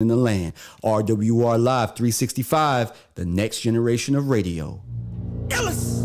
in the land. RWR Live 365, the next generation of radio. iLLEST!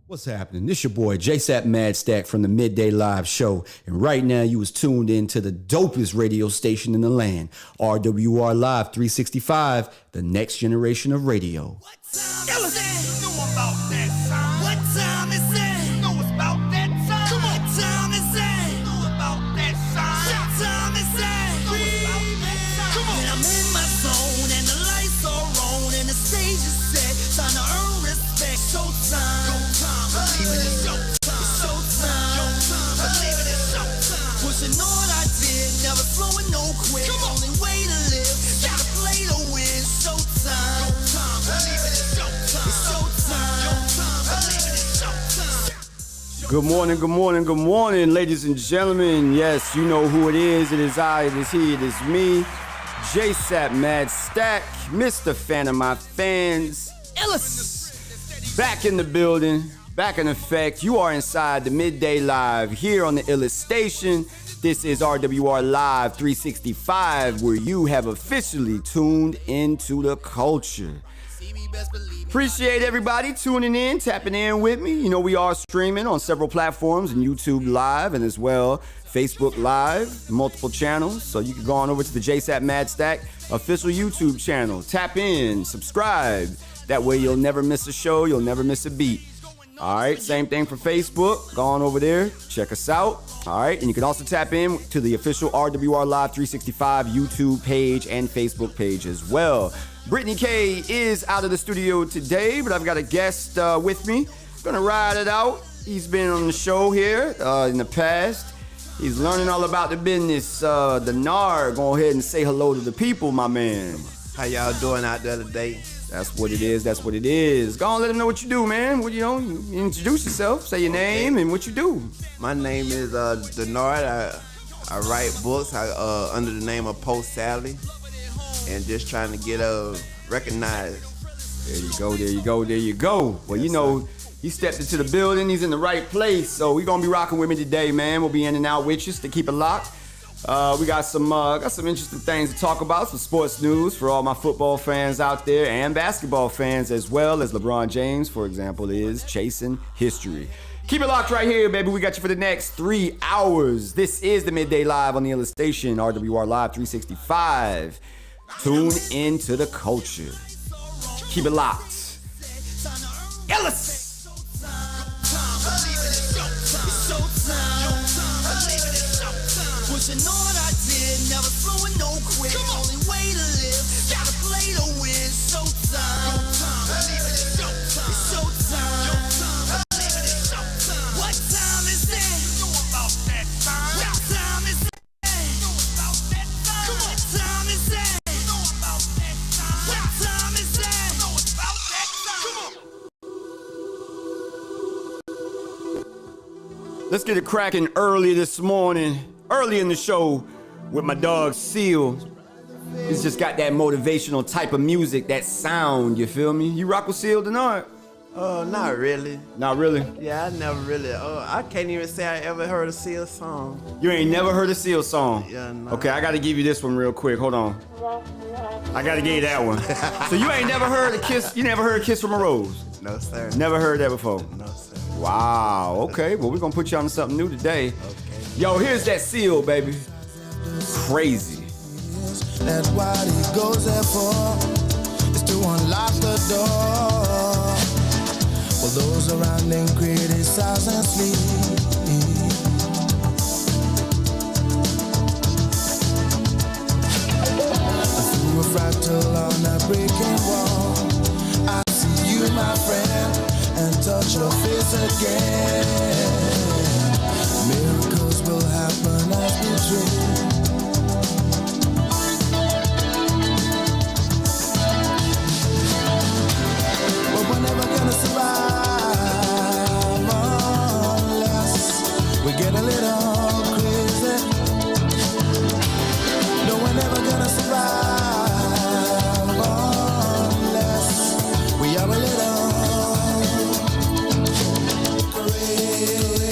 What's happening? This your boy JSapp MadStak from the Midday Live Show, and right now you was tuned in to the dopest radio station in the land, RWR Live 365, the next generation of radio. What time is it? Know about that time. What time is it? Know about that time. Come on. What time is it? Know about that time. What time is it? Know about that time. Come on. When I'm in my zone and the lights are on and the stage is set, time to earn respect. Showtime. Showtime. Believe it, it's showtime. It's showtime. Showtime. Believe it, it's showtime. Pushing all I did, never slowing, no quit. Come on. Only way to live, gotta play to win. Showtime. Showtime. Believe it, it's showtime. It's showtime. Showtime. Believe it, it's showtime. Good morning, good morning, good morning, ladies and gentlemen. Yes, you know who it is. It is I, it is he, it is me, JSapp MadStak, Mr. Fan of my fans, iLLEST. Back in the building, back in effect. You are inside the Midday Live here on the iLLEST station. This is RWR Live 365, where you have officially tuned into the culture. Appreciate everybody tuning in, tapping in with me. You know, we are streaming on several platforms and YouTube Live and as well Facebook Live, multiple channels. So you can go on over to the JSapp MadStak official YouTube channel. Tap in, subscribe. That way you'll never miss a show, you'll never miss a beat. All right, same thing for Facebook. Go on over there, check us out. All right, and you can also tap in to the official RWR Live 365 YouTube page and Facebook page as well. Brittani Kei is out of the studio today, but I've got a guest with me. Gonna ride it out. He's been on the show here in the past. He's learning all about the business. The Nard, go ahead and say hello to the people, my man. How y'all doing out there today? That's what it is. That's what it is. Go on, let them know what you do, man. What you introduce yourself. Say your name and what you do. My name is Denard. I write books under the name of Post Sally, and just trying to get recognized. There you go. There you go. There you go. Well, you know, he stepped into the building. He's in the right place. So we're gonna be rocking with me today, man. We'll be in and out with you to keep it locked. We got some interesting things to talk about, some sports news for all my football fans out there and basketball fans as well, as LeBron James, for example, is chasing history. Keep it locked right here, baby. We got you for the next 3 hours. This is the Midday Live on the iLLEST station, RWR Live 365. Tune into the culture. Keep it locked. iLLEST! Pushing all I did, never slowing, no quit. Only way to live, gotta play to win. Showtime. Believe it, it's showtime. It's showtime. Believe it, it's showtime. What time is it? Know about that time. What time is it? Know about that time. Come on. What time is it? Know about that time. What time is it? Know about that time. Come on. Let's get it cracking early this morning. Early in the show with my dog Seal. He's just got that motivational type of music, that sound, you feel me? You rock with Seal, Denard? Not really. Not really? Yeah, I never really. I can't even say I ever heard a Seal song. You ain't never heard a Seal song? Yeah, no. Okay, I gotta give you this one real quick. Hold on. I gotta give you that one. So you ain't never heard a kiss, you never heard a Kiss from a Rose? No, sir. Never heard that before? No, sir. Wow, okay. Well, we're gonna put you on to something new today. Okay. Yo, here's that Seal, baby. Crazy. That's what he goes there for, is to unlock the door. For those around them criticize and sleep. Through a fractal on a breaking wall, I see you, my friend, and touch your face again. Miracles will happen as we dream. But we're never gonna survive unless we get a little crazy. No, we're never gonna survive unless we are a little crazy.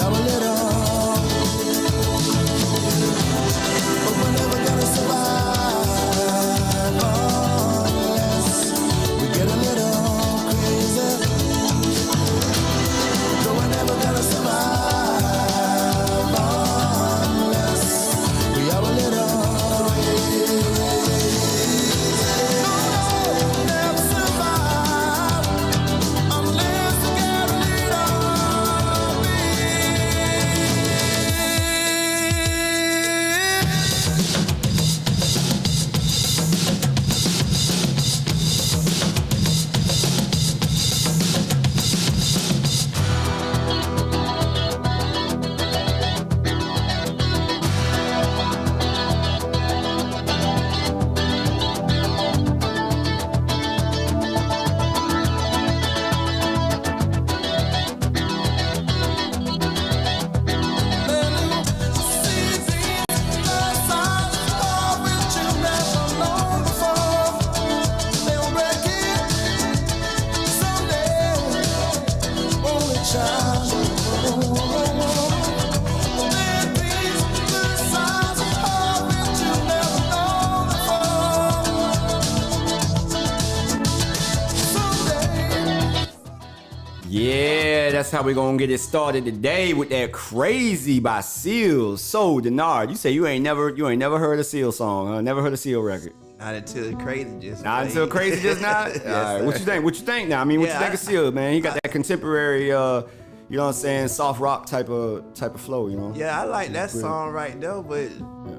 have a little, but we're never gonna survive unless we get a little crazy. But we're never gonna survive unless we have a little crazy. No, never survive unless we get a little Yeah, that's how we're gonna get it started today with that Crazy by Seal. So, Denard, you say you ain't never heard a Seal song, huh? Never heard a Seal record. Not until Crazy just Not played. until Crazy just not? Yes, All right, what sir. you think? What you think now? I mean, what you Yeah, think of Seal, man? He got that contemporary, you know what I'm saying, soft rock type of flow, you know? Yeah, I like that song right there, but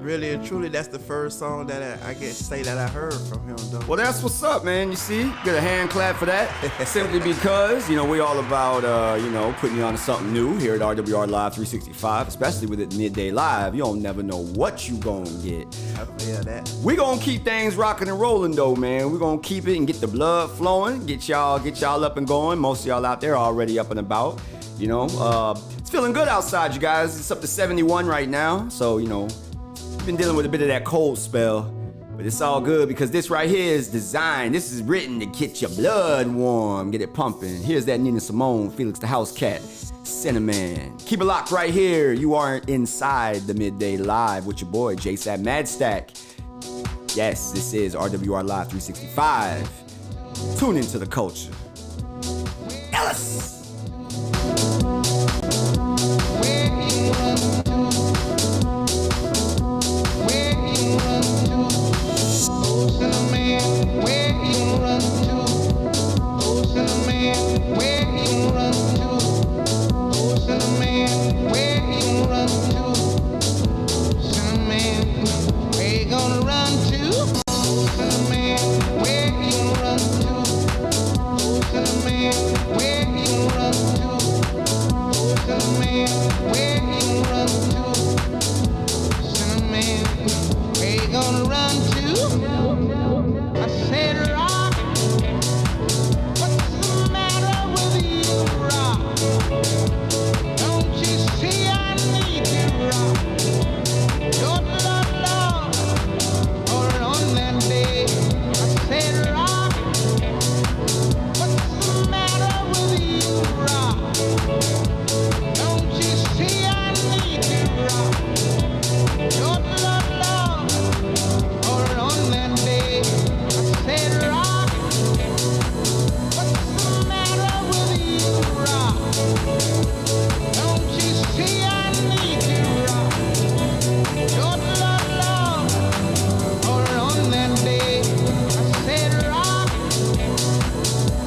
really and truly, that's the first song that I get to say that I heard from him, though. Well, that's what's up, man. You see, get a hand clap for that. Simply because, you know, we all about, you know, putting you on to something new here at RWR Live 365, especially with it midday live. You don't never know what you gonna get. I feel that. We gonna keep things rocking and rolling though, man. We gonna keep it and get the blood flowing, get y'all up and going. Most of y'all out there already up and about. You know, it's feeling good outside, you guys. It's up to 71 right now, so you know, we've been dealing with a bit of that cold spell, but it's all good because this right here is designed. This is written to get your blood warm, get it pumping. Here's that Nina Simone, Felix the House Cat, Cinnamon. Keep it locked right here. You are inside the midday live with your boy JSapp MadStak. Yes, this is RWR Live 365. Tune into the culture. iLLEST. Don't you see I need to rock? Don't you see I need to rock? Your love, love, or on that day I said rock.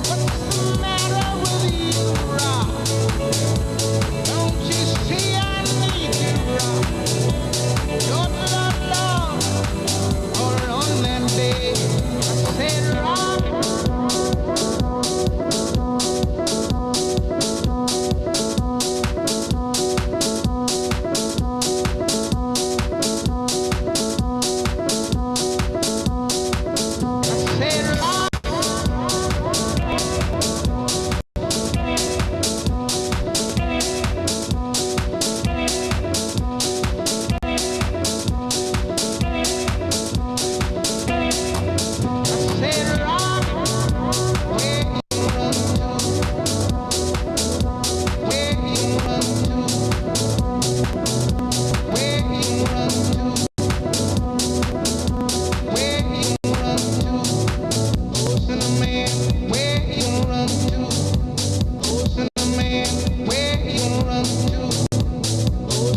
What's the matter with you, rock? Don't you see I need to rock? Your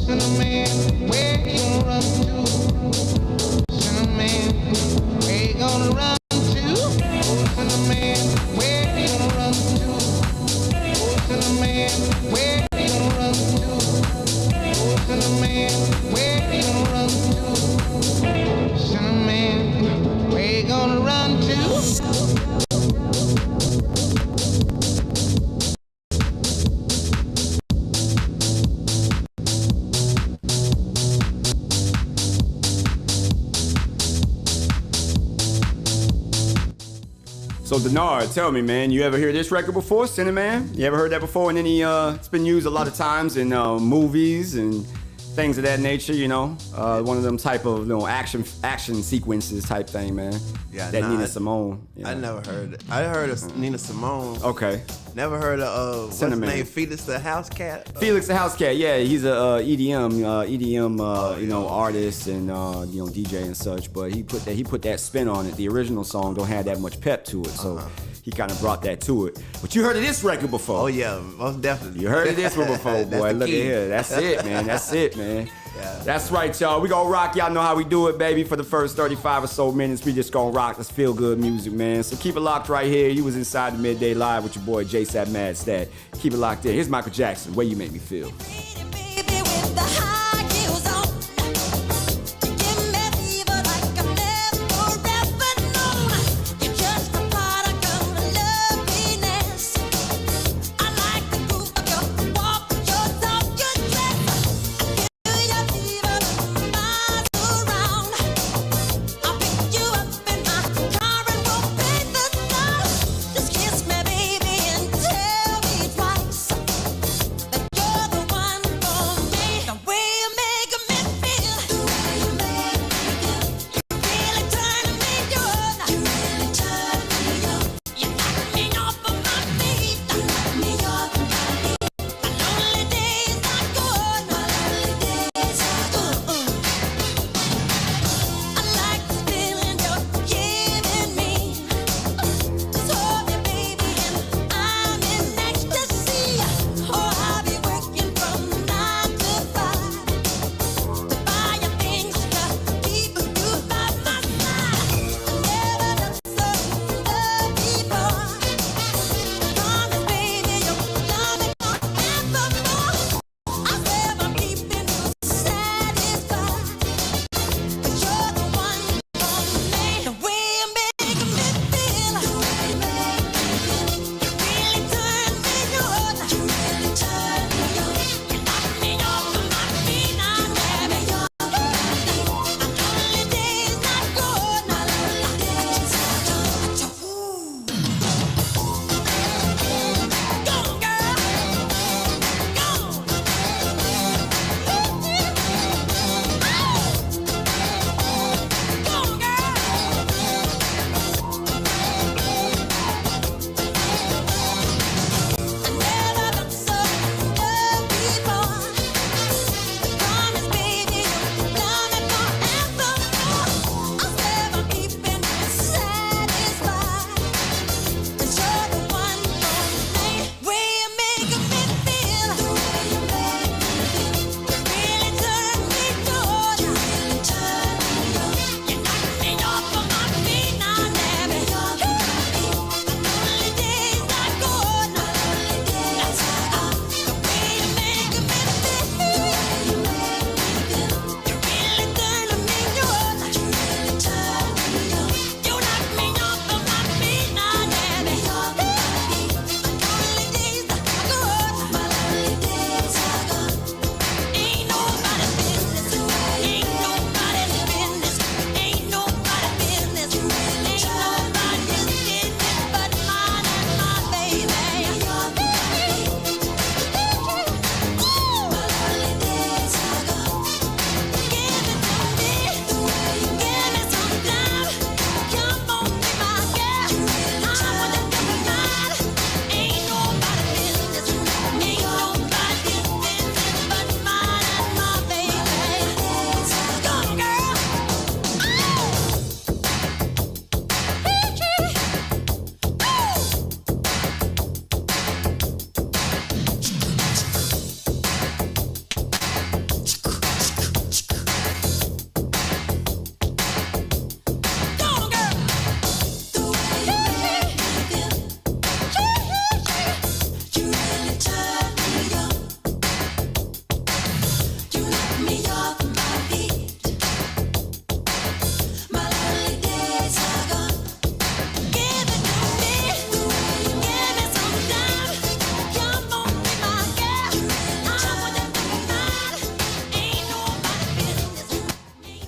Cinnamon, where you gonna run to? Cinnamon, where you gonna run to? Cinnamon, where you gonna run to? Cinnamon, where you gonna run to? Cinnamon, where you gonna run to? Cinnamon, where you gonna run to? So Denard, tell me, man, you ever hear this record before, Cinnamon? You ever heard that before in any, it's been used a lot of times in movies and things of that nature, you know? One of them type of, you know, action sequences type thing, man. Yeah, that nah, Nina Simone. I never heard it. I heard of Nina Simone. Okay. Never heard of what's his Cinnamon. name? Felix the House Cat. Felix the House Cat, yeah, he's a EDM, you know, artist and you know, DJ and such. But he put that spin on it. The original song don't have that much pep to it, so he kind of brought that to it. But you heard of this record before? Oh yeah, most definitely. You heard of this one before, That's boy. the Look key. at here. That's it, man. That's it, man. Yeah. That's right, y'all. We gonna rock. Y'all know how we do it, baby. For the first 35 or so minutes, we just gonna rock this feel good music, man. So keep it locked right here. You was inside the Midday Live with your boy JSapp MadStak. Keep it locked in. Here's Michael Jackson. Way You Make Me Feel. Baby with the high heels on, give me fever like I've never ever known. You're just a product of loveliness. I like the groove of your walk, your talk, your dress. I feel your fever when miles around. I'll pick you up in my car and we'll paint the town. Just kiss me, baby, and tell me twice that you're the one for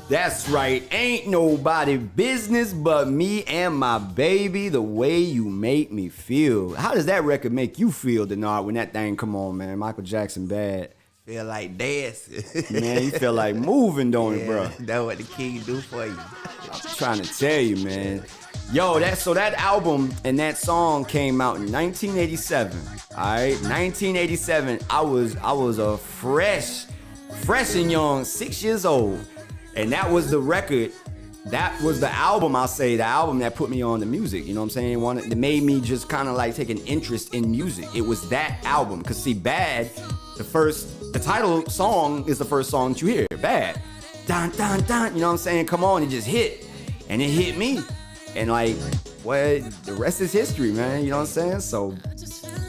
That's right, ain't nobody business but me and my baby, the way you make me feel. How does that record make you feel, Denard, when that thing come on, man? Michael Jackson Bad. Feel like dancing. Man, you feel like moving, don't it, bro? That's what the king do for you. I'm trying to tell you, man. Yo, that album and that song came out in 1987. All right, 1987. I was a fresh and young, 6 years old, and that was the record. That was the album, I'll say, the album that put me on the music. You know what I'm saying? One that made me just kind of like take an interest in music. It was that album. Cause see, Bad, the title song is the first song that you hear. Bad, dun dun dun. You know what I'm saying? Come on, it just hit, and it hit me. And like, well, the rest is history, man. You know what I'm saying? So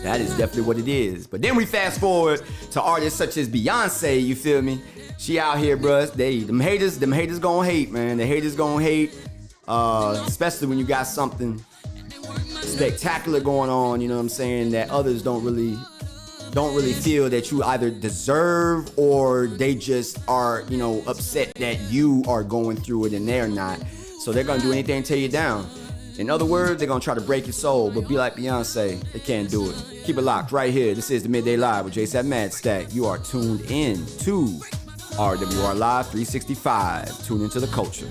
that is definitely what it is. But then we fast forward to artists such as Beyonce, you feel me? She out here, bruh. Them haters gonna hate, man. The haters gonna hate, especially when you got something spectacular going on, you know what I'm saying, that others don't really feel that you either deserve, or they just are, you know, upset that you are going through it and they're not. So they're gonna do anything to tear you down. In other words, they're gonna try to break your soul, but be like Beyonce, they can't do it. Keep it locked right here. This is the Midday Live with JSapp MadStak. You are tuned in to RWR Live 365. Tune into the culture.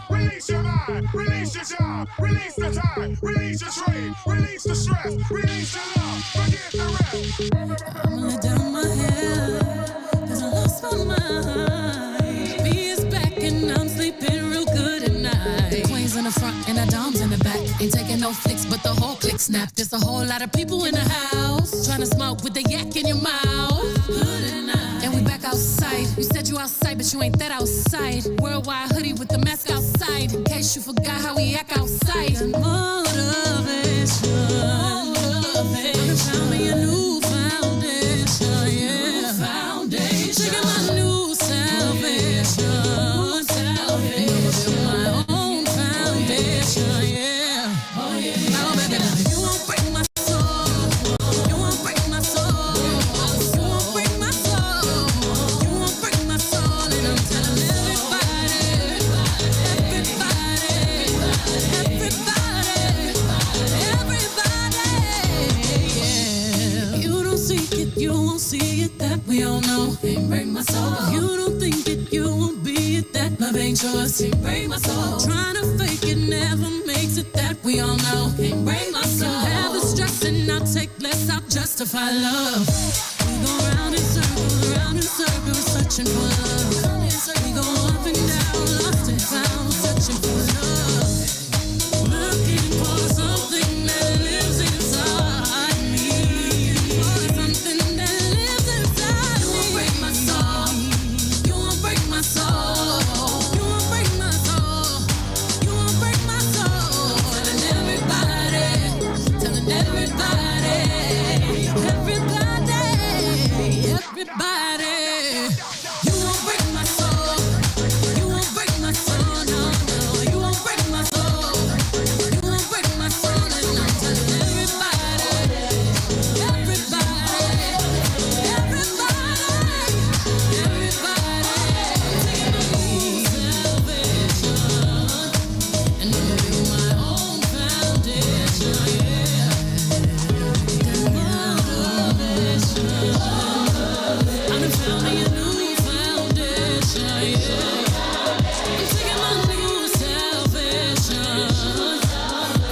Release your mind, release your job, release the time, release your trade, release the stress, release the love, forget the rest. I'ma let down my hair, cause I lost my mind. B is back and I'm sleeping real good at night. The queen's in the front and the dom's in the back. Ain't taking no flicks, but the whole click snap. There's a whole lot of people in the house, trying to smoke with the yak in your mouth. Good at night. And we back outside. You said you outside, but you ain't that outside. Worldwide hoodie with the mask outside, in case you forgot how we act outside. Motivation. I found me a new foundation, yeah. Taking my new salvation. My own foundation, yeah. Oh yeah. Now baby, you won't break my soul. You won't break my soul. You won't break my soul. You won't break my soul. And I'm telling everybody, yeah. You don't see it, you won't see it, that we all know. Can't break my soul. You don't think it, you won't be it, that love ain't yours. Can't break my soul. Trying to fake it never makes it, that we all know. Can't break my soul. Have the stress and I'll take less, I'll justify love. We go round in circles, searching for love. We go up and down, lost and found, searching for love. Looking for something that lives inside me. For something that lives inside me. You won't break my soul. You won't break my soul. You won't break my soul. You won't break my soul. Telling everybody, everybody. You won't break my soul. You won't break my soul. No, no. You won't break my soul. You won't break my soul. And I'm telling everybody, and I'm gonna build my own foundation, yeah. I done found me a new foundation, yeah. I'm taking my new salvation,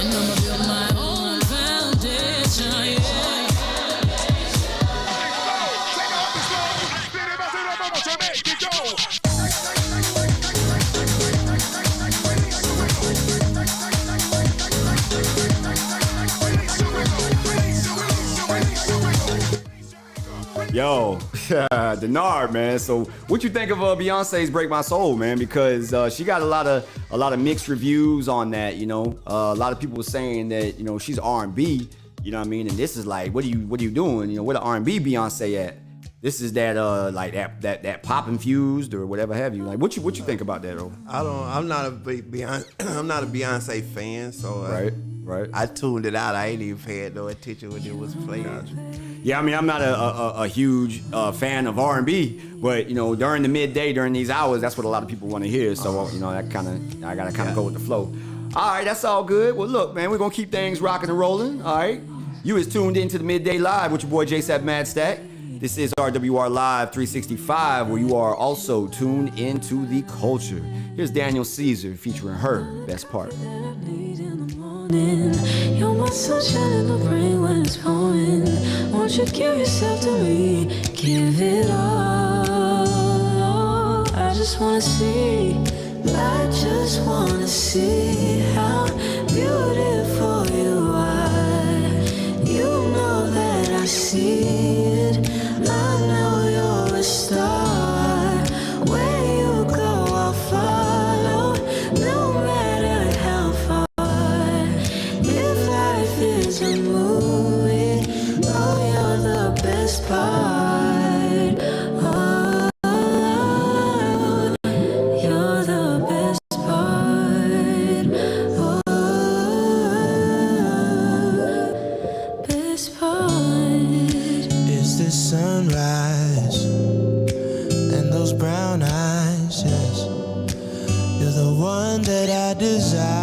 and I'ma build my own foundation, yeah. Yo, Denard, man. So, what you think of Beyonce's "Break My Soul," man? Because she got a lot of mixed reviews on that. You know, a lot of people were saying that, you know, she's R&B. You know what I mean? And this is like, what are you doing? You know, where the R&B Beyonce at? This is that like that pop infused or whatever have you. Like what you think about that though? I'm not a Beyonce fan, so Right. I tuned it out. I ain't even paid no attention when it was playing. Yeah, I mean, I'm not a huge fan of R&B, but you know, during the midday, during these hours, that's what a lot of people want to hear. So you know, I gotta kind of go with the flow. All right, that's all good. Well, look, man, we're gonna keep things rocking and rolling. All right, you is tuned into the Midday Live with your boy JSapp MadStak. This is RWR Live 365, where you are also tuned into the culture. Here's Daniel Caesar featuring her best part. You're my sunshine in the brain when it's pouring. Won't you give yourself to me? Give it all. I just wanna see. I just wanna see how beautiful you are. You know that I see it. I know you're a star. Where you go, I'll follow. No matter how far. It's a movie, oh, you're the best part. Oh, you're the best part. Oh, best part. Is this sunrise and those brown eyes? Yes, you're the one that I desire.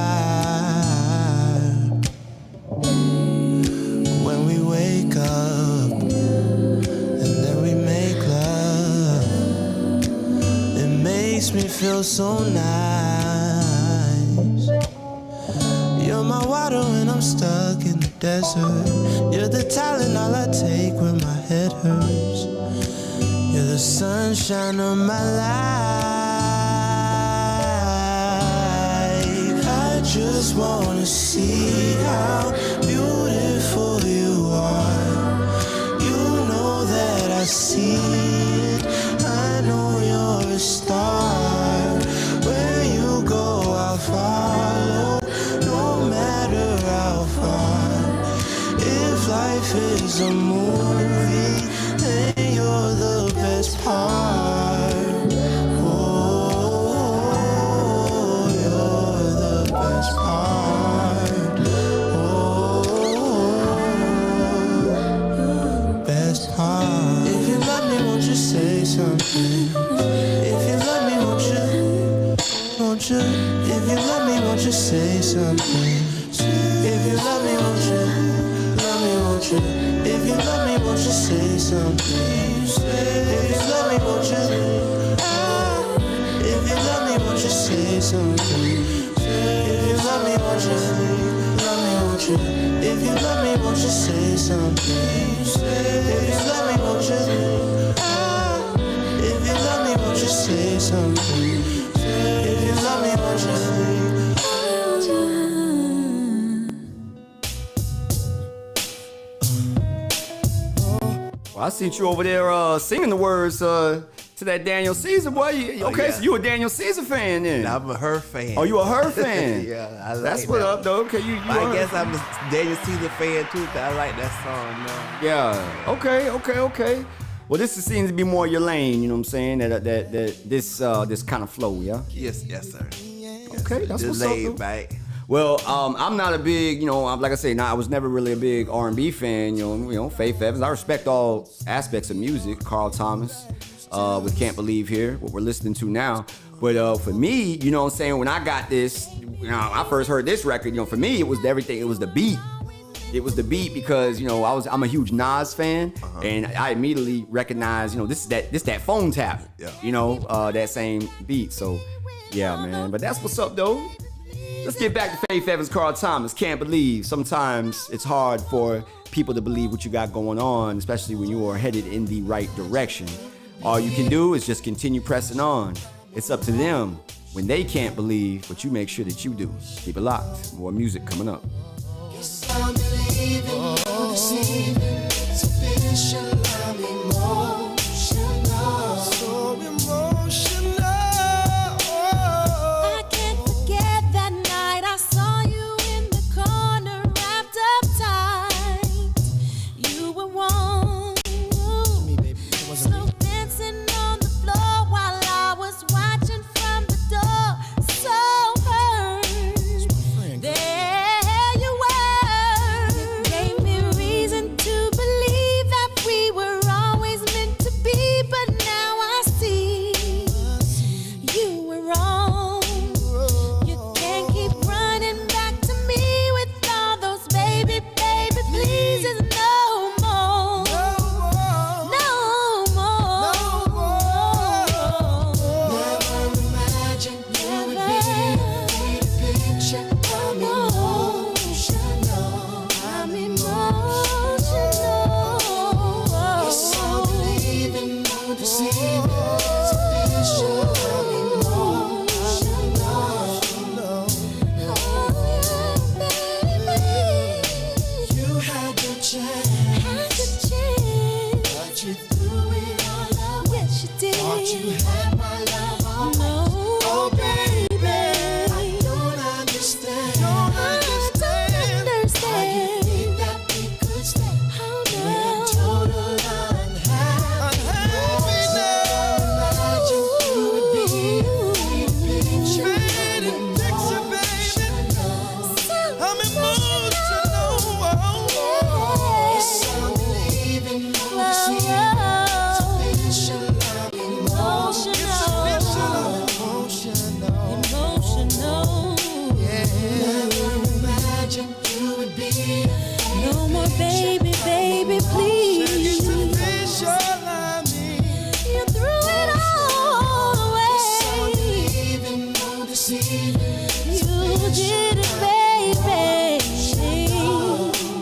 Wake up and then we make love. It makes me feel so nice. You're my water when I'm stuck in the desert. You're the talent all I take when my head hurts. You're the sunshine of my life. I just wanna see how beautiful you are. You know that I see it. I know you're a star. Where you go, I'll follow. No matter how far. If life is a movie, then you're the best part. Oh, you're the best part. Oh, best part. If you love me, won't you say something? If you love me, won't you? If you love me, won't you say something? If you love me, won't you? Won't you? If you love me, won't you say something? If you love me, won't you? If you love me, won't you say something? If you love me, won't you? Won't you? If you love me, won't you say something? If you love me, won't you? If you love me, won't you say something? If you love me, won't you? Well, I seen you over there singing the words to that Daniel Caesar, boy. Okay, yeah. so you a Daniel Caesar fan then? I'm a her fan. Oh, you a her fan? Yeah, I like That's that. what up, though. Okay, you I a- guess I'm a Daniel Caesar fan too, 'cause I like that song, man. Yeah. Okay. Well, this seems to be more your lane. You know what I'm saying? That this kind of flow, yeah. Yes, sir. Okay, that's Just what's up, laid though. back. Well, I'm not a big, like I say, I was never really a big R&B fan. You know, Faith Evans. I respect all aspects of music. Carl Thomas, with Can't Believe Here, what we're listening to now. But for me, you know what I'm saying, when I got this, I first heard this record, for me, it was everything. It was the beat. It was the beat because, I'm a huge Nas fan, and I immediately recognized, this that phone tap, Yeah. that same beat. So, yeah, man. But that's what's up, though. Let's get back to Faith Evans, Carl Thomas. Can't believe. Sometimes it's hard for people to believe what you got going on, especially when you are headed in the right direction. All you can do is just continue pressing on. It's up to them when they can't believe, but you make sure that you do. Keep it locked. More music coming up. Yes, I'm believing you're deceiving. Sufficient, I'm emotional. So emotional. I can't forget that night I saw you in the corner, wrapped up tight. You were warm, slow did it, baby.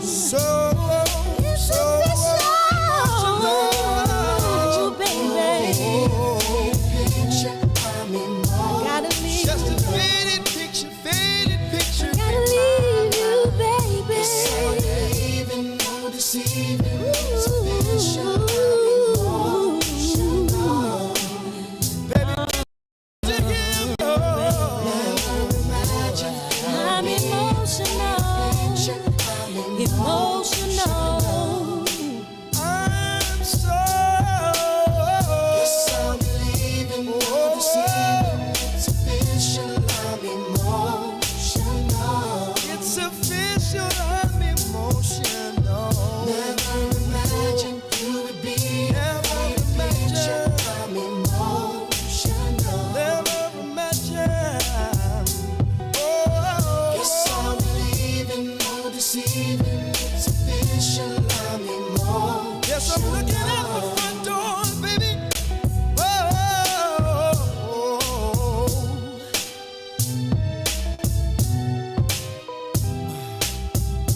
So Oh, baby. Gotta leave. just a faded picture. Gotta leave you, baby. I'm emotional. I'm so it's official, I'm emotional. Never imagine you would be. Never imagine. I'm emotional. Never imagine. Oh, guess I'm believing, no deceiving. It's official, I'm emotional. Yes, I'm looking at the front door, baby.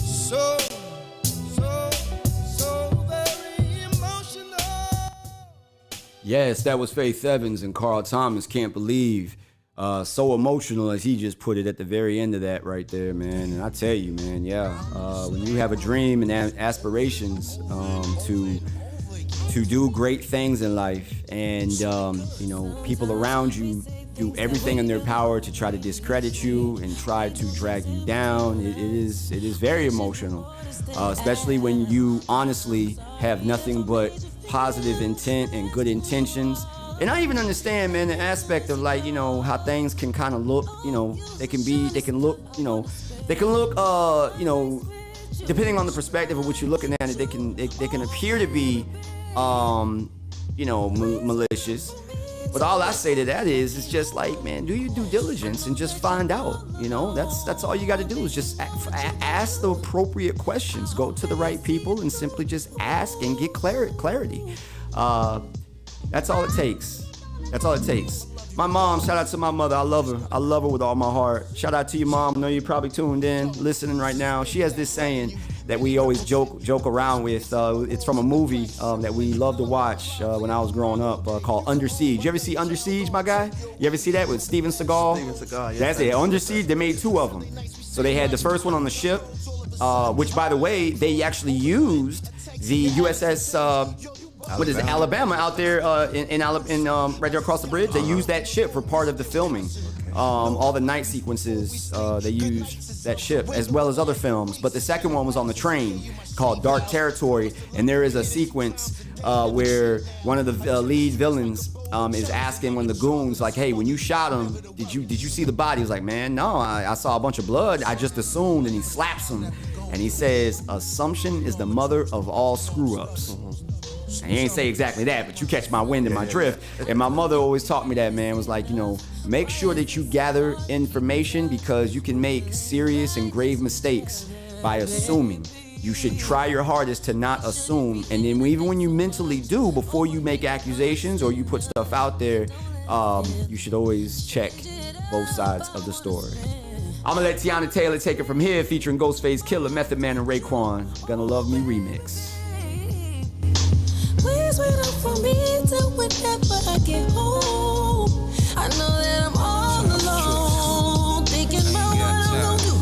So very emotional. Yes, that was Faith Evans and Carl Thomas, Can't Believe. So emotional, as he just put it at the very end of that right there, man. And I tell you, man, when you have a dream and aspirations to do great things in life, and people around you do everything in their power to try to discredit you and try to drag you down, it is very emotional, especially when you honestly have nothing but positive intent and good intentions. And I even understand, man, the aspect of how things can kind of look, they can look, depending on the perspective of what you're looking at it, they can appear to be, malicious. But all I say to that is just like, man, do your due diligence and just find out. That's all you got to do is just ask the appropriate questions. Go to the right people and simply just ask and get clarity. That's all it takes. That's all it takes. My mom, shout out to my mother. I love her. I love her with all my heart. Shout out to your mom. I know you're probably tuned in, listening right now. She has this saying that we always joke around with. It's from a movie that we loved to watch when I was growing up called Under Siege. You ever see Under Siege, my guy? You ever see that with Steven Seagal? Steven Seagal, yes. That's it. Under Siege, they made two of them. So they had the first one on the ship, which, by the way, they actually used the USS... What is it, Alabama out there in right there across the bridge? They used that ship for part of the filming. All the night sequences, they used that ship as well as other films. But the second one was on the train called Dark Territory. And there is a sequence where one of the lead villains is asking one of the goons, like, hey, when you shot him, did you see the body? He's like, man, no, I saw a bunch of blood. I just assumed. And he slaps him. And he says, assumption is the mother of all screw-ups. And he ain't say exactly that, but you catch my wind and my drift. And my mother always taught me that, man, was like, make sure that you gather information because you can make serious and grave mistakes by assuming. You should try your hardest to not assume. And then even when you mentally do, before you make accusations or you put stuff out there, you should always check both sides of the story. I'm gonna let Tiana Taylor take it from here, featuring Ghostface Killer, Method Man, and Raekwon. Gonna Love Me remix. Please wait up for me till whenever I get home. I know that I'm all alone, thinking about what I'm gonna do.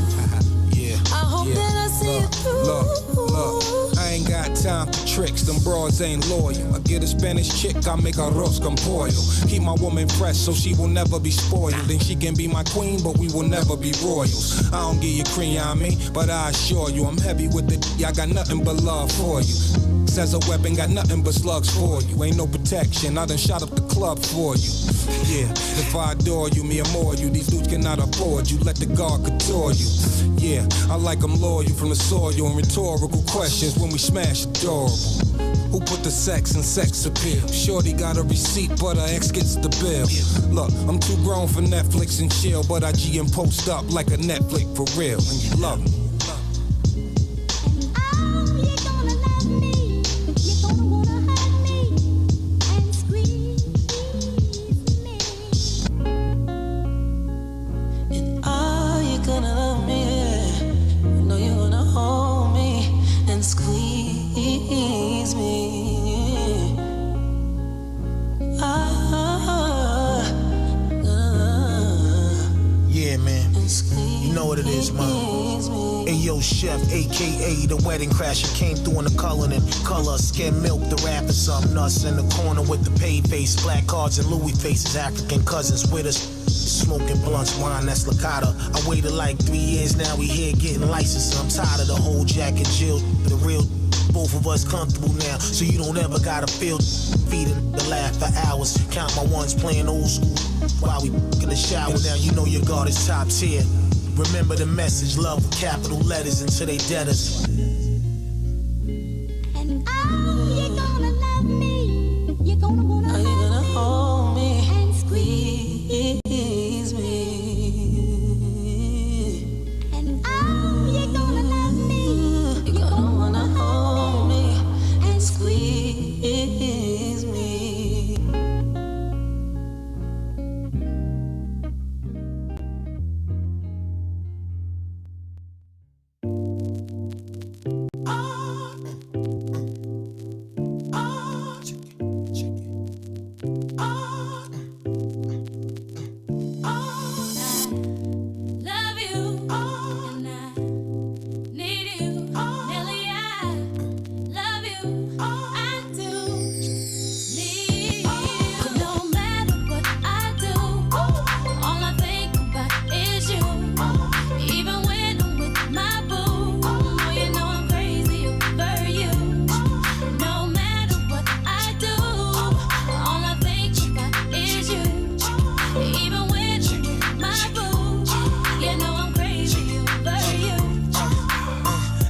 I hope that I see it through. Look, I ain't got time for tricks, them broads ain't loyal. I get a Spanish chick, I make her arroz con pollo. Keep my woman fresh so she will never be spoiled. And she can be my queen, but we will never be royals. I don't give you cream on me, but I assure you, I'm heavy with the I got nothing but love for you. Says a weapon, got nothing but slugs for you. Ain't no protection, I done shot up the club for you. Yeah, if I adore you, me more you. These dudes cannot afford you, let the guard couture you. Yeah, I like them loyal from the soil and rhetorical questions when we smash adorable. Who put the sex in sex appeal? Shorty got a receipt, but her ex gets the bill. Look, I'm too grown for Netflix and chill, but I G and post up like a Netflix for real, and you love me. Gonna what it is, man. Ayo, Chef, aka the wedding crasher, came through in the coloring color, skim milk, the rap and some nuts in the corner with the paid face, black cards and Louis faces, African cousins with us, smoking blunts, wine that's Licata. I waited like 3 years, now we here getting licensed. I'm tired of the whole Jack and Jill, the real. Both of us comfortable now, so you don't ever gotta feel feeding the laugh for hours. Count my ones playing old school while we in the shower. Now you know your God is top tier. Remember the message, love with capital letters until they dead us. And oh, you're gonna love me. You're gonna wanna hold me and squeeze me. And oh, you're gonna love me. You're gonna wanna hold me and squeeze me. Love you, and I need you. Nelly, I love you. I do need you. No matter what I do, all I think about is you. Even when I'm with my boo, oh, you know I'm crazy over you. No matter what I do, all I think about is you. Even when I'm with my boo, you know I'm crazy over you.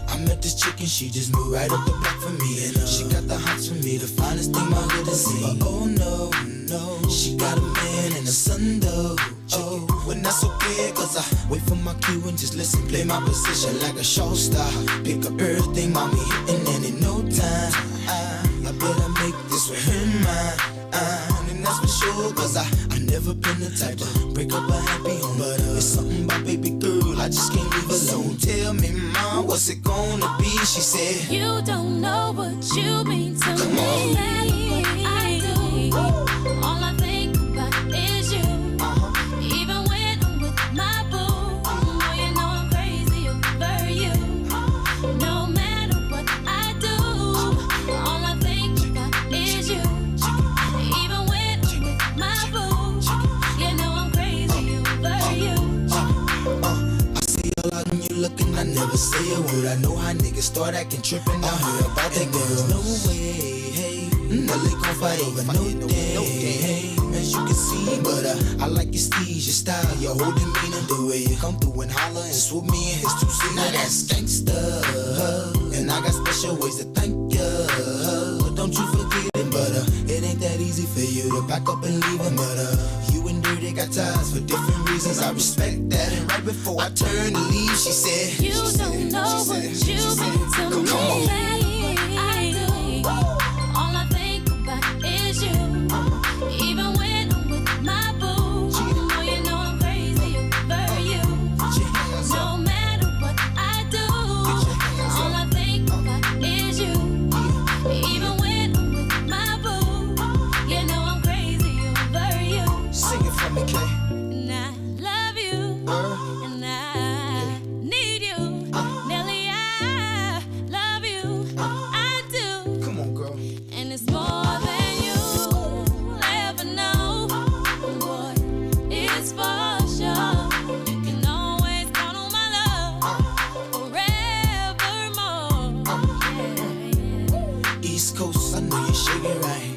I met this chicken, she just moved right up the block for me. And she got the hots for me, the finest thing my hood has seen. But oh no, no, she got a man and a son though. Oh, well that's okay, cause I wait for my cue and just listen. Play my position like a show star. Pick up everything, mommy hitting, and in no time I better make this with her mine. And that's for sure, cause I never been the type to break up a happy home. But it's something about baby girl, I just can't leave alone. Tell me, mom, what's it gonna be? She said, You don't know what you mean to me. No matter what I do, all I think about is you. Even when I'm with my boo, oh, you know I'm crazy over you. No matter what I do, all I think about is you. Even when I'm with my boo, you know I'm crazy over you. I see a lot when you looking, I never say a word. I know how niggas start acting trippin'. I heard about that girl. No way, hey, Nelly gon' fight over no day, hey, as you can see. But I like your steez, your style, your whole demeanor, the way you come through and holler and swoop me in his two-seater. Now that's gangsta, and I got special ways to thank ya. Don't you forget it, but it ain't that easy for you to back up and leave him. But you and Dirty got ties for different reasons. I respect that. And right before I turned to leave, she said, You don't know what you mean to me. No matter what I do, all I think about is you. Even when I'm with my boo, oh, you know I'm crazy over you. No matter what I do, all I think about is you. Even when I'm with my boo, you know I'm crazy over you. Sing it for me, Kay. And I love you, and I need you. Nelly, I love you. I do. Come on, girl. And it's more than you'll ever know. Boy, it's for sure. You can always count on my love forevermore. Yeah. East Coast, I know you're shaking right.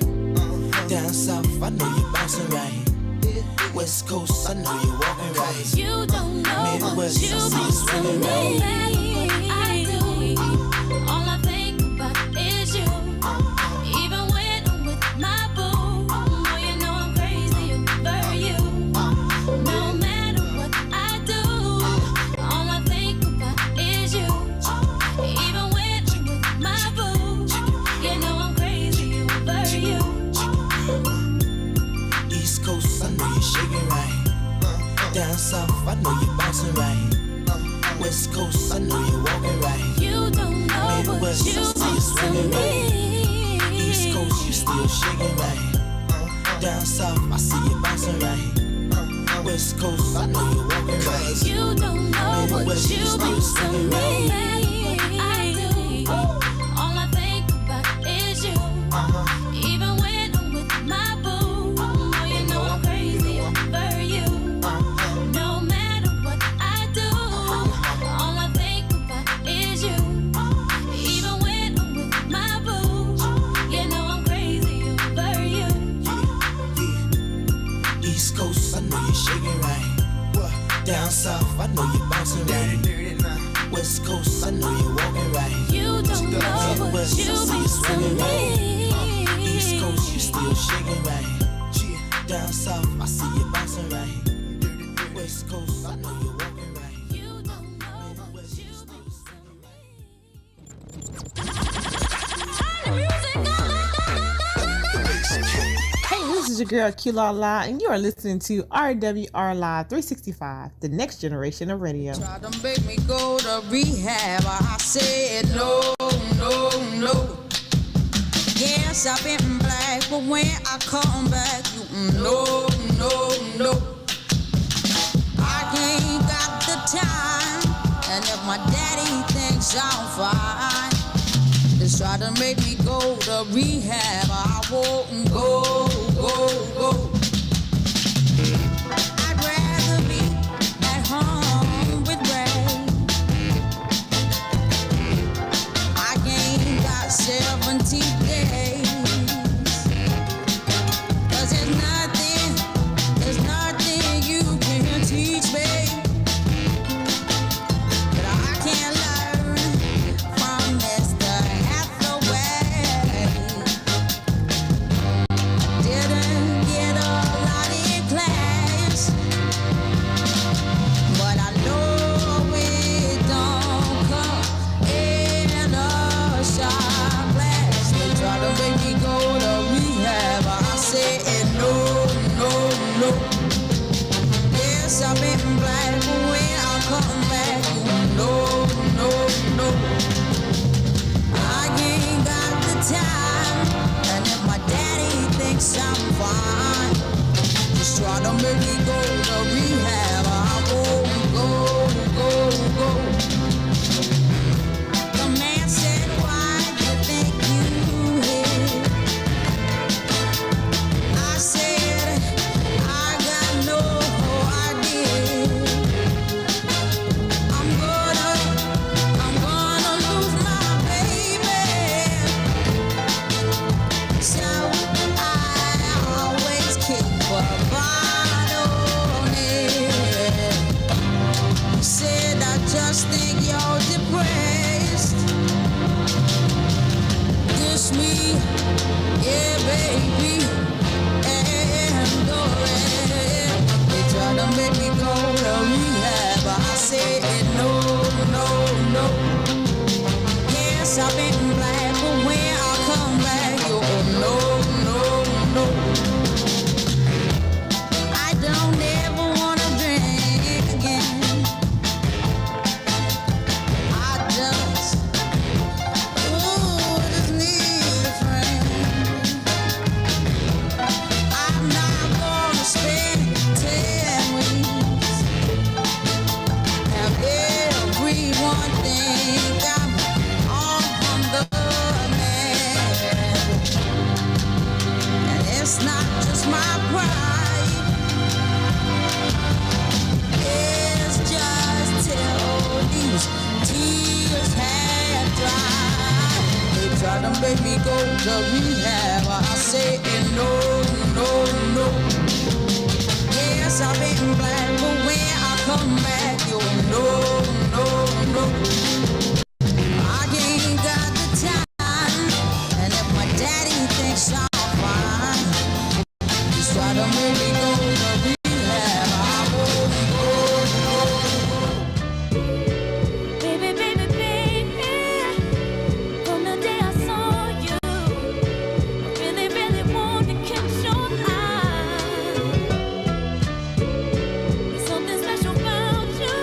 Down south, I know you're bouncing right. West Coast, I know you're walking right. You don't know what Midwest, you I see you mean to swinging me. right. No matter what I do, all I think about is you. Even when I'm with my boo, oh, you know I'm crazy over you. No matter what I do, all I think about is you. Even when I'm with my boo, you know I'm crazy over you. East Coast, I know you're shaking right. Down south, I know you're bouncing right. West Coast, I know you're walking right. You don't know what Midwest, you I see you mean to swinging right. East Coast, you still shaking right. Down south, I see you bouncing right. West Coast, I know you're walking right. You don't know what you mean to me. I do. All I think about is you. Even when I'm with my boo. Oh, you know I'm crazy over you. No matter what I do, all I think about is you. Even when I'm with my boo, you know I'm crazy over you. East Coast, I know you're shaking right. Down south, I know you're bouncing right. West Coast, I know you're walking right. You don't know what you mean to me. East Coast, you still shaking right. Down south, I see you bouncing right. West Coast, I know you're walking right. You don't know what you mean to me. Hey, this is your girl Q-Law Live, and you are listening to RWR Live 365, the next generation of radio. Tried to make me go to rehab. I said no, no, no. Yes, I've been black, but when I come back, no, no, no. I ain't got the time, and if my daddy thinks I'm fine, just try to make me go to rehab. I won't go, go, go. I'd rather be at home with Ray. I ain't got 70 days. 'Cause there's nothing you can teach me that I can't learn from Mr. Hathaway. Didn't get a lot in class, but I know it don't come in a shot glass. They try to make me go to rehab. I said no, no, no. Yes, I've been black, but when I come back, no, no, no. I ain't got the time, and if my daddy thinks I'm fine, just try to make me go to rehab. I won't go, go, go. The man said, why do you think you hit? I said, I got no idea. I'm gonna lose my baby. So I always keep a bottle near. Said I just think you're depressed. This me, yeah, baby, and the rest. They try to make me go to rehab. I said no, no, no. Yes, I've been black, but when I come back, you're no, no, no. I don't ever wanna drink again. I just need a friend. I'm not gonna spend 10 weeks. Have everyone think I'm on the man. And it's not just my pride. It's just till these tears have dried. They try to make me go to rehab. I say no, no, no. Yes, I've been black, but when I come back, you're no, no, no. I ain't got the time, and if my daddy thinks I'm fine, just try to make me go to rehab. I won't go, go. Baby, baby, baby, from the day I saw you, I really, really want to catch your eye. There's something special about you.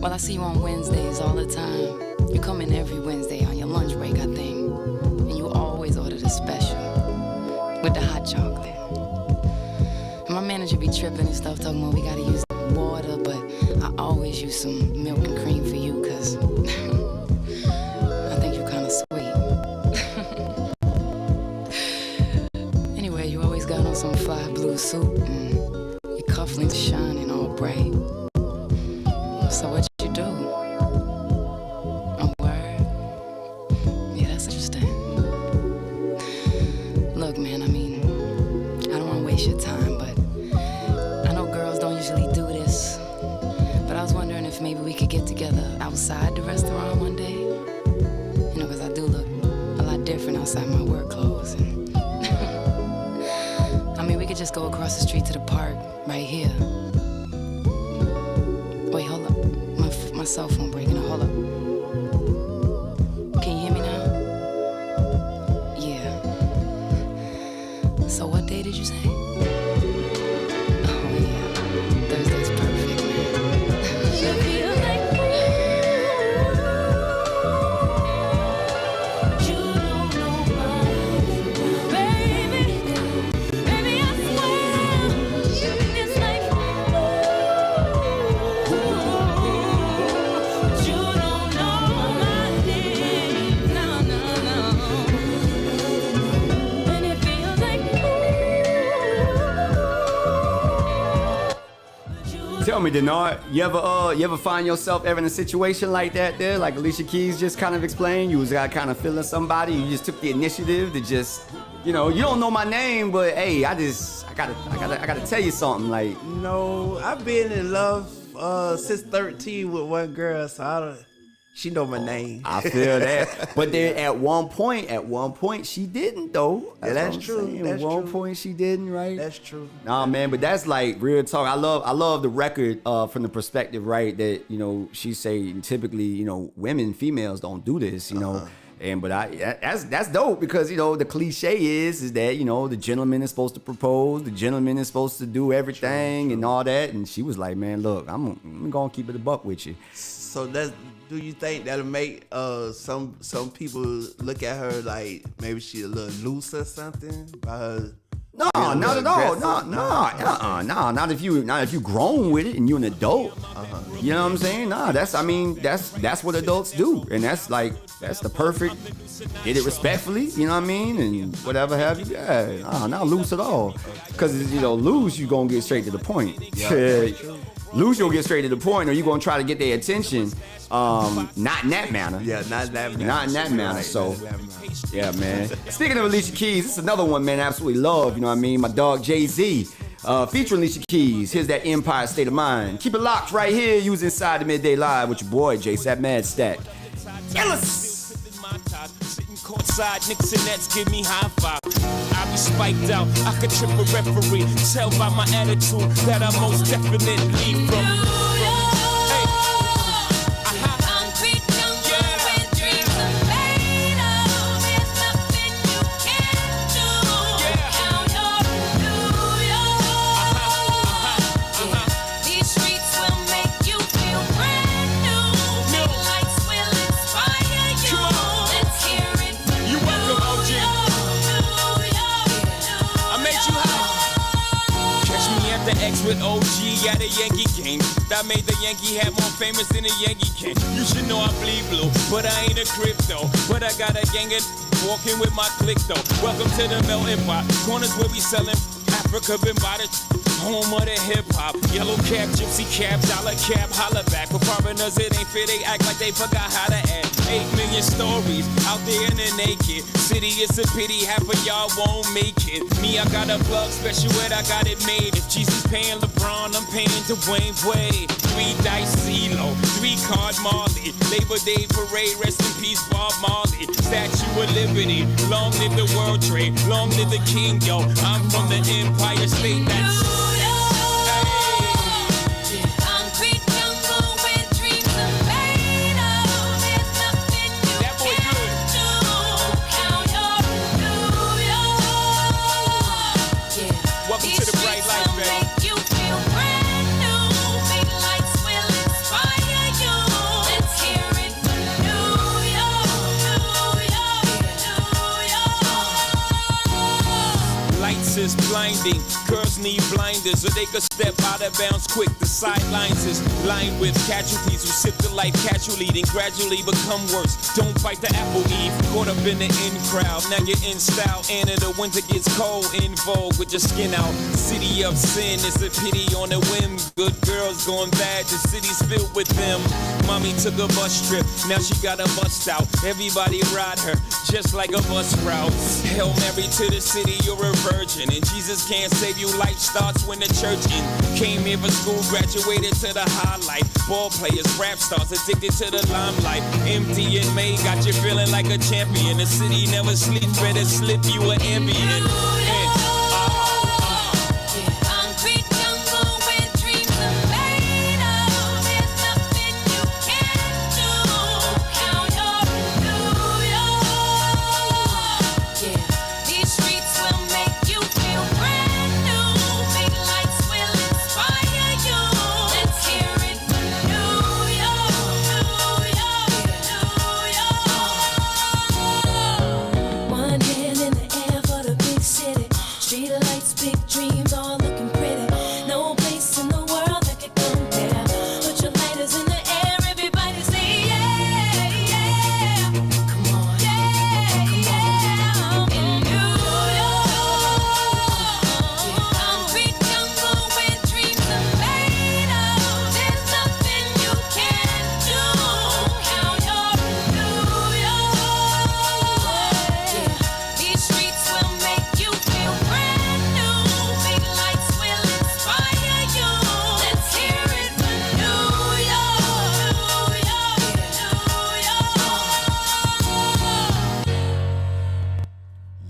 Well, I see you on Wednesdays all the time. You come in every Wednesday on your lunch break, I think. And you always order the special with the hot chocolate. And my manager be tripping and stuff, talking about we gotta use water, but I always use some milk and cream for you, cause I think you're kinda sweet. Anyway, you always got on some fly blue suit and your cufflinks shining all bright. So what you do? A word? Yeah, that's interesting. Look, man, I mean, I don't wanna waste your time, but I know girls don't usually do this. But I was wondering if maybe we could get together outside the restaurant one day. You know, cause I do look a lot different outside my work clothes. And I mean, we could just go across the street to the park right here. Wait, hold up. My cell phone breaking up. Hold up. Can you hear me now? Yeah. So what day did you say? Oh yeah. Thursday's perfect, man. You feel like you don't know baby. Baby, I swear it's like Tell me, Denard, you ever find yourself ever in a situation like that there? Like Alicia Keys just kind of explained, you was kind of feeling somebody, you just took the initiative to just, you know, you don't know my name, but hey, I gotta tell you something, like. No, I've been in love since 13 with one girl, so she know my name. I feel that. But then at one point, she didn't though. Yeah, that's true. At one point she didn't, right? That's true. Nah, man, but that's like real talk. I love the record from the perspective, right, that, you know, she say typically, you know, females don't do this, you know. And that's dope because, you know, the cliche is that, you know, the gentleman is supposed to propose, the gentleman is supposed to do everything and all that. And she was like, man, look, I'm gonna keep it a buck with you. So do you think that'll make some people look at her like maybe she a little loose or something by her? No, not at all. No, not if you grown with it and you're an adult. You know what I'm saying? That's what adults do, and that's the perfect. Did it respectfully, you know what I mean, and whatever have you. Yeah, not loose at all, because you know, loose you gonna get straight to the point. Yeah. Loose, you'll get straight to the point, or you're gonna try to get their attention. Not in that manner. Yeah, not in that manner. Not in that manner. Right, so, yeah, man. Speaking of Alicia Keys, this is another one, man, I absolutely love. You know what I mean? My dog Jay-Z, featuring Alicia Keys. Here's that Empire State of Mind. Keep it locked right here. Use Inside the Midday Live with your boy JSapp MadStak. iLLEST. Courtside, Knicks and Nets give me high five. I be spiked out, I could trip a referee. Tell by my attitude that I most definitely from. With OG at a Yankee game. That made the Yankee hat more famous than a Yankee can. You should know I bleed blue, but I ain't a crypto. But I got a gang of walking with my click though. Welcome to the melting pot. Corners where we selling Africa been by the home of the hip hop. Yellow cap, gypsy cap, dollar cap, holla back. For foreigners it ain't fair, they act like they forgot how to act. 8 million stories out there in the naked city. It's a pity half of y'all won't make it. Me, I got a plug special and I got it made. If Jesus paying LeBron, I'm paying Dwayne Wade. 3 dice CeeLo, 3 card Marley. Labor Day parade, rest in peace Bob Marley. Statue of Liberty, long live the World Trade, long live the King, yo. I'm from the Empire State. That's blinding. Girls need blinders so they could step out of bounds quick. The sidelines is lined with casualties who sip the life casually, then gradually become worse. Don't bite the apple, Eve. Caught up in the in crowd. Now you're in style, and in the winter gets cold. In vogue with your skin out. City of sin, it's a pity on a whim. Good girls going bad, the city's filled with them. Mommy took a bus trip, now she got a bust out. Everybody ride her, just like a bus route. Hail Mary to the city, you're a virgin. And Jesus can't save you, life starts when the church in. Came here for school, graduated to the highlight. Ball players, rap stars, addicted to the limelight. Empty in May, got you feeling like a champion. The city never sleeps, better slip you an ambient.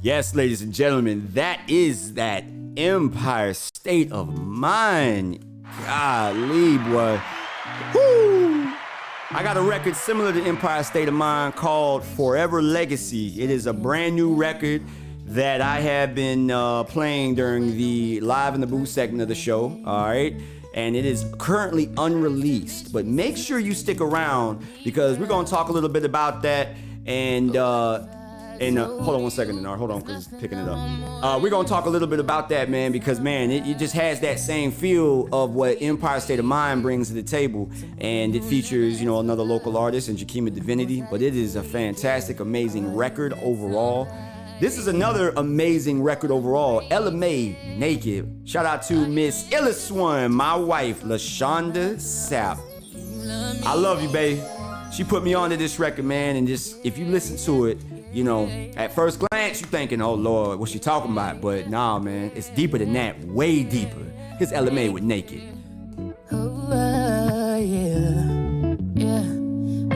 Yes, ladies and gentlemen, that is that Empire State of Mind. Golly, boy. Woo! I got a record similar to Empire State of Mind called Forever Legacy. It is a brand new record that I have been playing during the Live in the Booth segment of the show, all right? And it is currently unreleased, but make sure you stick around because we're gonna talk a little bit about that and hold on one second, Denar. Hold on, because it's picking it up. We're going to talk a little bit about that, man, because, man, it just has that same feel of what Empire State of Mind brings to the table. And it features, you know, another local artist in Jakima Divinity. But it is a fantastic, amazing record overall. This is another amazing record overall. Ella May, Naked. Shout out to Miss Illest One, my wife, LaShonda Sapp. I love you, babe. She put me onto this record, man, and just, if you listen to it, you know, at first glance, you're thinking, oh, Lord, what's she talking about? But nah, man, it's deeper than that, way deeper. Here's Ella May with Naked. Yeah.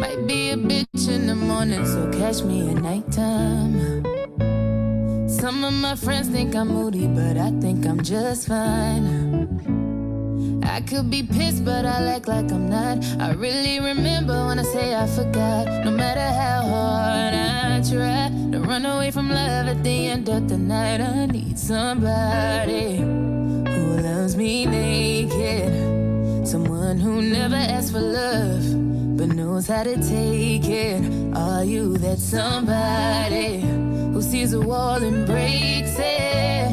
Might be a bitch in the morning, so catch me at nighttime. Some of my friends think I'm moody, but I think I'm just fine. I could be pissed, but I act like I'm not. I really remember when I say I forgot. No matter how hard I try to run away from love at the end of the night, I need somebody who loves me naked. Someone who never asks for love, but knows how to take it. Are you that somebody who sees a wall and breaks it?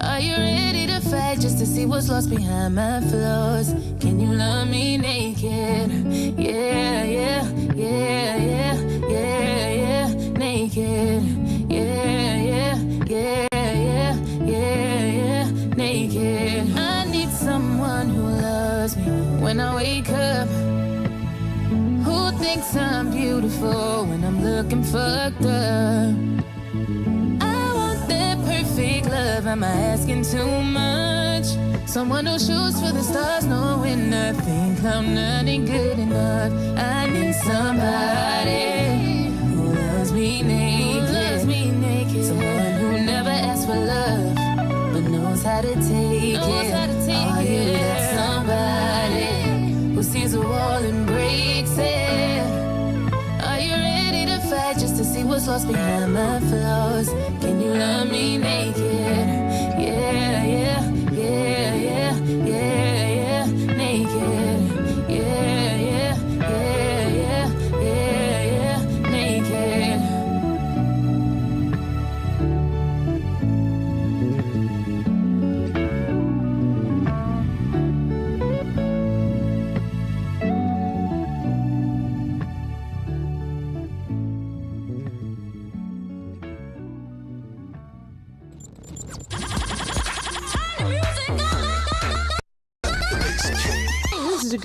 Are you ready to fight just to see what's lost behind my flaws? Can you love me naked? Yeah, yeah, yeah, yeah, yeah, yeah, naked. Yeah, yeah, yeah, yeah, yeah, yeah, naked. I need someone who loves me when I wake up, who thinks I'm beautiful when I'm looking fucked up. Fake love, am I asking too much? Someone who shoots for the stars, knowing nothing, I'm not good enough. I need somebody who loves me naked. Someone who never asks for love, but knows how to take it. Are you that somebody who sees a wall and breaks it? Are you ready to fight just to see what's lost behind my flaws? Can you love me naked? Yeah, yeah, yeah, yeah, yeah, yeah, naked. Yeah, yeah, yeah, yeah, yeah, yeah, naked.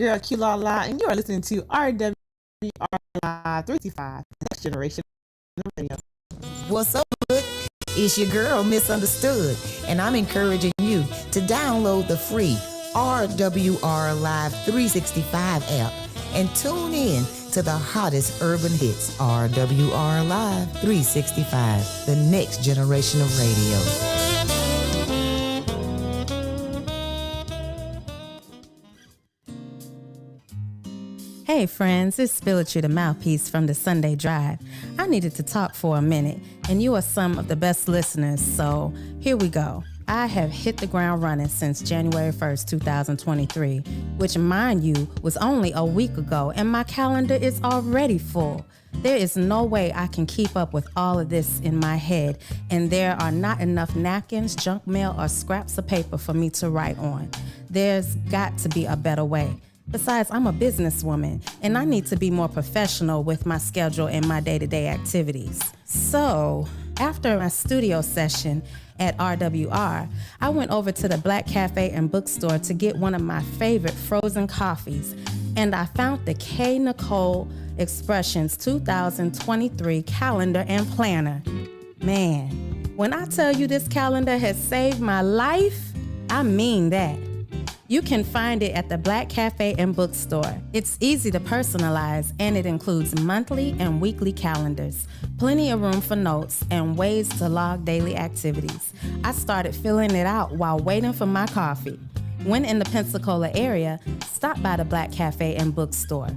girl Q La La, and you are listening to RWR Live 365, the next generation of radio. What's up, Hood? It's your girl, Misunderstood, and I'm encouraging you to download the free RWR Live 365 app and tune in to the hottest urban hits. RWR Live 365, the next generation of radio. Hey friends, it's Spilletry, the mouthpiece from the Sunday Drive. I needed to talk for a minute, and you are some of the best listeners, so here we go. I have hit the ground running since January 1st, 2023, which, mind you, was only a week ago, and my calendar is already full. There is no way I can keep up with all of this in my head, and there are not enough napkins, junk mail, or scraps of paper for me to write on. There's got to be a better way. Besides, I'm a businesswoman, and I need to be more professional with my schedule and my day-to-day activities. So, after my studio session at RWR, I went over to the Black Cafe and Bookstore to get one of my favorite frozen coffees, and I found the K. Nicole Expressions 2023 calendar and planner. Man, when I tell you this calendar has saved my life, I mean that. You can find it at the Black Cafe and Bookstore. It's easy to personalize, and it includes monthly and weekly calendars, plenty of room for notes, and ways to log daily activities. I started filling it out while waiting for my coffee. When in the Pensacola area, stop by the Black Cafe and Bookstore,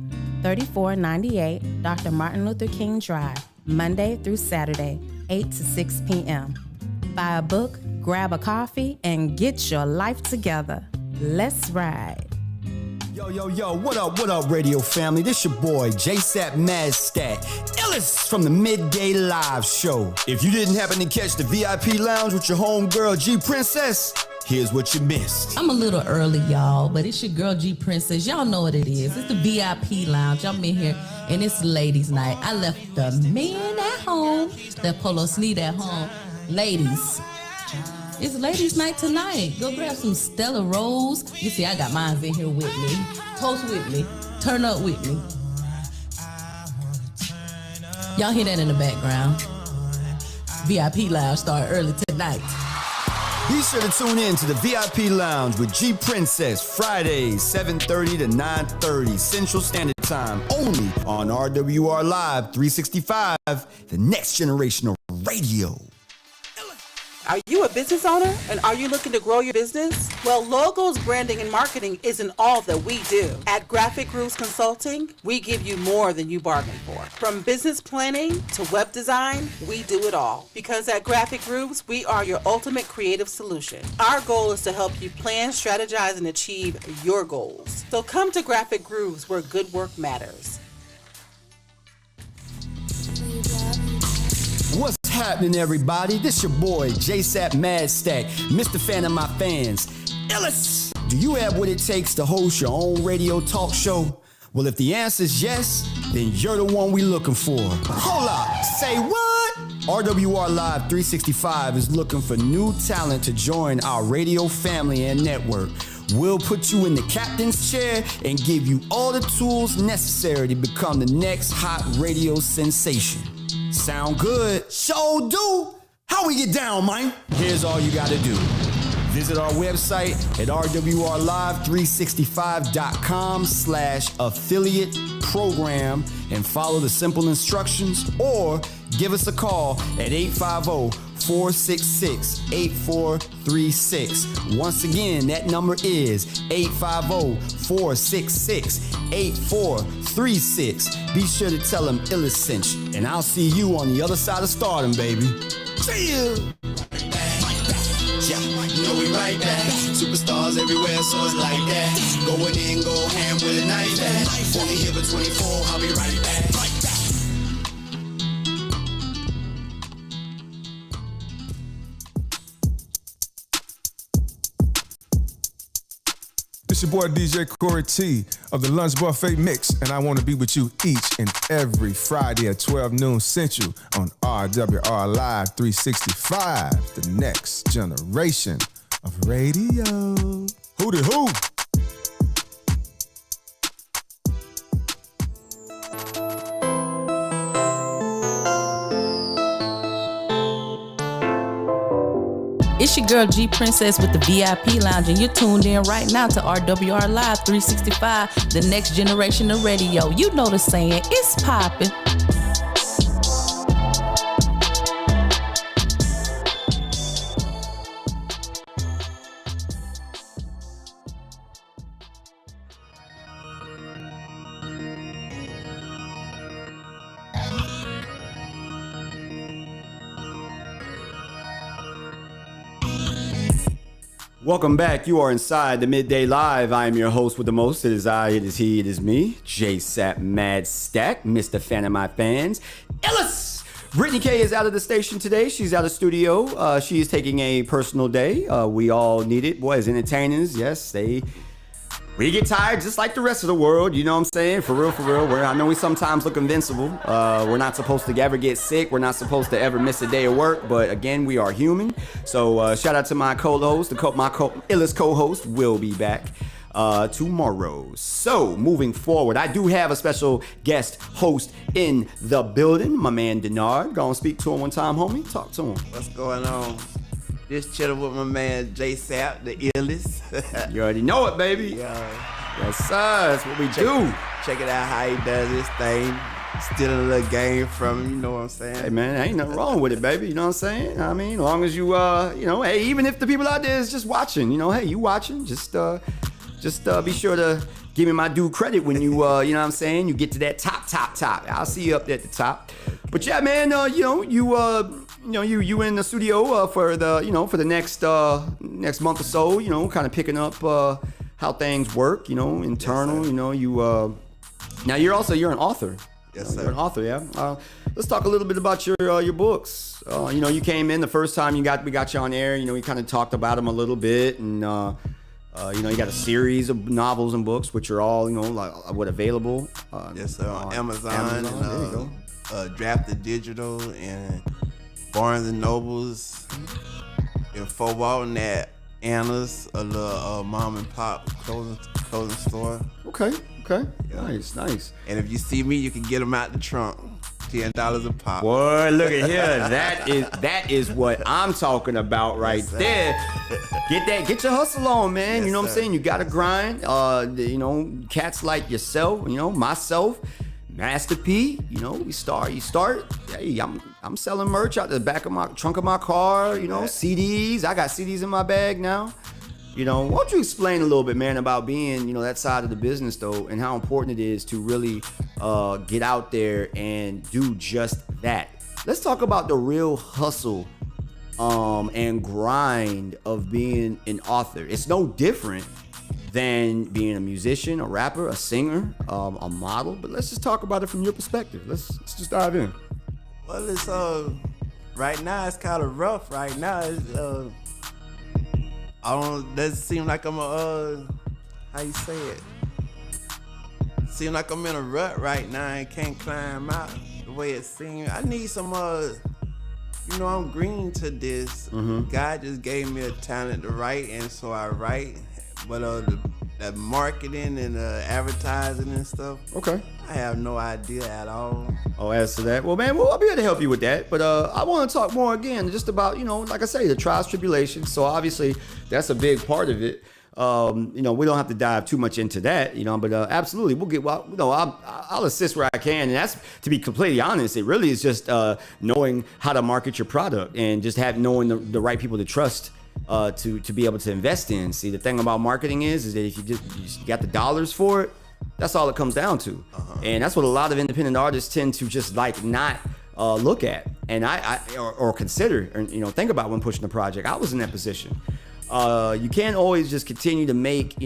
3498 Dr. Martin Luther King Drive, Monday through Saturday, 8 to 6 p.m. Buy a book, grab a coffee, and get your life together. Let's ride. Yo, what up, radio family? This your boy, JSapp MadStak, iLLEST from the Midday Live Show. If you didn't happen to catch the VIP lounge with your homegirl, G Princess, here's what you missed. I'm a little early, y'all, but it's your girl, G Princess. Y'all know what it is. It's the VIP lounge. I'm in here, and it's ladies' night. I left the men at home, the polo sneed at home. Ladies, it's ladies' night tonight. Go grab some Stella Rose. You see, I got mine in here with me. Toast with me. Turn up with me. Y'all hear that in the background? VIP Lounge start early tonight. Be sure to tune in to the VIP Lounge with G Princess, Fridays, 7:30 to 9:30 Central Standard Time, only on RWR Live 365, the next generation of radio. Are you a business owner and are you looking to grow your business? Well, logos, branding, and marketing isn't all that we do. At Graphic Grooves Consulting, we give you more than you bargained for. From business planning to web design, we do it all. Because at Graphic Grooves, we are your ultimate creative solution. Our goal is to help you plan, strategize, and achieve your goals. So come to Graphic Grooves where good work matters. What's happening, everybody? This your boy, JSapp MadStak, Mr. Fan of my fans. iLLEST! Do you have what it takes to host your own radio talk show? Well, if the answer is yes, then you're the one we looking for. Hold up! Say what? RWR Live 365 is looking for new talent to join our radio family and network. We'll put you in the captain's chair and give you all the tools necessary to become the next hot radio sensation. Sound good? Show do! How we get down, man? Here's all you gotta do. Visit our website at rwrlive365.com/affiliate program and follow the simple instructions, or give us a call at 850-466-8436. Once again, that number is 850-466-8436. Be sure to tell them iLLEST sent you, and I'll see you on the other side of stardom, baby. See ya! Yeah, you know we right back. Superstars everywhere, so it's like that. Going in, go ham with a knife at. Only here for 24, I'll be right back. It's your boy DJ Corey T of the Lunch Buffet Mix, and I want to be with you each and every Friday at 12 noon Central on RWR Live 365, the next generation of radio. Hootie hoo! It's your girl G Princess with the VIP Lounge, and you're tuned in right now to RWR Live 365, the next generation of radio. You know the saying, it's poppin'. Welcome back. You are inside the Midday Live. I am your host with the most. It is I, it is he, it is me, JSapp MadStak, Mr. Fan of my fans. iLLEST! Brittani Kei is out of the station today. She's out of studio. She is taking a personal day. We all need it. Boy, as entertainers, yes, we get tired just like the rest of the world. You know what I'm saying? For real, for real. I know we sometimes look invincible. We're not supposed to ever get sick. We're not supposed to ever miss a day of work. But again, we are human. So shout out to my co-host. My iLLEST co-host will be back tomorrow. So moving forward, I do have a special guest host in the building. My man Denard. Go and speak to him one time, homie. Talk to him. What's going on? Just chilling with my man JSapp, the iLLEST. You already know it, baby. Yes, sir. That's what we do. Check it out how he does this thing. Stealing a little game from him, you know what I'm saying? Hey, man, ain't nothing wrong with it, baby. You know what I'm saying? I mean, as long as you, hey, even if the people out there is just watching, hey, you watching, just be sure to give me my due credit when you, you know what I'm saying? You get to that top. I'll see you up there at the top. But yeah, man, you in the studio for the next month or so, kind of picking up how things work, internal, now you're an author. Yes, sir. You're an author, yeah. Let's talk a little bit about your books. You came in the first time we got you on air, we kind of talked about them a little bit, and you got a series of novels and books which are all, available. Yes, sir. On Amazon. There you go. Drafted Digital and Barnes and Nobles, and for Walton at Anna's, a little mom and pop clothing store. Okay. Yeah. Nice. And if you see me, you can get them out the trunk. $10 a pop. Boy, look at here. That is what I'm talking about right there. Get your hustle on, man. Yes, you know what I'm sir. saying? You gotta grind. Cats like yourself, myself, Master P, you start. Hey, I'm selling merch out the back of my trunk of my car, CDs. I got CDs in my bag now. Why don't you explain a little bit, man, about being, that side of the business, though, and how important it is to really get out there and do just that. Let's talk about the real hustle and grind of being an author. It's no different than being a musician, a rapper, a singer, a model, but let's just talk about it from your perspective. Let's just dive in. Well, it's right now it's kind of rough. Right now, it's doesn't seem like I'm how you say it? Seem like I'm in a rut right now and can't climb out the way it seems. I need some I'm green to this. Mm-hmm. God just gave me a talent to write, and so I write. But the marketing and advertising and stuff, okay, I have no idea at all. Oh, as to that, well, man, I'll be able to help you with that. But I want to talk more again, just about like I say, the trials, tribulations. So obviously, that's a big part of it. We don't have to dive too much into that, but absolutely, we'll get. I'll assist where I can, and that's, to be completely honest, it really is just knowing how to market your product and just knowing the right people to trust. To be able to invest in. See, the thing about marketing is that if you got the dollars for it, that's all it comes down to. And that's what a lot of independent artists tend to just not look at and or consider, or think about when pushing a project. I was in that position. You can't always just continue to make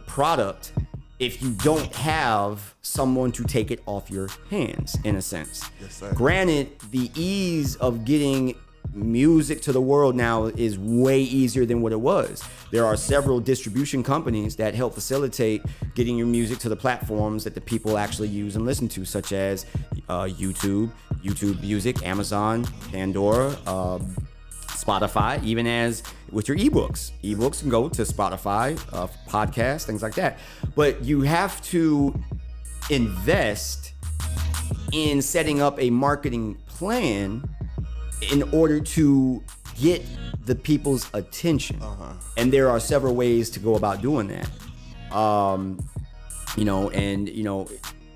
product if you don't have someone to take it off your hands, in a sense. Yes, sir. Granted, the ease of getting music to the world now is way easier than what it was. There are several distribution companies that help facilitate getting your music to the platforms that the people actually use and listen to, such as YouTube Music, Amazon, Pandora, Spotify, even as with your ebooks. Ebooks can go to Spotify, podcasts, things like that. But you have to invest in setting up a marketing plan in order to get the people's attention. And there are several ways to go about doing that.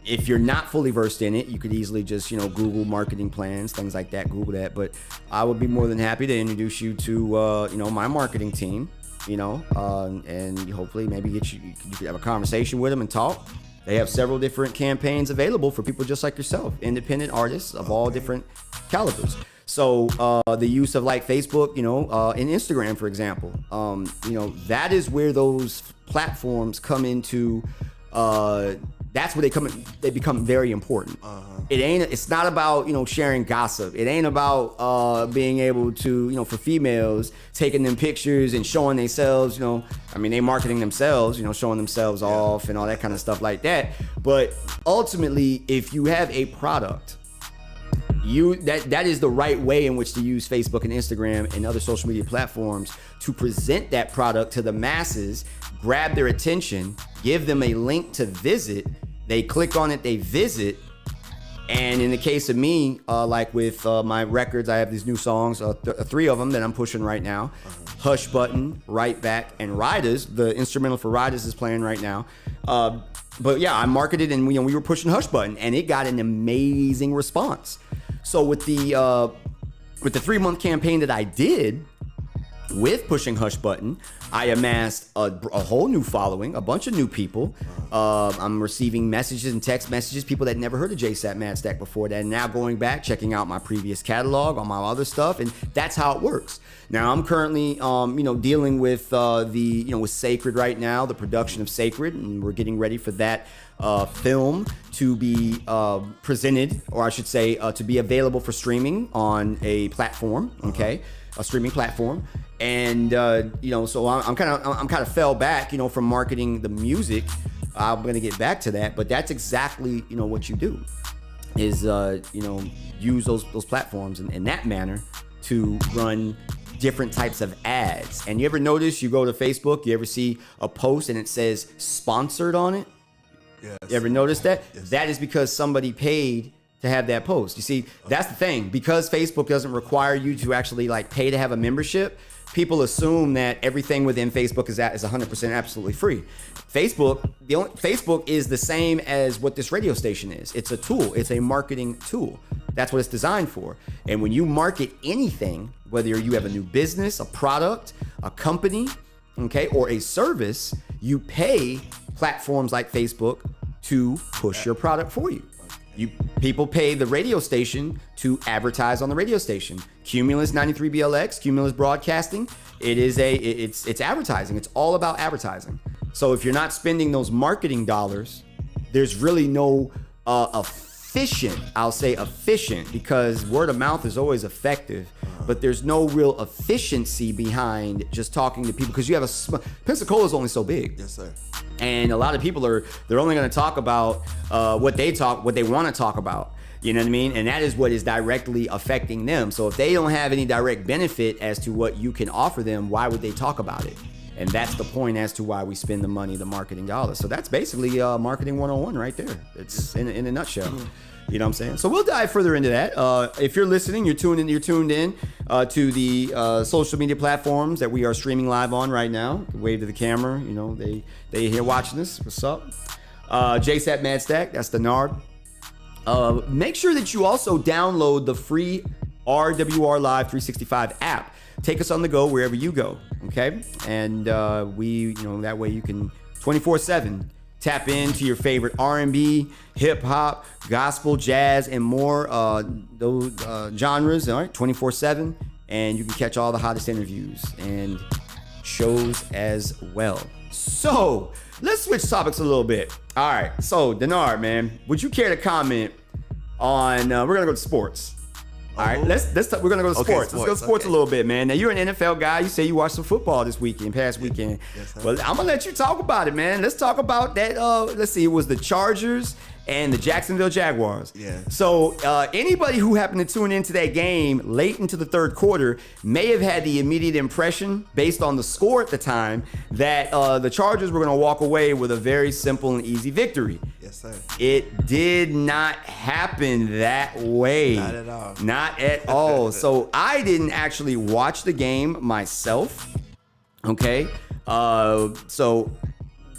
If you're not fully versed in it, you could easily just, Google marketing plans, things like that, Google that. But I would be more than happy to introduce you to, my marketing team, and hopefully maybe you could have a conversation with them and talk. They have several different campaigns available for people just like yourself, independent artists of all different calibers. So the use of like Facebook, and Instagram, for example, that is where those platforms come into. That's where they become very important. It's not about, sharing gossip. It ain't about being able to, for females, taking them pictures and showing themselves, they marketing themselves, showing themselves off and all that kind of stuff like that. But ultimately, if you have a product, that is the right way in which to use Facebook and Instagram and other social media platforms to present that product to the masses, grab their attention, give them a link to visit. They click on it, they visit. And in the case of me, like with my records, I have these new songs, 3 of them that I'm pushing right now. Hush Button, Right Back, and Riders. The instrumental for Riders is playing right now. But yeah, I marketed and we were pushing Hush Button, and it got an amazing response. So with the 3-month campaign that I did with pushing Hush Button, I amassed a whole new following, a bunch of new people. I'm receiving messages and text messages, people that never heard of JSapp MadStak before, that are now going back, checking out my previous catalog, on my other stuff, and that's how it works. Now I'm currently, dealing with with Sacred right now, the production of Sacred, and we're getting ready for that film to be presented, or I should say, to be available for streaming on a platform. Okay, a streaming platform. And so I'm kind of fell back, from marketing the music. I'm gonna get back to that, but that's exactly what you do is use those platforms in that manner to run different types of ads. And you ever notice, you go to Facebook, you ever see a post and it says sponsored on it? Yes. You ever notice that? Yes. That is because somebody paid to have that post. You see, that's the thing. Because Facebook doesn't require you to actually pay to have a membership, people assume that everything within Facebook is 100% absolutely free. Facebook is the same as what this radio station is. It's a tool. It's a marketing tool. That's what it's designed for. And when you market anything, whether you have a new business, a product, a company, okay, or a service, you pay platforms like Facebook to push your product for you. People pay the radio station to advertise on the radio station. Cumulus 93 BLX, Cumulus Broadcasting, it's advertising. It's all about advertising. So if you're not spending those marketing dollars, there's really no efficient, because word of mouth is always effective, but there's no real efficiency behind just talking to people, because you have Pensacola is only so big. Yes, sir. And a lot of people they're only going to talk about what they want to talk about. You know what I mean? And that is what is directly affecting them. So if they don't have any direct benefit as to what you can offer them, why would they talk about it? And that's the point as to why we spend the money, the marketing dollars. So that's basically marketing 101 right there. It's in a nutshell. You know what I'm saying? So we'll dive further into that. If you're listening, you're tuned in to the social media platforms that we are streaming live on right now. Wave to the camera. They here watching this. What's up? JSapp MadStak. That's the NARB. Make sure that you also download the free RWR Live 365 app. Take us on the go wherever you go. Okay, and that way you can 24/7 tap into your favorite R&B, hip hop, gospel, jazz, and more those genres. All right, 24/7, and you can catch all the hottest interviews and shows as well. So let's switch topics a little bit. All right, so Denard, man, would you care to comment on? We're gonna go to sports. All right, we're gonna go to sports. Let's go to sports a little bit, man. Now you're an NFL guy. You say you watched some football this past weekend. Yes, well, I'm gonna let you talk about it, man. Let's talk about that. Let's see, it was the Chargers and the Jacksonville Jaguars. Yeah. So anybody who happened to tune into that game late into the third quarter may have had the immediate impression, based on the score at the time, that the Chargers were going to walk away with a very simple and easy victory. Yes, sir. It did not happen that way. Not at all. Not at all. So I didn't actually watch the game myself. Okay. So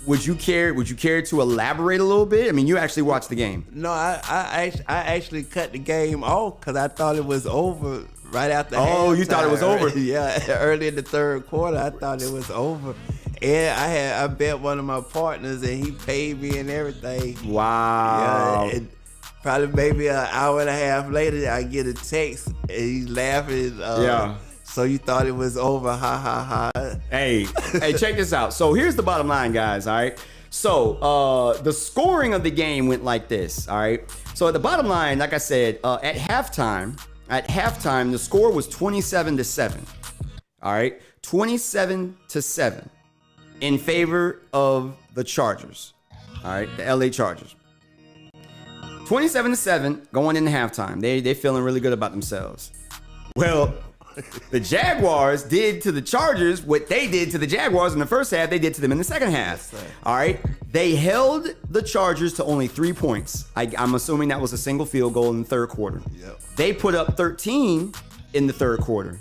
would you care to elaborate a little bit? I mean, you actually watched the game. No, I actually cut the game off because I thought it was over right after. Oh, you thought it was over? Yeah, early in the third quarter, I thought it was over. And I bet one of my partners, and he paid me and everything. Wow. Yeah, and probably maybe an hour and a half later, I get a text, and he's laughing. Yeah. So you thought it was over, ha ha ha. Hey, check this out. So here's the bottom line, guys, all right? So the scoring of the game went like this, all right? So at the bottom line, like I said, at halftime, the score was 27-7, all right? 27-7 in favor of the Chargers, all right? The LA Chargers. 27-7 going into halftime. They're feeling really good about themselves. Well, the Jaguars did to the Chargers what they did to the Jaguars in the first half, they did to them in the second half. Yes, all right? They held the Chargers to only 3 points. I'm assuming that was a single field goal in the third quarter. Yep. They put up 13 in the third quarter.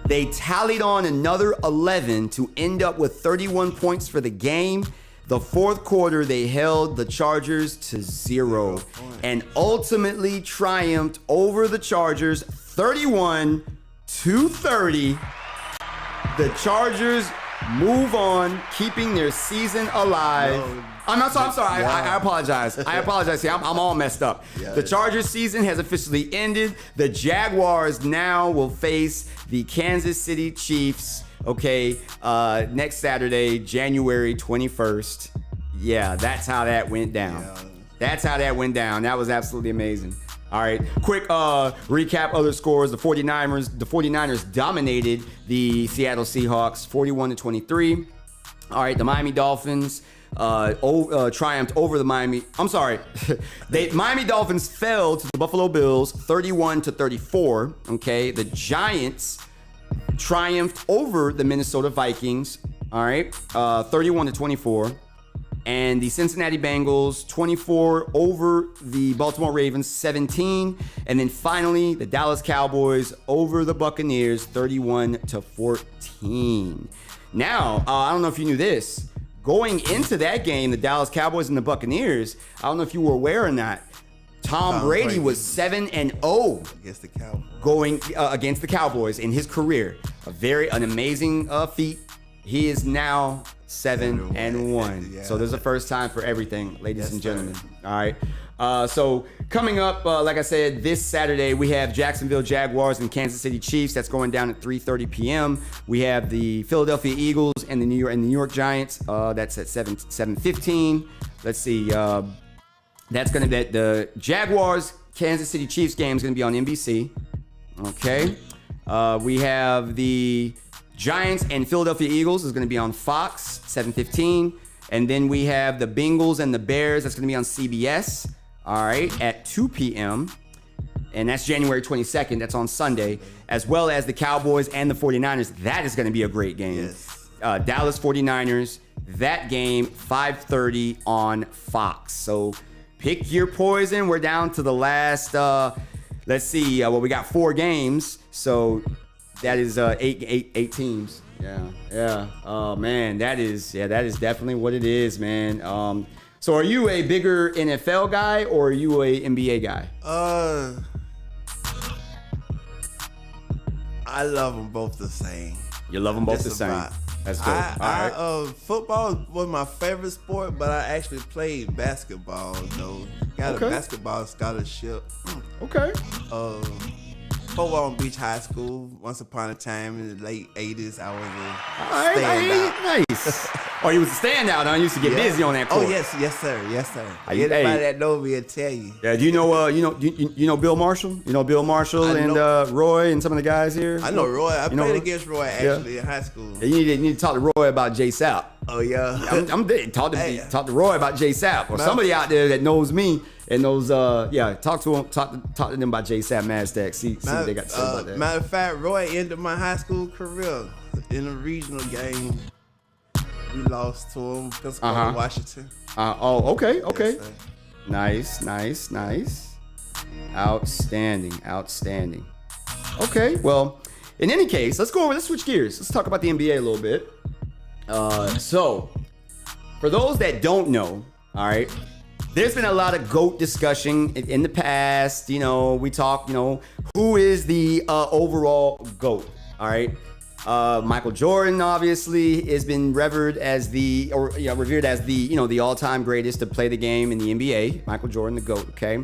They tallied on another 11 to end up with 31 points for the game. The fourth quarter, they held the Chargers to 0 and ultimately triumphed over the Chargers 31-30. The Chargers move on, keeping their season alive. I'm sorry. I apologize. See, I'm all messed up. The Chargers season has officially ended. The Jaguars now will face the Kansas City Chiefs, okay, next Saturday, January 21st. Yeah, that's how that went down. That's how that went down. That was absolutely amazing. All right, quick recap other scores. The 49ers dominated the Seattle Seahawks 41-23. All right, the Miami Dolphins triumphed over the Miami Dolphins fell to the Buffalo Bills 31-34. Okay, the Giants triumphed over the Minnesota Vikings, all right, 31-24. And the Cincinnati Bengals 24 over the Baltimore Ravens 17. And then finally, the Dallas Cowboys over the Buccaneers 31-14. Now, I don't know if you knew this. Going into that game, the Dallas Cowboys and the Buccaneers, I don't know if you were aware or not, Tom Brady was 7-0 against the Cowboys. Going against the Cowboys in his career. An amazing feat. He is now 7-1. Yeah. So there's a first time for everything, ladies and gentlemen. All right. So coming up, like I said, this Saturday we have Jacksonville Jaguars and Kansas City Chiefs. That's going down at 3:30 p.m. We have the Philadelphia Eagles and the New York Giants. That's at 7:15. Let's see. That's going to be the Jaguars Kansas City Chiefs game is going to be on NBC. Okay. We have the Giants and Philadelphia Eagles is going to be on Fox, 7:15. And then we have the Bengals and the Bears. That's going to be on CBS, all right, at 2 p.m. And that's January 22nd. That's on Sunday, as well as the Cowboys and the 49ers. That is going to be a great game. Yes. Dallas 49ers, that game, 5:30 on Fox. So pick your poison. We're down to the last, let's see, we got 4 games. So that is eight teams. Yeah. Oh man, that is definitely what it is, man. So are you a bigger NFL guy or are you a NBA guy? I love them both the same. You love them both the same. That's dope. All right. Football was my favorite sport, but I actually played basketball though. Got a basketball scholarship. Okay. Fort Walton Beach High School. Once upon a time in the late 80s, I was a standout. Nice. Oh, you was a standout, huh? You used to get busy on that court. Oh, yes, sir. Anybody that knows me will tell you. Yeah, do you know Bill Marshall? You know Bill Marshall and Roy and some of the guys here? I know Roy. I played against Roy actually in high school. Yeah, you need to talk to Roy about JSapp. Oh yeah. I'm dead. Talk to Roy about JSapp or somebody out there that knows me and knows. Talk to him. Talk to them about JSapp MadStak. See what they got to say about that. Matter of fact, Roy ended my high school career in a regional game. We lost to him, Pensacola, Washington. Okay. Yes, Nice. Outstanding. Okay, well, in any case, let's switch gears. Let's talk about the NBA a little bit. So, for those that don't know, all right, there's been a lot of GOAT discussion in the past. You know, we talk, who is the overall GOAT, all right? Michael Jordan obviously has been revered as revered as the all-time greatest to play the game in the NBA. Michael Jordan, the GOAT, okay?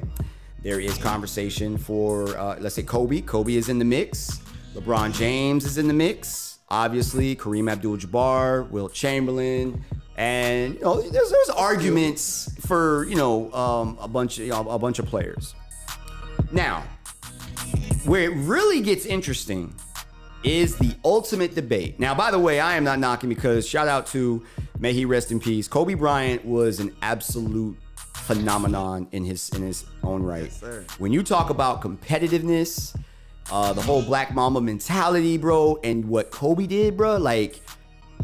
There is conversation for, let's say Kobe. Kobe is in the mix. LeBron James is in the mix. Obviously, Kareem Abdul-Jabbar, Wilt Chamberlain, and there's arguments for a bunch of players. Now, where it really gets interesting is the ultimate debate. Now, by the way, I am not knocking because shout out to, may he rest in peace, Kobe Bryant was an absolute phenomenon in his own right. Yes, sir. When you talk about competitiveness, the whole Black Mamba mentality, bro, and what Kobe did, bro, like,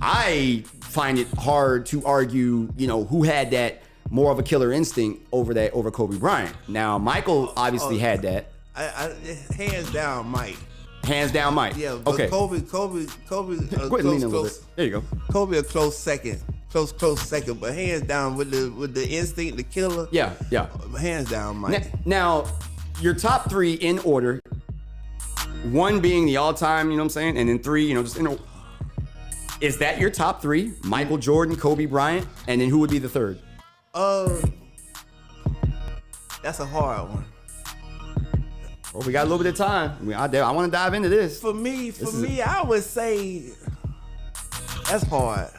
I find it hard to argue, who had that more of a killer instinct over Kobe Bryant. Now, Michael obviously had that. I hands down, Mike. Hands down, Mike. Yeah, but okay. Kobe. Go ahead and lean in a little bit. There you go. Kobe a close second, but hands down with the instinct, the killer. Yeah. Hands down, Mike. Now, your top three in order. One being the all-time, you know what I'm saying, and then three, just in. Is that your top three? Michael Jordan, Kobe Bryant, and then who would be the third? That's a hard one. Well, we got a little bit of time. I want to dive into this. For me, I would say that's hard.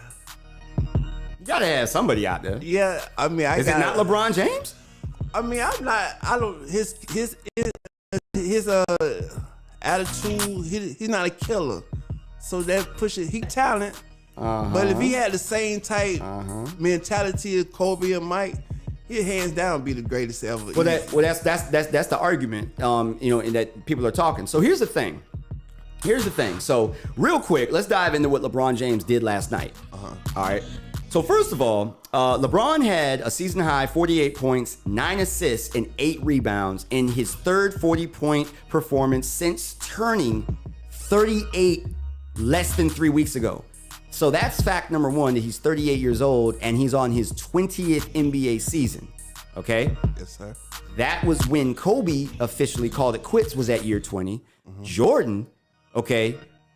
You gotta have somebody out there. Yeah, I mean, is it not LeBron James? I mean, his attitude. He's not a killer, so that pushes. He talent, but if he had the same type mentality as Kobe and Mike, he'd hands down be the greatest ever. Well, that's the argument, and that people are talking. So here's the thing. So real quick, let's dive into what LeBron James did last night. All right. So first of all, LeBron had a season high 48 points, 9 assists, and 8 rebounds in his third 40-point performance since turning 38 less than 3 weeks ago. So that's fact number one, that he's 38 years old and he's on his 20th NBA season. Okay? Yes, sir. That was when Kobe officially called it quits, was at year 20. Jordan,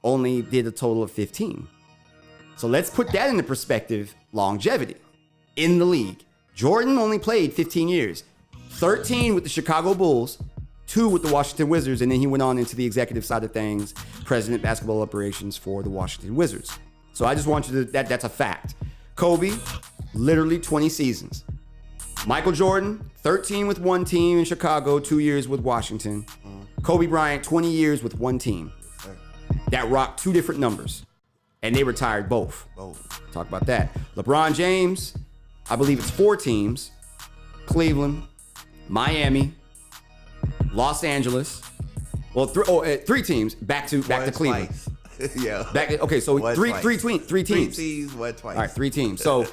only did a total of 15. So let's put that into perspective. Longevity in the league. Jordan only played 15 years, 13 with the Chicago Bulls, 2 with the Washington Wizards, and then he went on into the executive side of things, president basketball operations for the Washington Wizards. So I just want you to, that's a fact. Kobe, literally 20 seasons. Michael Jordan, 13 with one team in Chicago, 2 years with Washington. Kobe Bryant, 20 years with one team. That rocked 2 different numbers. And they retired both. Talk about that. LeBron James, I believe it's 4 teams. Cleveland, Miami, Los Angeles. Well, 3 teams back to Cleveland. Yeah. So three teams. 3 teams, what twice? All right, 3 teams. So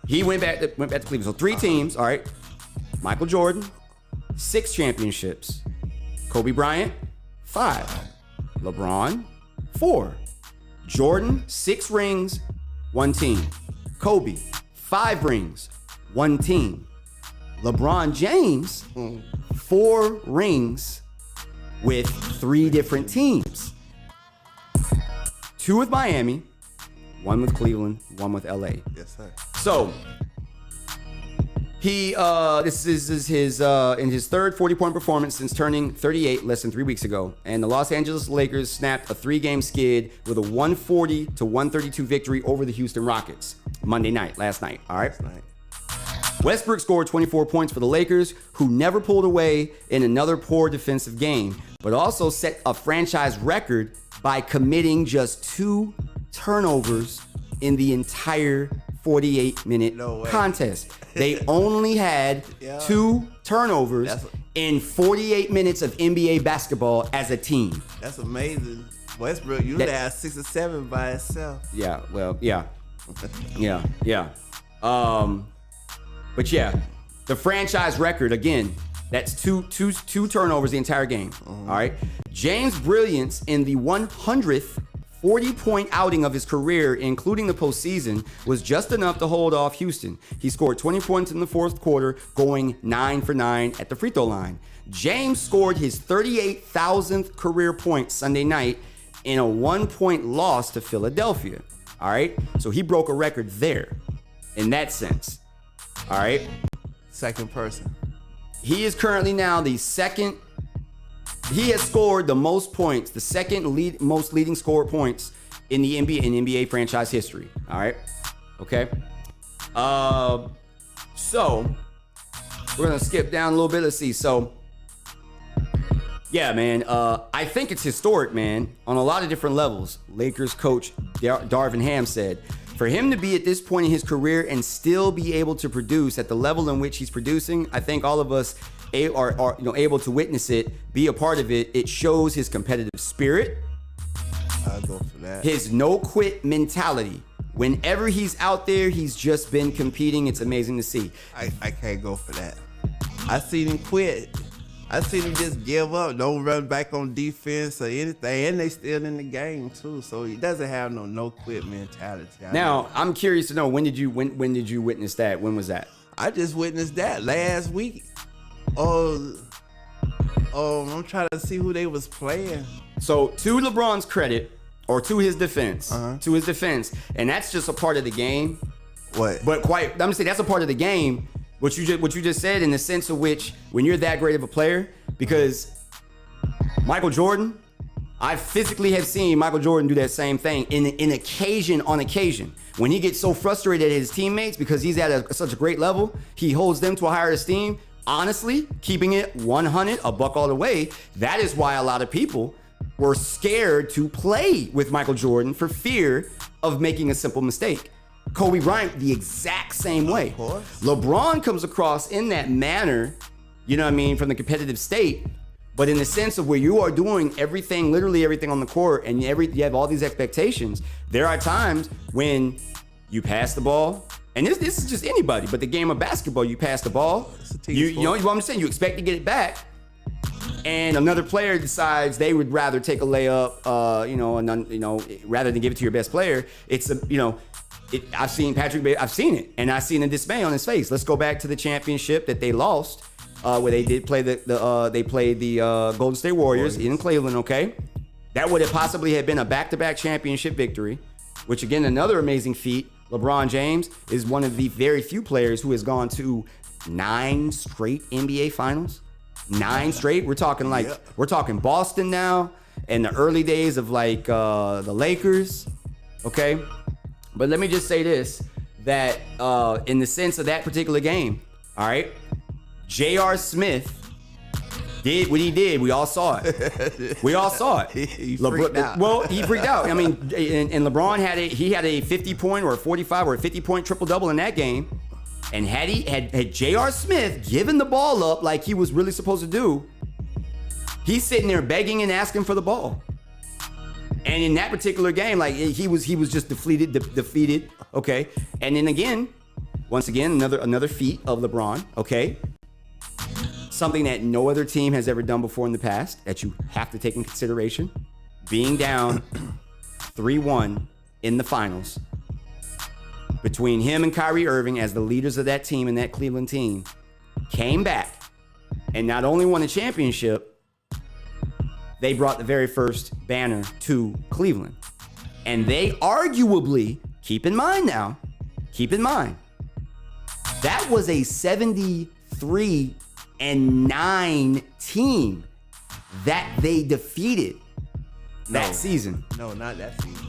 he went back to Cleveland. So 3 teams. All right. Michael Jordan, 6 championships. Kobe Bryant, 5. LeBron, 4. Jordan, 6 rings, 1 team. Kobe, 5 rings, 1 team. LeBron James, 4 rings with 3 different teams. 2 with Miami, 1 with Cleveland, 1 with LA. Yes, sir. So he this is his in his third 40-point performance since turning 38 less than 3 weeks ago, and the Los Angeles Lakers snapped a 3-game skid with a 140-132 victory over the Houston Rockets last night. All right. Westbrook scored 24 points for the Lakers, who never pulled away in another poor defensive game, but also set a franchise record by committing just 2 turnovers in the entire 48-minute contest. They only had 2 turnovers in 48 minutes of NBA basketball as a team. That's amazing. Westbrook usually has 6 or 7 by itself. Yeah, well, yeah. yeah. But yeah, the franchise record, again, that's two turnovers the entire game. All right. James' brilliance in the 100th 40-point outing of his career, including the postseason, was just enough to hold off Houston. He scored 20 points in the fourth quarter, going 9 for 9 at the free throw line. James scored his 38,000th career point Sunday night in a 1-point loss to Philadelphia. All right, so he broke a record there in that sense. All right. Second person. He is currently now the second. He has scored the most points, the second most leading scorer points in the NBA franchise history. All right. Okay. So we're gonna skip down a little bit. Let's see. So yeah, man. I think it's historic, man, on a lot of different levels. Lakers coach Darvin Ham said, for him to be at this point in his career and still be able to produce at the level in which he's producing, I think all of us are able to witness it, be a part of it. It shows his competitive spirit. I'll go for that. His no-quit mentality. Whenever he's out there, he's just been competing. It's amazing to see. I can't go for that. I seen him quit. I seen him just give up, don't run back on defense or anything, and they still in the game too. So he doesn't have no quit mentality. Now, I'm curious to know, when did you witness that? When was that? I just witnessed that last week. I'm trying to see who they was playing. So to LeBron's credit, or to his defense, and that's just a part of the game. What? But I'm gonna say that's a part of the game. What you just said, in the sense of which, when you're that great of a player, because Michael Jordan, I physically have seen Michael Jordan do that same thing on occasion. When he gets so frustrated at his teammates because he's at such a great level, he holds them to a higher esteem. Honestly, keeping it 100, a buck all the way, that is why a lot of people were scared to play with Michael Jordan for fear of making a simple mistake. Kobe Bryant, the exact same way. LeBron comes across in that manner, you know what I mean, from the competitive state, but in the sense of where you are doing everything, literally everything on the court, and you have all these expectations. There are times when you pass the ball, and this is just anybody, but the game of basketball, you pass the ball, you know what I'm saying, you expect to get it back, and another player decides they would rather take a layup, rather than give it to your best player. I've seen I've seen it, and I've seen the dismay on his face. Let's go back to the championship that they lost, where they did play they played the Golden State Warriors in Cleveland. Okay, that would have possibly had been a back-to-back championship victory, which again, another amazing feat. LeBron James is one of the very few players who has gone to 9 straight NBA Finals. 9 straight. We're talking we're talking Boston now, and the early days of the Lakers. Okay. But let me just say this, that in the sense of that particular game, all right, J.R. Smith did what he did. We all saw it. He freaked out. Well, he freaked out. I mean, and LeBron had a 50-point or a 45 or a 50-point triple-double in that game. And had J.R. Smith given the ball up like he was really supposed to do, he's sitting there begging and asking for the ball. And in that particular game, he was just defeated. Okay. And then once again, another feat of LeBron. Okay. Something that no other team has ever done before in the past that you have to take in consideration. Being down 3-1 in the finals between him and Kyrie Irving as the leaders of that team and that Cleveland team, came back and not only won the championship, they brought the very first banner to Cleveland. And they arguably, keep in mind, that was a 73-9 team that they defeated that season. No, not that season.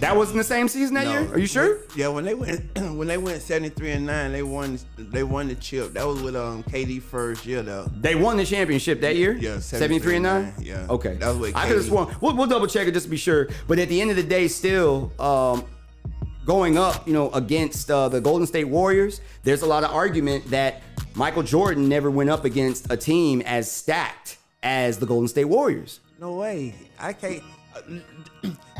That wasn't the same season that year? Are you sure? Yeah, when they went 73-9, they won the chip. That was with KD first year though. They won the championship that year? Yeah, 73-9? Yeah. Okay. That was with KD. I could have sworn. We'll double check it just to be sure. But at the end of the day, still, go going up, against the Golden State Warriors, there's a lot of argument that Michael Jordan never went up against a team as stacked as the Golden State Warriors. No way. I can't.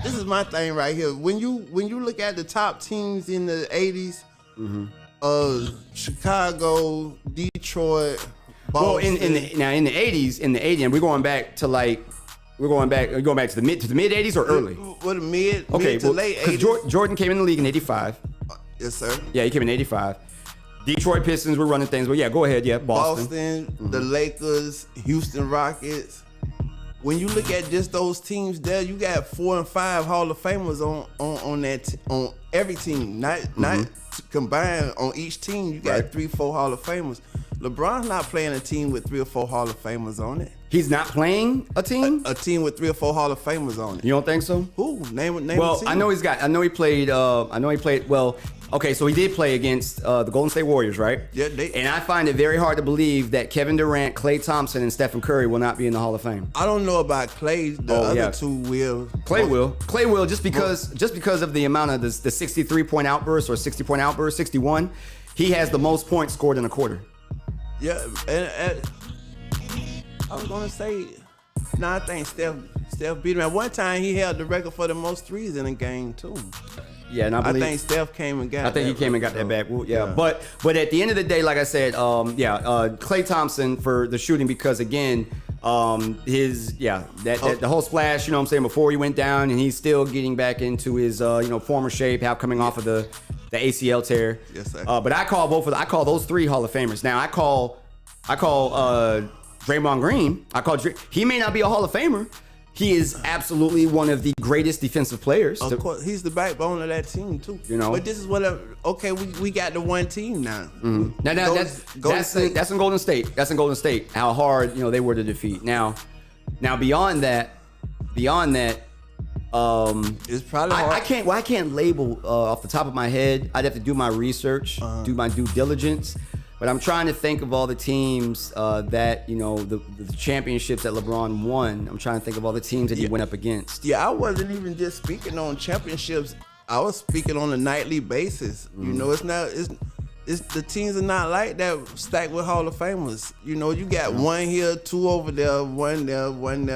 This is my thing right here. When you look at the top teams in the 80s, Chicago, Detroit, Boston. Well, in the 80s, and we're going back to the mid 80s or early. What the mid to late 80s. Jordan came in the league in 85. Yes, sir. Yeah, he came in 85. Detroit Pistons were running things, but yeah, go ahead. Yeah, Boston, the Lakers, Houston Rockets. When you look at just those teams there, you got 4 and 5 Hall of Famers on every team, not combined on each team. You got 3-4 Hall of Famers. LeBron's not playing a team with 3 or 4 Hall of Famers on it. He's not playing a team? A team with 3 or 4 Hall of Famers on it. You don't think so? Who? Name a team. Well, I know he played, well, okay, so he did play against the Golden State Warriors, right? Yeah, and I find it very hard to believe that Kevin Durant, Klay Thompson, and Stephen Curry will not be in the Hall of Fame. I don't know about Klay. The other two will. Klay will, just because of the amount of the 63-point outburst or 60-point outburst, 61. He has the most points scored in a quarter. Yeah, and I was gonna say, I think Steph beat him. At one time, he held the record for the most threes in a game too. Yeah, and I think Steph came and got. I think he came and got that back. Well, yeah, but at the end of the day, like I said, Klay Thompson for the shooting because again, the whole splash. You know what I'm saying, before he went down, and he's still getting back into his former shape, coming off of the ACL tear. Yes, sir. But I call those 3 Hall of Famers. Now I call Draymond Green. He may not be a Hall of Famer. He is absolutely one of the greatest defensive players. Of course, he's the backbone of that team too. But this is what we got the one team now. Mm-hmm. Now that's in Golden State. That's in Golden State. How hard they were to defeat. Now beyond that, it's probably hard. I can't label off the top of my head. I'd have to do my research, do my due diligence. But I'm trying to think of all the teams that, the championships that LeBron won. I'm trying to think of all the teams that he went up against. Yeah, I wasn't even just speaking on championships. I was speaking on a nightly basis. It's the teams are not like that stacked with Hall of Famers. You got one here, 2 over there, one there, one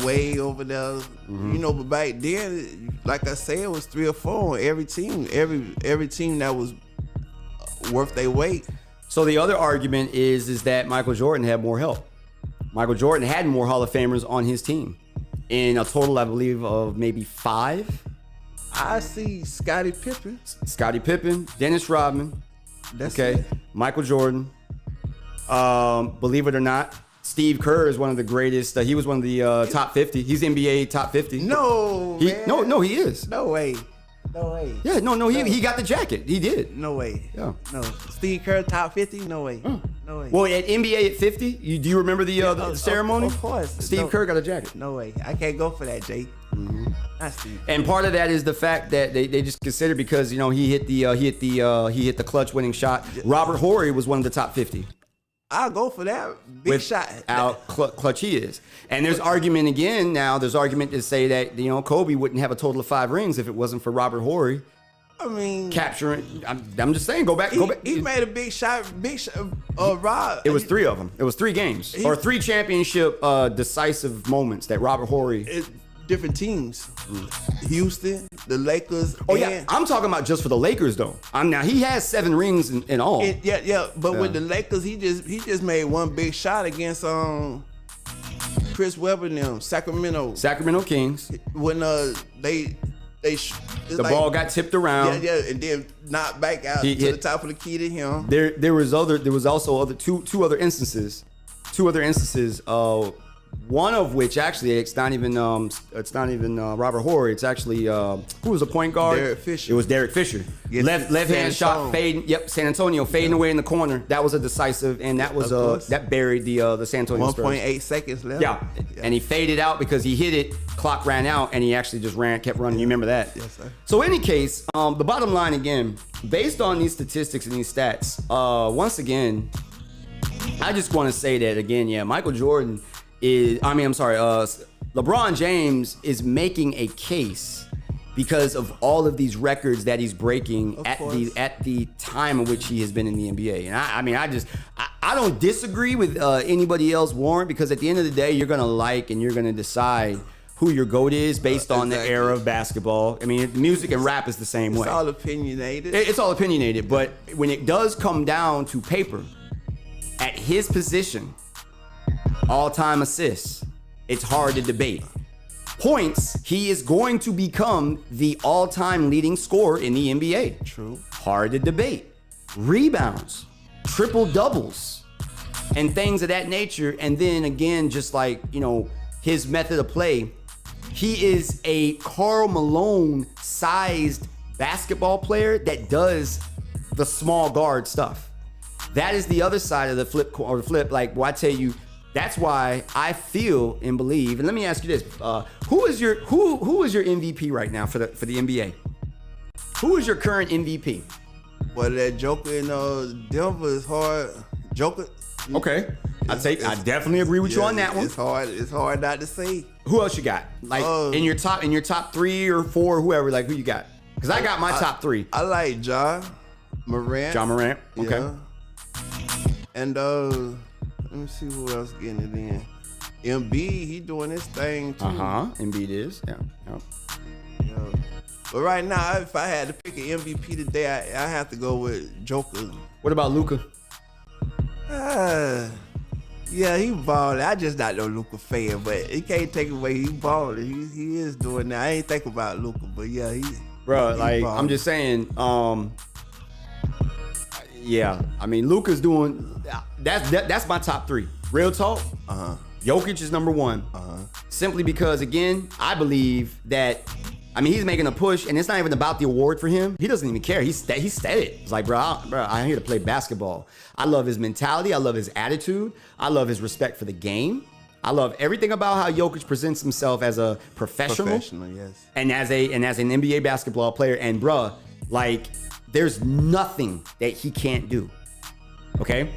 way over there. But back then, like I said, it was 3 or 4 on every team. Every team that was worth their weight. So the other argument is that Michael Jordan had more help. Michael Jordan had more Hall of Famers on his team. In a total, I believe, of maybe 5. I see Scottie Pippen, Dennis Rodman. Okay. Michael Jordan. Believe it or not, Steve Kerr is one of the greatest. He was one of the top 50. He's NBA top 50. No, he is. No way. Yeah, no, he got the jacket. He did. No way. Yeah. No. Steve Kerr top 50? No way. No way. Well, at NBA at 50, do you remember the ceremony? Of course. Steve Kerr got a jacket. No way. I can't go for that, Jay. Not Steve. And part of that is the fact that they just consider because he hit the clutch winning shot. Robert Horry was one of the top 50. I'll go for that big shot. How clutch he is. And there's argument again now. There's argument to say that Kobe wouldn't have a total of 5 rings if it wasn't for Robert Horry. I mean, capturing. I'm just saying. Go back. He made a big shot. Rob. It was 3 of them. It was 3 games or 3 championship decisive moments that Robert Horry. Different teams. Houston, the Lakers. Oh yeah, I'm talking about just for the Lakers though. Now he has 7 rings in all. But with the Lakers, he just made one big shot against Chris Webber and them, Sacramento Kings. When the ball got tipped around. Yeah, and then knocked back out to the top of the key to him. There was also two other instances. One of which actually it's not even Robert Horry. It's actually who was the point guard? Derek Fisher. It was Derek Fisher. Yes, left hand shot fading. Yep, San Antonio fading away in the corner. That was a decisive, and that was that buried the San Antonio Spurs. 1.8 seconds left. Yeah, and he faded out because he hit it. Clock ran out, and he actually just kept running. You remember that? Yes, sir. So in any case, the bottom line again, based on these statistics and these stats, once again, I just want to say that again. Yeah, Michael Jordan. LeBron James is making a case because of all of these records that he's breaking Of at course. the time in which he has been in the NBA. And I don't disagree with anybody else, Warren, because at the end of the day, you're gonna like and you're gonna decide who your GOAT is based on the era of basketball. I mean, music and rap is the same way. It's all opinionated. It's all opinionated, but when it does come down to paper, at his position, all-time assists, it's hard to debate. Points, he is going to become the all-time leading scorer in the NBA. True. Hard to debate. Rebounds, triple doubles, and things of that nature. And then again, just like, his method of play, he is a Karl Malone-sized basketball player that does the small guard stuff. That is the other side of the flip. Like, well, I tell you, that's why I feel and believe. And let me ask you this: who is your MVP right now for the NBA? Who is your current MVP? Well, that Joker in Denver is hard. Joker. Okay, I definitely agree with you on that one. It's hard not to say. Who else you got? Like in your top 3 or 4, whoever. Like, who you got? Because I got my top 3. I like Ja Morant. Ja Morant. Okay. Yeah. And let me see who else getting it in. Embiid, he doing his thing too. Embiid is. Yeah. Yeah. But right now, if I had to pick an MVP today, I have to go with Joker. What about Luka? Yeah, he balling. I just not no Luka fan, but he can't take away he balling. He is doing that. I ain't think about Luka, but yeah, Bro, like, balling. I'm just saying, yeah, I mean, Luka's doing, that's my top 3. Real talk, Jokic is number 1. Simply because, again, I believe that, I mean, he's making a push, and it's not even about the award for him. He doesn't even care. He's steady. It's like, bro, I'm here to play basketball. I love his mentality. I love his attitude. I love his respect for the game. I love everything about how Jokic presents himself as a professional. Professional, yes. And as an NBA basketball player. And bruh, like, there's nothing that he can't do. Okay?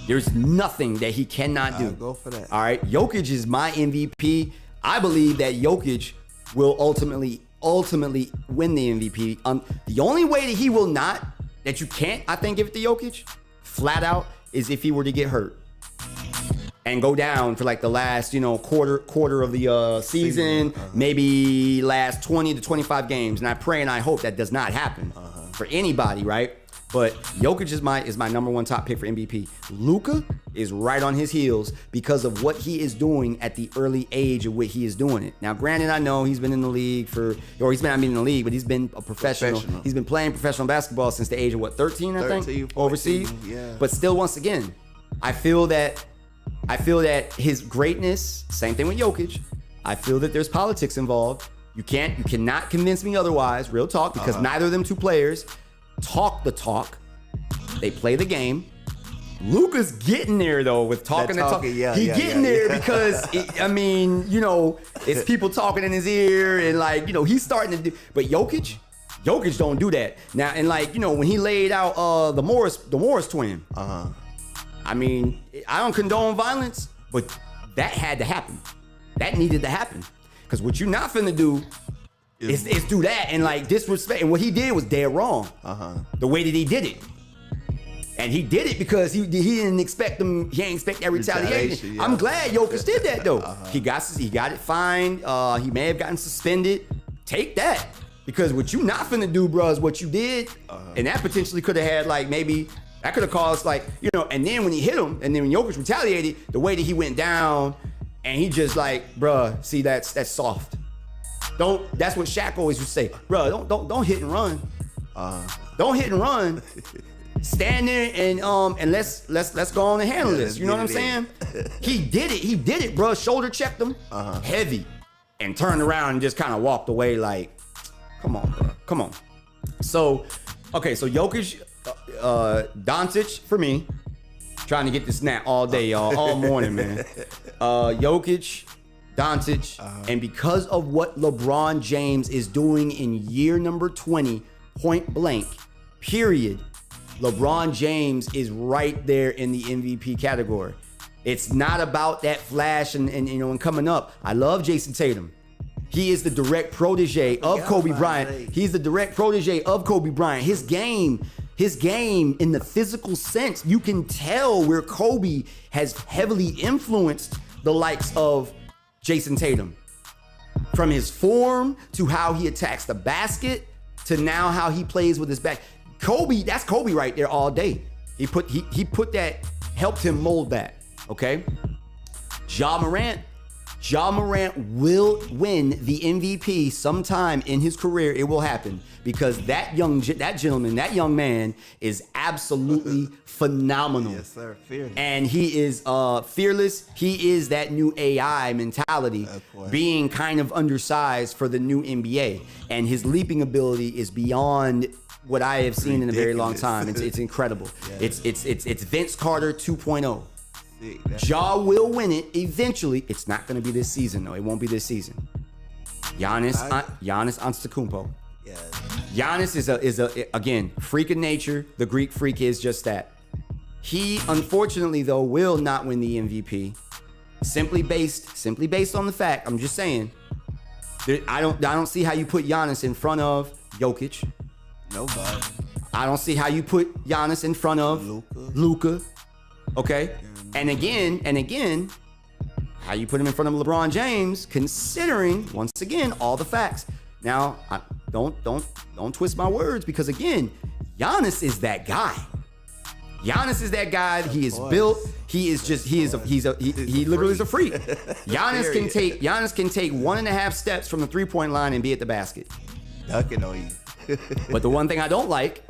There's nothing that he cannot do. I'll go for that. All right? Jokic is my MVP. I believe that Jokic will ultimately win the MVP. The only way that he will not, that you can't, I think, give it to Jokic, flat out, is if he were to get hurt and go down for like the last, quarter of the season, maybe last 20 to 25 games. And I pray and I hope that does not happen for anybody, right? But Jokic is my number 1 top pick for MVP. Luka is right on his heels because of what he is doing at the early age of what he is doing it. Now, granted, I know he's been in the league but he's been a professional. He's been playing professional basketball since the age of 13, I think, 14, overseas. Yeah. But still, once again, I feel that his greatness, same thing with Jokic, I feel that there's politics involved. You cannot convince me otherwise, real talk, because neither of them two players talk the talk. They play the game. Luka's getting there though with talking the talk. He's getting there because it's people talking in his ear and like, he's starting to do. But Jokic don't do that. Now, and like, when he laid out the Morris twin. I mean, I don't condone violence, but that had to happen. That needed to happen. Because what you're not finna do is do that and like disrespect. And what he did was dead wrong. The way that he did it. And he did it because he didn't expect them. He ain't expect that retaliation. Yeah. I'm glad Jokic did that though. He got it fined. He may have gotten suspended. Take that. Because what you not finna do, bro, is what you did. And that potentially could have had like maybe that could have caused like, and then when he hit him and then when Jokic retaliated, the way that he went down and he just like, bruh, see that's soft. That's what Shaq always used to say. Bruh, don't hit and run. Don't hit and run. Stand there and let's go on and handle this. You know what I'm saying? He did it, bro. Shoulder checked him heavy and turned around and just kind of walked away like, come on, bro. Come on. So Jokic, Doncic for me. Trying to get this nap all day, y'all, all morning, man. Jokic, Doncic, and because of what LeBron James is doing in year number 20, point blank, period, LeBron James is right there in the MVP category. It's not about that flash and coming up. I love Jason Tatum. He is the direct protege of Kobe Bryant. He's the direct protege of Kobe Bryant. His game in the physical sense, you can tell where Kobe has heavily influenced the likes of Jason Tatum. From his form to how he attacks the basket to now how he plays with his back. Kobe, that's Kobe right there all day. He put that, helped him mold that, okay? Ja Morant will win the MVP sometime in his career. It will happen because that young man is absolutely phenomenal. Yes, sir. Fearless. And he is fearless. He is that new AI mentality, being kind of undersized for the new NBA. And his leaping ability is beyond what I have seen in a very long time. It's incredible. Yeah. It's Vince Carter 2.0. Ja will win it eventually. It's not going to be this season, though. It won't be this season. Giannis Antetokounmpo. Yeah. Giannis is a again freak of nature. The Greek freak is just that. He unfortunately though will not win the MVP, simply based on the fact. I'm just saying. I don't see how you put Giannis in front of Jokic. Nobody. I don't see how you put Giannis in front of Luka. Okay. And again, how you put him in front of LeBron James, considering once again all the facts. Now, don't twist my words because again, Giannis is that guy. Giannis is that guy. He is built. He literally is a freak. Giannis can take 1.5 steps from the 3-point line and be at the basket. Ducking on you. But the one thing I don't like,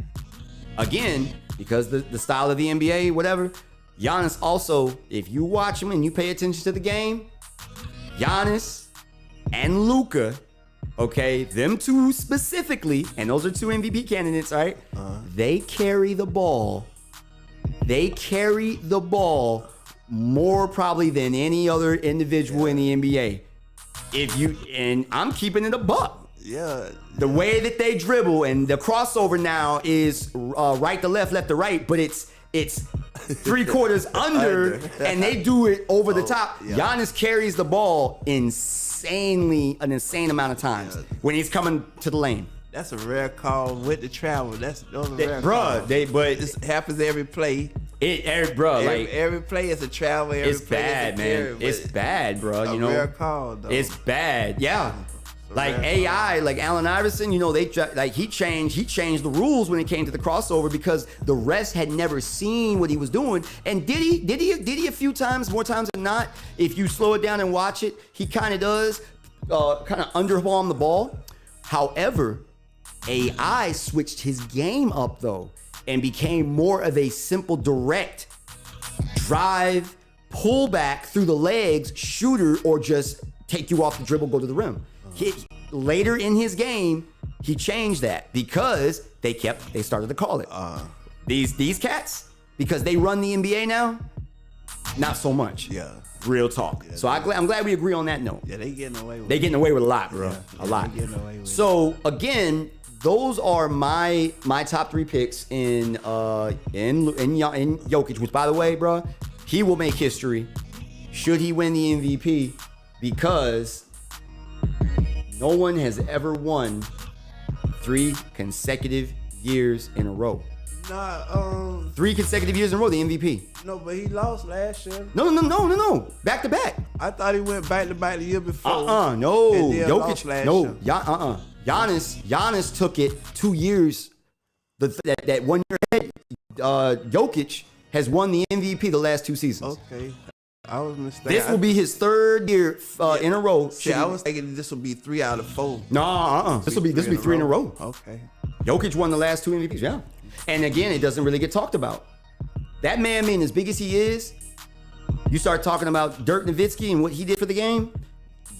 again, because the style of the NBA, whatever. Giannis also, if you watch him and you pay attention to the game, Giannis and Luka, okay, them two specifically, and those are two MVP candidates, right? They carry the ball. They carry the ball more probably than any other individual in the NBA. And I'm keeping it a buck. Yeah. The way that they dribble and the crossover now is right to left, left to right, but it's 3/4 under, and they do it over the top. Yeah. Giannis carries the ball an insane amount of times when he's coming to the lane. That's a rare call with the travel. Those are rare calls. But this happens every play. Every play is a travel. It's bad, man. It's bad, bro. You know, rare call though. It's bad. Yeah. Like AI, like Allen Iverson, you know, he changed the rules when it came to the crossover because the rest had never seen what he was doing. And did he a few times, more times than not? If you slow it down and watch it, he kind of does kind of underpalm the ball. However, AI switched his game up though and became more of a simple direct drive, pull back through the legs, shooter, or just take you off the dribble, go to the rim. Later in his game, he changed that because they started to call it. These cats, because they run the NBA now, not so much. Yeah. Real talk. Yeah, so I'm glad we agree on that note. Yeah, they getting away with a lot, bro. A lot. So again, those are my top 3 picks in Jokic, which by the way, bro, he will make history should he win the MVP because no one has ever won 3 consecutive years in a row. 3 consecutive years in a row, the MVP. No, but he lost last year. No. Back to back. I thought he went back to back the year before. No. Jokic last year. Giannis took it 2 years. That 1 year ahead. Jokic has won the MVP the last 2 seasons. Okay. I was mistaken. This will be his 3rd year in a row. I was thinking this will be 3 out of 4. No, This will be 3 in a row. Okay. Jokic won the last 2 MVPs, yeah. And again, it doesn't really get talked about. That man being as big as he is, you start talking about Dirk Nowitzki and what he did for the game.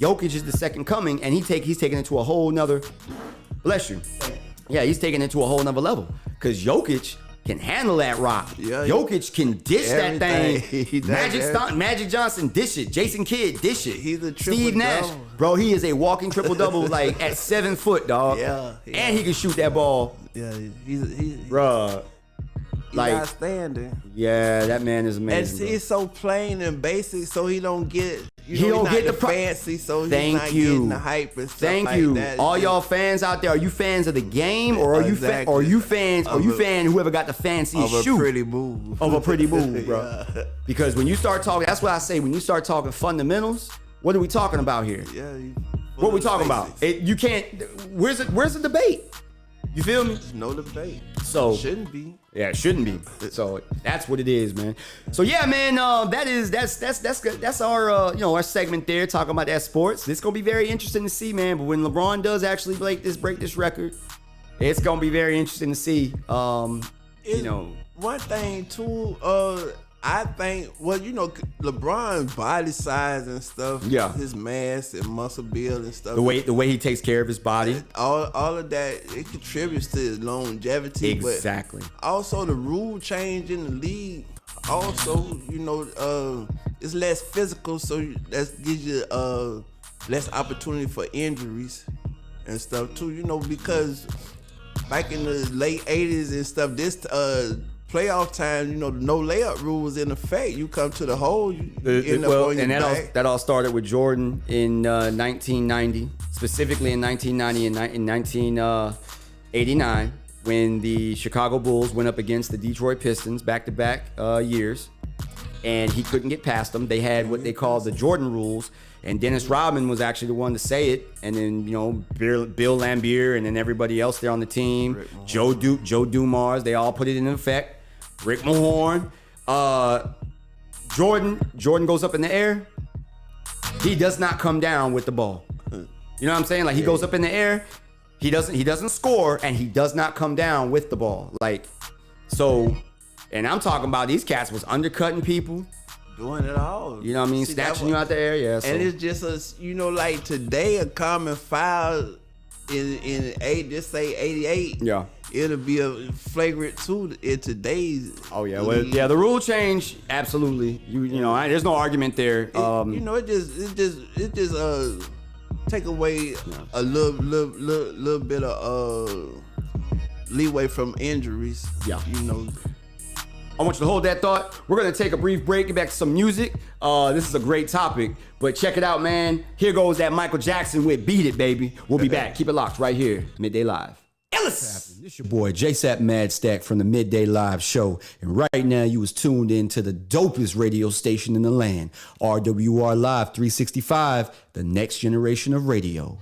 Jokic is the second coming, and he's taking it to a whole nother. Bless you. Yeah, he's taking it to a whole nother level because Jokic can handle that rock. Yeah, Jokic can dish that thing. Magic Johnson, dish it. Jason Kidd, dish it. He's a triple Steve Nash, double. Bro, he is a walking triple double like at 7 foot, dog. Yeah. And he can shoot that ball. Yeah, Bruh. Like, outstanding. Yeah, that man is amazing. And it's so plain and basic, so he don't get. He don't get the fancy, so he's Thank not you. getting the hype and stuff Thank like you. that. All y'all fans out there, are you fans of the game, or are you Exactly. or you fans, or you fan whoever got the fanciest Of a shoe? pretty move. Of a pretty move, bro. Yeah. Because when you start talking, that's what I say. When you start talking fundamentals, what are we talking about here? Yeah. What are we talking about? You can't. Where's the debate? You feel me? There's no debate. So shouldn't be. Yeah, it shouldn't be. So that's what it is, man. So yeah, man, that's our our segment there, talking about that sports. It's gonna be very interesting to see, man. But when LeBron does actually break this record, it's gonna be very interesting to see. One thing too, I think, LeBron's body size and stuff, Yeah. his mass and muscle build and stuff, the way he takes care of his body, all of that, it contributes to his longevity. Exactly. But also the rule change in the league, also, it's less physical, so that gives you less opportunity for injuries and stuff too. Because back in the late 80s and stuff, this playoff time, the no layup rule was in effect. You come to the hole, you end up on your back. That all started with Jordan in 1990, specifically in 1990 and in 1989, when the Chicago Bulls went up against the Detroit Pistons back-to-back years, and he couldn't get past them. They had what they called the Jordan rules, and Dennis Rodman was actually the one to say it, and then Bill Laimbeer and then everybody else there on the team, Joe Dumars, they all put it in effect. Rick Mahorn, Jordan goes up in the air. He does not come down with the ball. You know what I'm saying? Like, he goes up in the air, he doesn't score, and he does not come down with the ball. And I'm talking about these cats was undercutting people, doing it all. You know what I mean? Snatching you out the air, yeah. So. And it's just like today, a common foul in just say 88. Yeah. It'll be a flagrant 2 in today's. Oh yeah, well, yeah. The rule change, absolutely. There's no argument there. It just take away a little bit of leeway from injuries. Yeah. I want you to hold that thought. We're going to take a brief break, get back to some music. This is a great topic, but check it out, man. Here goes that Michael Jackson with Beat It, baby. We'll be back. Keep it locked right here, Midday Live. iLLEST! This your boy, JSapp MadStak from the Midday Live show. And right now, you was tuned in to the dopest radio station in the land, RWR Live 365, the next generation of radio.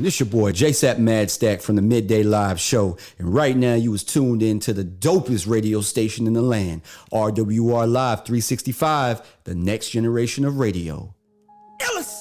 This your boy JSapp MadStak from the Midday Live Show, and right now you was tuned in to the dopest radio station in the land, RWR Live 365, the next generation of radio. iLLEST.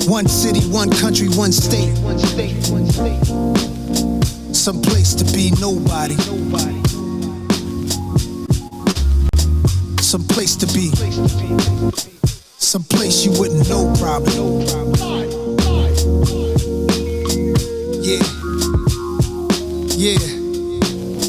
One city, one country, one state. Some place to be nobody. Some place to be. Some place you wouldn't know probably. Yeah. Yeah.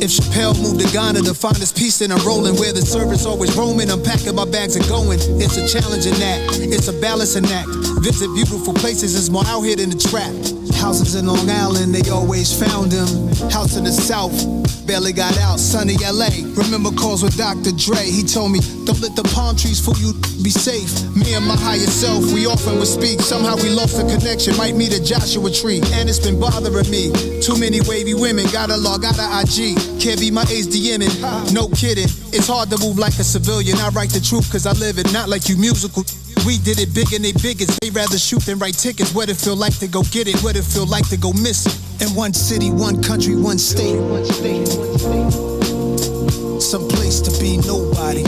If Chappelle moved to Ghana to find his peace in a rolling where the servants always roaming, I'm packing my bags and going. It's a challenging act, it's a balancing act. Visit beautiful places, it's more out here than the trap. Houses in Long Island, they always found him. House in the South, barely got out. Sunny LA, remember calls with Dr. Dre. He told me, don't let the palm trees fool you, be safe. Me and my higher self, we often would speak. Somehow we lost the connection, might meet a Joshua tree. And it's been bothering me. Too many wavy women, gotta log out of IG. Can't be my age DMing, no kidding. It's hard to move like a civilian. I write the truth cause I live it, not like you musical. We did it big and they biggest. They rather shoot than write tickets. What it feel like to go get it, what it feel like to go miss it. In one city, one country, one state. Some place to be nobody.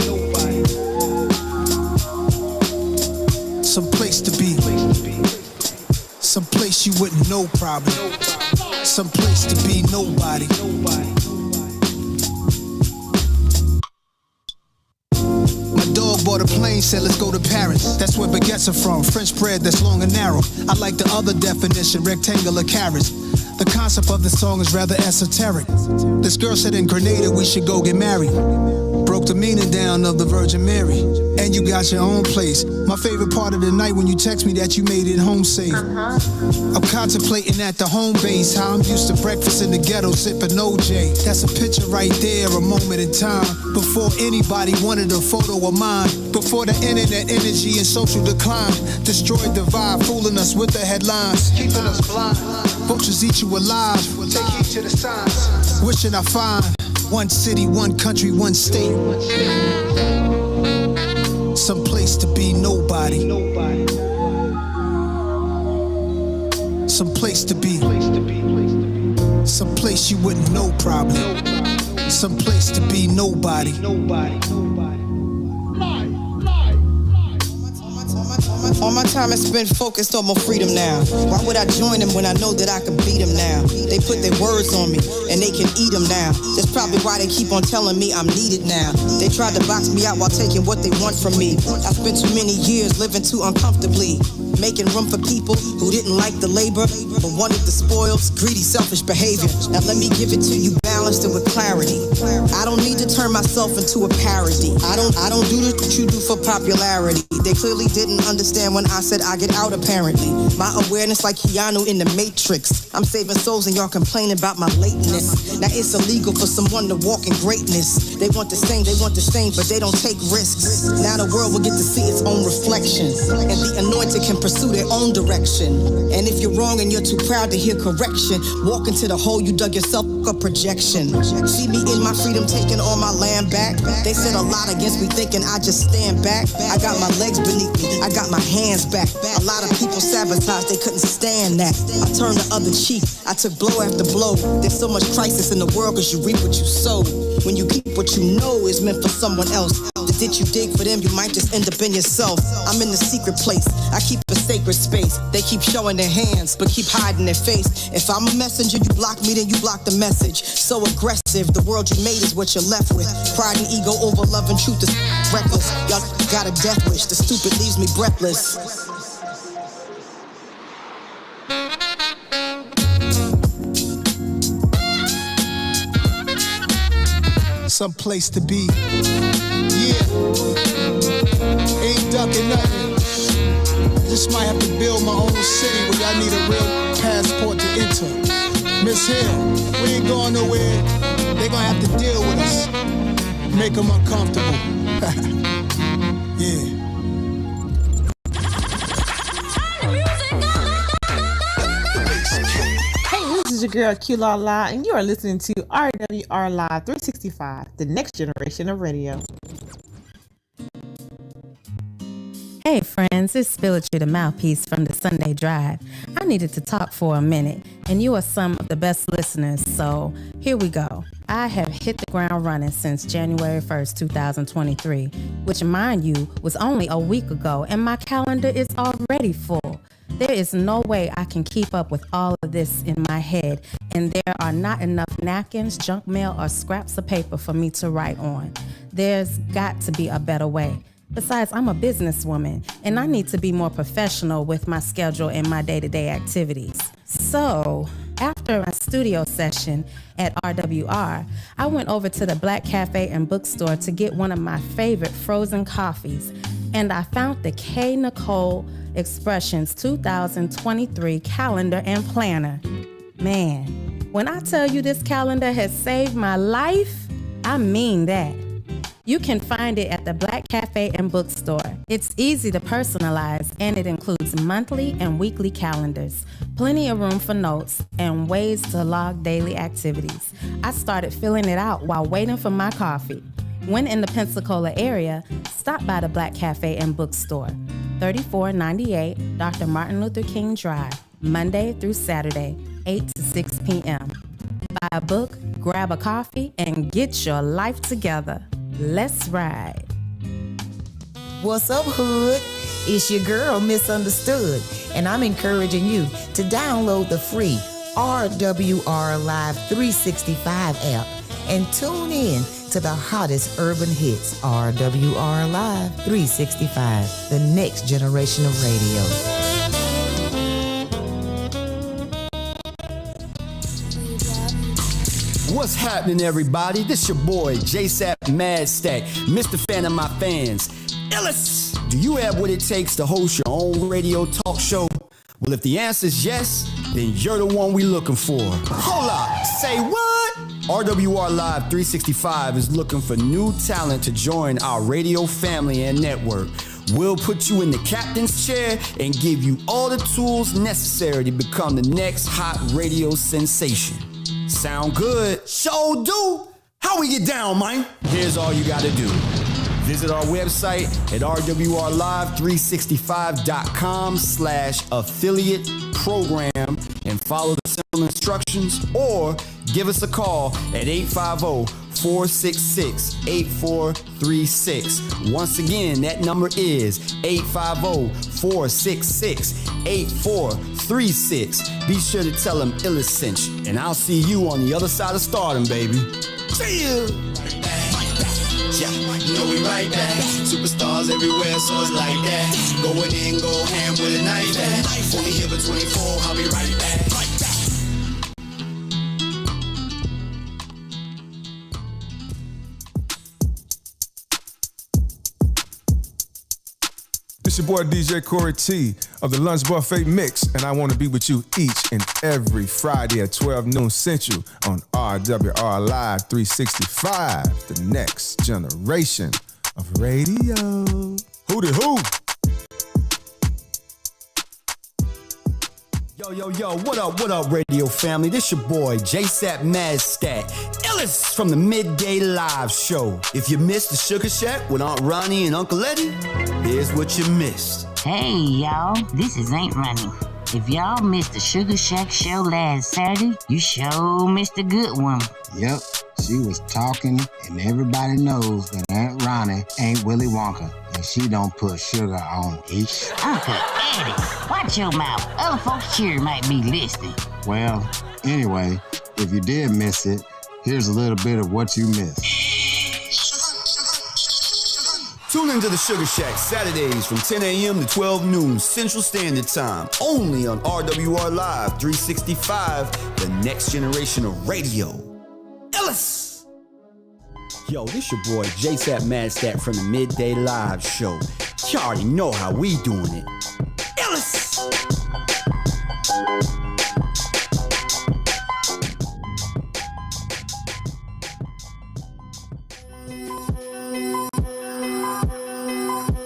Some place to be. Some place you wouldn't know probably. Some place to be nobody. Dog bought a plane, said let's go to Paris. That's where baguettes are from, French bread that's long and narrow. I like the other definition, rectangular carrots. The concept of the song is rather esoteric. This girl said in Grenada we should go get married. Broke the meaning down of the Virgin Mary. And you got your own place. My favorite part of the night when you text me that you made it home safe. I'm contemplating at the home base how I'm used to breakfast in the ghetto sipping OJ. That's a picture right there, a moment in time. Before anybody wanted a photo of mine. Before the internet energy and social decline destroyed the vibe, fooling us with the headlines, keeping us blind. Vultures eat you alive. Take heed to the signs. Wishing I find one city, one country, one state. Some place to be nobody. Some place to be. Some place you wouldn't know probably. Some place to be nobody. All my time is spent focused on my freedom now. Why would I join them when I know that I can beat them now? They put their words on me and they can eat them now. That's probably why they keep on telling me I'm needed now. They tried to box me out while taking what they want from me. I spent too many years living too uncomfortably, making room for people who didn't like the labor but wanted the spoils, greedy, selfish behavior. Now let me give it to you balanced and with clarity. I don't need to turn myself into a parody. I don't do what you do for popularity. They clearly didn't understand when I said I get out apparently. My awareness like Keanu in the Matrix. I'm saving souls and y'all complaining about my lateness. Now it's illegal for someone to walk in greatness. They want the same, but they don't take risks. Now the world will get to see its own reflection. And the anointed can pursue their own direction. And if you're wrong and you're too proud to hear correction, walk into the hole you dug yourself a projection. See me in my freedom taking all my land back. They said a lot against me thinking I just stand back. I got my legs beneath me, I got my hands back. A lot of people sabotaged, they couldn't stand that. I turned the other cheek, I took blow after blow. There's so much crisis in the world cause you reap what you sow. When you keep what you know is meant for someone else. Did you dig for them, you might just end up in yourself. I'm in the secret place, I keep a sacred space. They keep showing their hands, but keep hiding their face. If I'm a messenger, you block me, then you block the message. So aggressive, the world you made is what you're left with. Pride and ego over love and truth is reckless. Y'all got a death wish, the stupid leaves me breathless. Some place to be. Yeah. Ain't ducking nothing. Just might have to build my own city where I need a real passport to enter. Miss Hill, we ain't going nowhere. They gonna have to deal with us. Make them uncomfortable. Yeah. This is your girl Q La La, and you are listening to RWR Live 365, the next generation of radio. Hey friends, it's Spilletry, the mouthpiece from the Sunday Drive. I needed to talk for a minute, and you are some of the best listeners, so here we go. I have hit the ground running since January 1st, 2023, which mind you, was only a week ago, and my calendar is already full. There is no way I can keep up with all of this in my head, and there are not enough napkins, junk mail, or scraps of paper for me to write on. There's got to be a better way. Besides, I'm a businesswoman, and I need to be more professional with my schedule and my day-to-day activities. So, after my studio session at RWR, I went over to the Black Cafe and Bookstore to get one of my favorite frozen coffees, and I found the K. Nicole Expressions 2023 calendar and planner. Man, when I tell you this calendar has saved my life, I mean that. You can find it at the Black Cafe and Bookstore. It's easy to personalize, and it includes monthly and weekly calendars, plenty of room for notes, and ways to log daily activities. I started filling it out while waiting for my coffee. When in the Pensacola area, stop by the Black Cafe and Bookstore, 3498 Dr. Martin Luther King Drive, Monday through Saturday, 8 to 6 p.m. Buy a book, grab a coffee, and get your life together. Let's ride. What's up, hood? It's your girl, Misunderstood, and I'm encouraging you to download the free RWR Live 365 app and tune in to the hottest urban hits. RWR Live 365, the next generation of radio. What's happening, everybody? This your boy, JSapp MadStak, Mr. Fan of my fans. iLLEST! Do you have what it takes to host your own radio talk show? Well, if the answer is yes, then you're the one we looking for. Hold up, say what? RWR Live 365 is looking for new talent to join our radio family and network. We'll put you in the captain's chair and give you all the tools necessary to become the next hot radio sensation. Sound good? Show do! How we get down, man? Here's all you gotta do. Visit our website at rwrlive365.com/affiliate program and follow the simple instructions, or give us a call at 850-466-8436. Once again, that number is 850-466-8436. Be sure to tell them iLLEST sent you, and I'll see you on the other side of stardom, baby. See you! Yeah, you know we right back. Superstars everywhere, so it's like that. Going in, go ham with a knife. Only here for 24, I'll be right back. It's your boy DJ Corey T of the Lunch Buffet Mix, and I want to be with you each and every Friday at 12 noon Central on RWR Live 365, the next generation of radio. Hootie hoo! Yo, what up, radio family? This your boy, JSapp MadStak, iLLEST from the Midday Live Show. If you missed the Sugar Shack with Aunt Ronnie and Uncle Eddie, here's what you missed. Hey, y'all, this is Aunt Ronnie. If y'all missed the Sugar Shack show last Saturday, you sure missed a good one. Yep, she was talking, and everybody knows that Aunt Ronnie ain't Willy Wonka, and she don't put sugar on it. Uncle Eddie, watch your mouth. Other folks here might be listening. Well, anyway, if you did miss it, here's a little bit of what you missed. Tune into the Sugar Shack Saturdays from 10 a.m. to 12 noon Central Standard Time, only on RWR Live 365, the next generation of radio. iLLEST! Yo, this your boy JSapp MadStak from the Midday Live Show. You already know how we doing it. iLLEST!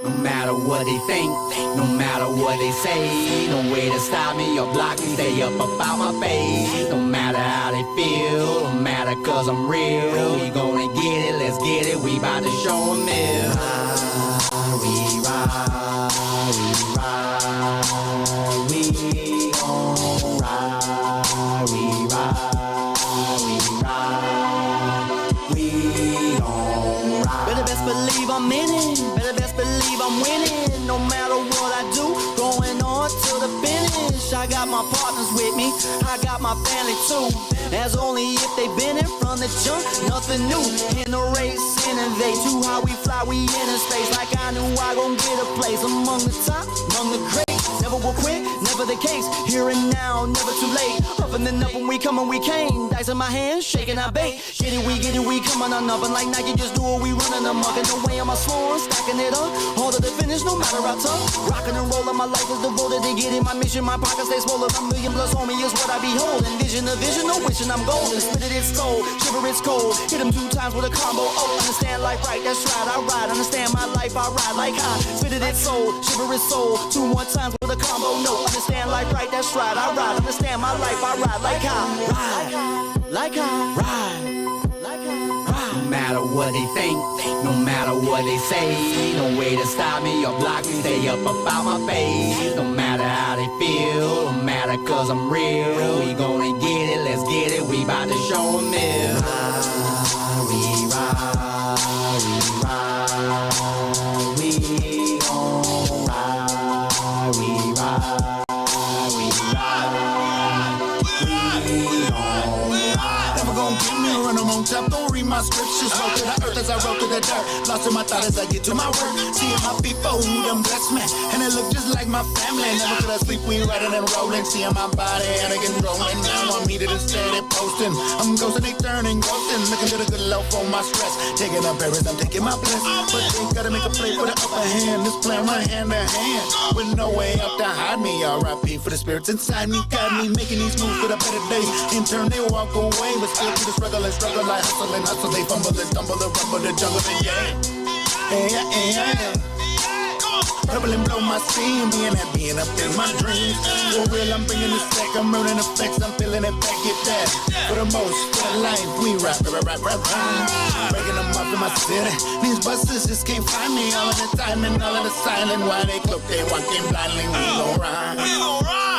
No matter what they think, no matter what they say, no way to stop me or block me, stay up about my face. No matter how they feel, no matter cause I'm real, we gonna get it, let's get it, we bout to show them it. We ride, we ride, we gon' ride, we ride, we ride, we gon' ride. Better best believe I'm in it, better best believe I'm winning. No matter what I do, going on to the finish. push, I got my partners with me. I got my family too. As only if they been in from the jump, nothing new. In the race, innovate to how we fly, we in space. Like I knew I gon' get a place among the top, among the greats. Never will quit, never the case. Here and now, never too late. Up and then up when we come and we came. Dice in my hands, shaking our bait. Get it, we coming on up. And like Nike, just do what we running amok. And no way am I slowing, stacking it up. All to the finish, no matter how tough. Rocking and rolling, my life is devoted to getting my mission. My pockets stay swollen. A million plus on me is what I behold. Envision a vision, no wishing I'm golden. Spit it, it's cold, shiver, it's cold. Hit them 2 times with a combo. Oh, understand life right, that's right, I ride. Understand my life, I ride like high. Spit it, it's soul, shiver, it's soul. 2 more times with a combo. No, understand life right, that's right, I ride. Understand my life, I ride like high. Ride, like high, ride. No matter what they think, no matter what they say, no way to stop me or block me, stay up about my face. No matter how they feel, no matter cause I'm real, we gonna get it, let's get it, we bout to show 'em it. We ride, we ride, we gon' ride, we ride, we ride, we gon' ride. Never gon' give me a run, I'm on top, don't read my scriptures. Roll to the earth as I roll to the dirt. Lost in my thought as I get to my work. Seeing my people who them blessed man, and it look just like my family. Never could I sleep, we riding and rolling. Seeing my body and again rolling. Now I'm needed and steady posting. I'm ghosting, they turning, ghosting. Looking to the good low for my stress. Taking up errands, I'm taking my bliss. But they gotta make a play for the upper hand. This plan run hand to hand. With no way up to hide me. R.I.P. for the spirits inside me. Got me making these moves for the better days. In turn, they walk away. But still to the struggle and struggle. Like hustle and hustle. They fumble and stumble and rumble the jungle and yeah. Purple and blow my steam, being up in my dreams. For real, I'm bringing the stack, I'm running effects, I'm feeling it back, get that. For the most, for the life, we rap. Breaking them up in my city. These buses just can't find me. All of the time and all of the silent. While they cloak, they walking blindly. We gon' ride.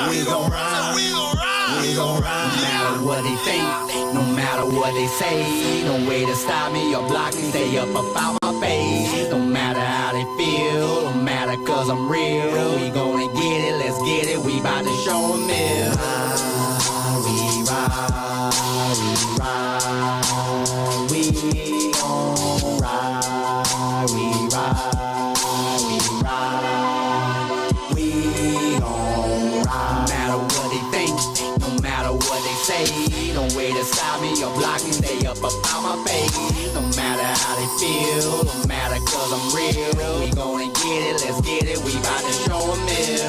We gon' ride. We gon' ride. No matter what they think, no matter what they say, no way to stop me or block me, stay up about my face. No matter how they feel, no matter cause I'm real, we gonna get it, let's get it, we bout to show 'em it. We ride, we ride, we gon' ride, we ride, we ride, we gon' ride. No matter what they think, no matter what they say, no way to stop me or block me, stay up about my face. No matter how they feel, no matter cause I'm real, we gonna get it, let's get it, we bout to show 'em it.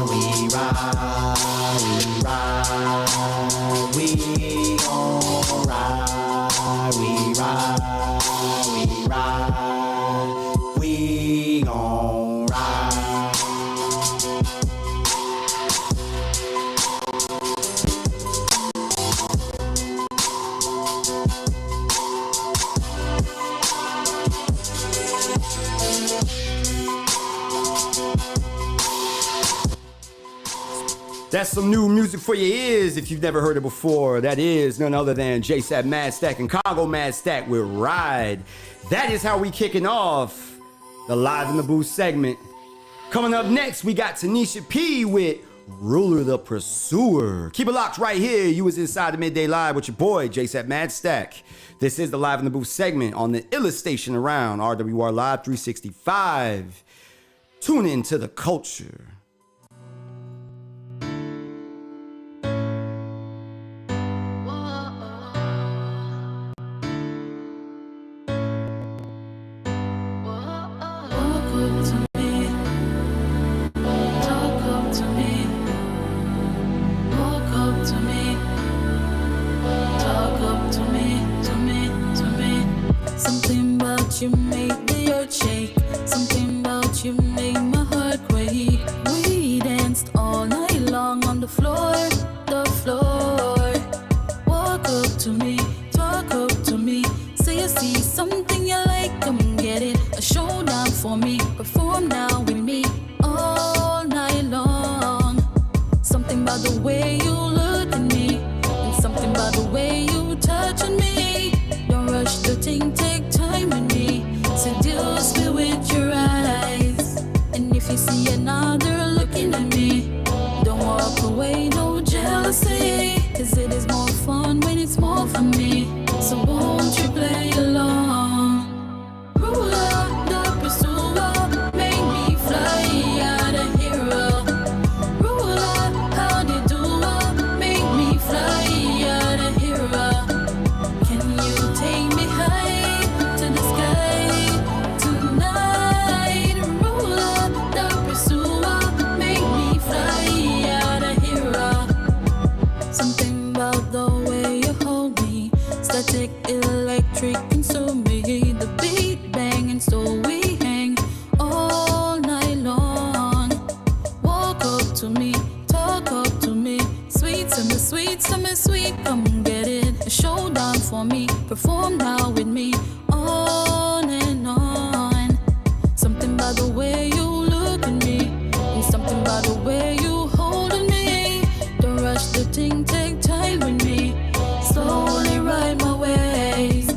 We ride, we ride, we gon' ride, we ride, we ride, we gon' ride. That's some new music for your ears if you've never heard it before. That is none other than JSapp MadStak and Congo MadStak with Ride. That is how we kicking off the Live in the Booth segment. Coming up next, we got Tanisha P with Ruler the Pursuer. Keep it locked right here. You was inside the Midday Live with your boy, JSapp MadStak. This is the Live in the Booth segment on the illest station around, RWR Live 365. Tune in to the culture. You make the earth shake. Something about you make my heart quake. to me, talk up to me. Sweet, send me sweet, come and get it. A showdown for me, perform now with me. On and on. Something by the way you look at me, and something by the way you holding me. Don't rush the thing, take time with me. Slowly ride my ways.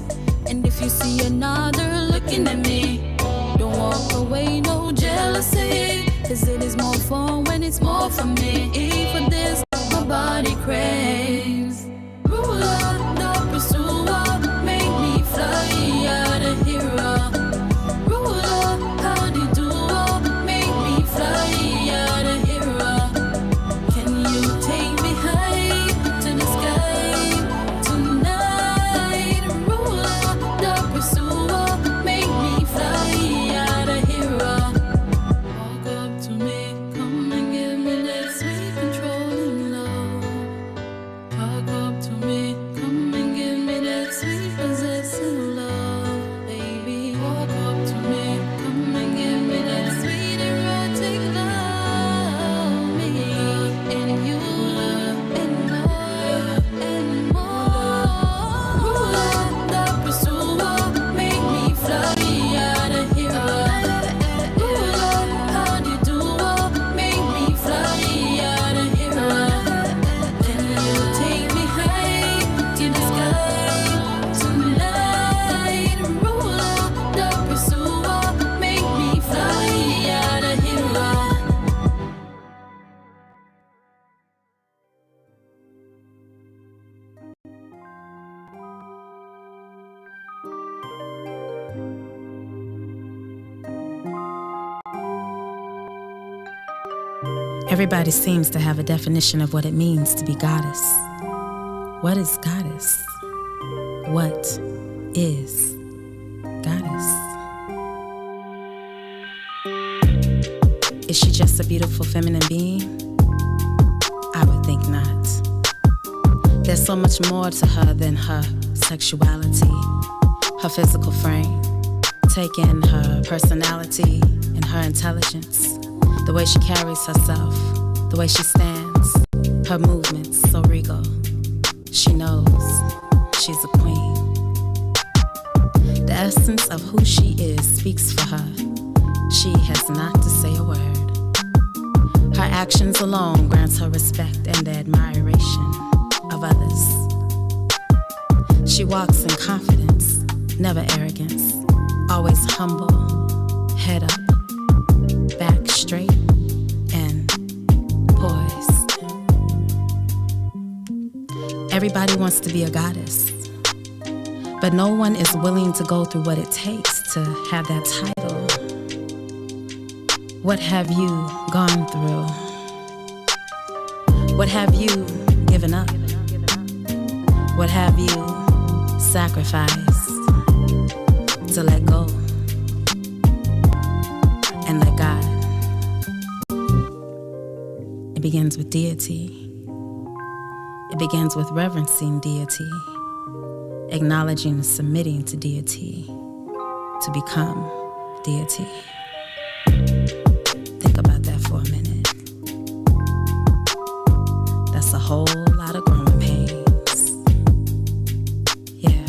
And if you see another looking at me, don't walk away, no jealousy. Cause it is more fun when it's more for me. For this, my body craves. Ruler, the pursuer, make me fly out of here. Ruler, how do you do? Make me fly out of here. Can you take me high to the sky tonight? Ruler, the pursuer, make me fly out of here. Walk up to me, come and give me that sweet controlling love. Talk up to me, come and give me that sweet possessive love, baby. Walk up to me, come and give me that sweet erotic love, me and you and more and more. Ruler, the pursuer, make me fly out of here. Ruler, how do you do? Make me fly out of here. Can you take me high to the sky tonight? Ruler, the pursuer, make me fly out of here. Everybody seems to have a definition of what it means to be goddess. What is goddess? What is goddess? Is she just a beautiful feminine being? I would think not. There's so much more to her than her sexuality, her physical frame. Take in her personality and her intelligence, the way she carries herself, the way she stands, her movements so regal. She knows she's a queen. The essence of who she is speaks for her. She has not to say a word. Her actions alone grants her respect and the admiration of others. She walks in confidence, never arrogance, always humble, head up, back straight, and poised. Everybody wants to be a goddess, but no one is willing to go through what it takes to have that title. What have you gone through? What have you given up? What have you sacrificed to let go and let God? It begins with deity. It begins with reverencing deity, acknowledging and submitting to deity, to become deity. Think about that for a minute. That's a whole lot of growing pains. Yeah.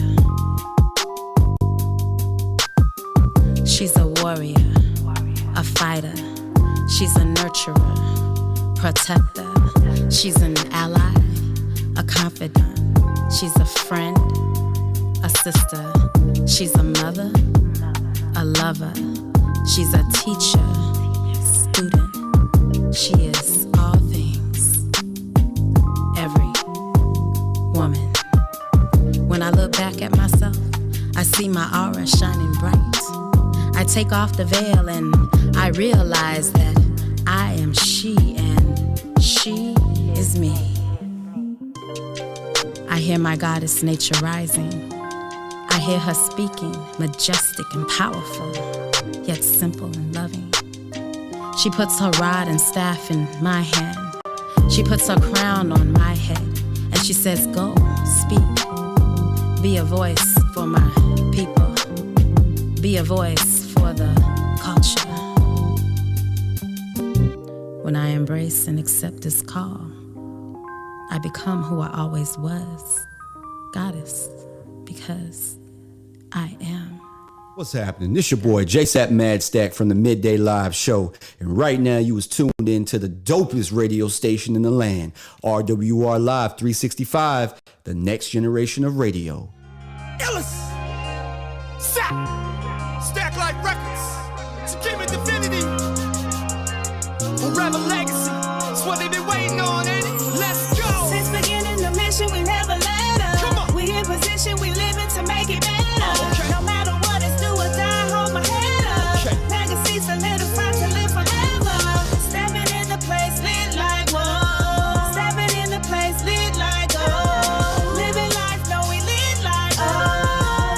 She's a warrior, a fighter. She's a nurturer, protector. She's an ally, a confidant. She's a friend, a sister. She's a mother, a lover. She's a teacher, student. She is all things, every woman. When I look back at myself, I see my aura shining bright. I take off the veil and I realize that I am she and she is me. I hear my goddess nature rising. I hear her speaking, majestic and powerful, yet simple and loving. She puts her rod and staff in my hand. She puts her crown on my head. And she says, go, speak. Be a voice for my people. Be a voice for the culture. When I embrace and accept this call, I become who I always was, goddess, because I am. What's happening? This your boy JSapp MadStak from the Midday Live Show, and right now you was tuned in to the dopest radio station in the land, RWR Live 365, the next generation of radio. iLLEST, Stack Life Records, Security Divinity, Forever Legacy. That's what they've been waiting on, ain't it? Let's go. Since beginning the mission, we never let up. Come on. We in position, we living to make it better. Okay. No matter what it's do or die, hold my head up. Okay. Legacy solidified to live forever. Stepping in the place, lit like whoa. Stepping in the place, lit like oh. Living life, know we lit like oh.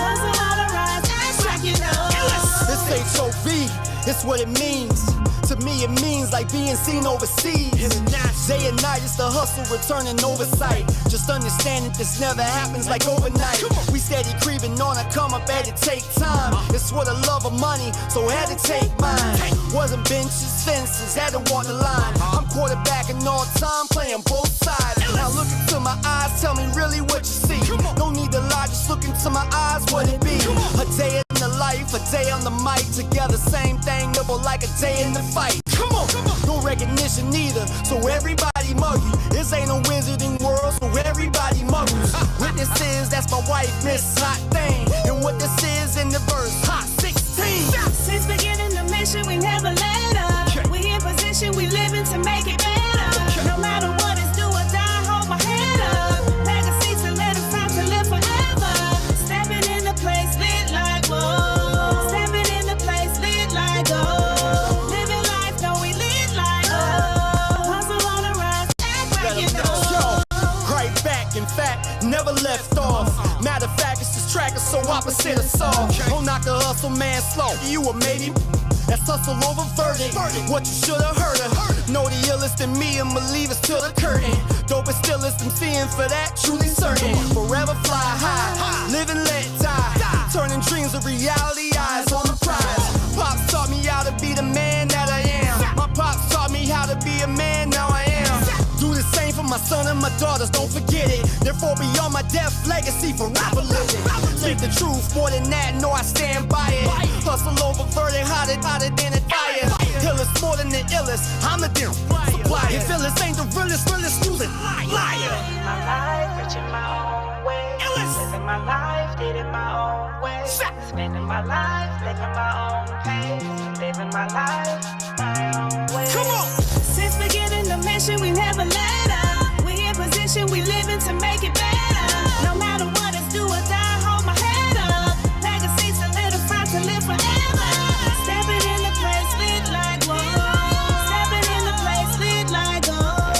Hustle all the rise, act like you know. This HOV, it's what it means. To me it means like being seen overseas. Day and night it's the hustle returning oversight. Just understanding this never happens like overnight. We steady creeping on a come up, had to take time. It's for the love of money, so had to take mine. Wasn't benches, fences, had to walk the line. I'm quarterbacking all time, playing both sides. Now look into my eyes, tell me really what you see. No need to lie, just look into my eyes, what it be. A day in the life, a day on the mic. Together, same thing, double like a day in the fight. Come on, no recognition neither, so everybody mug you. This ain't a wizarding world, so everybody muggles. Witnesses, that's my wife, Miss Hot Thing. And what this is in the verse, Hot 16. Since beginning the mission, we never let up. We in position, we living to make it better. No matter what it's do or die, hold my head up. Legacy solidified to live forever. Stepping in the place, lit like whoa. Stepping in the place, lit like oh. Living life, know we lit like oh. Hustle on the rise, act like you know. Right back, in fact, never left off. Matter of fact, it's this track is so opposite of soft. Don't knock the hustle, man, slow. You a maybe. That's hustle over verdict. What you should've heard of. Know the illest in me and believe it's till the curtain. Dopest stillest I'm seeing for that, truly certain. Forever fly high, live and let die. Turning dreams to reality, eyes on the prize. Pops taught me how to be the man that I am. My pops taught me how to be a man, now I am. Do the same for my son and my daughters, don't forget it. Therefore beyond my death, legacy forever living. Speak the truth, more than that, know I stand by it. Hustle over verdict, hotter than a fire. Illest more than the illest, I'm the deal supplier. If illest ain't the realest, use it. Liar. Living my life, reaching my own way. Living my life, did it my own way. Spending my life, living my own pace. Living my life, my own way. Come on. Since beginning the mission, we never let up. We in position, we living to make it better. No matter what it's do or die, hold my head up. Legacy solidified to live forever. Stepping in the place, lit like whoa. Stepping in the place, lit like oh.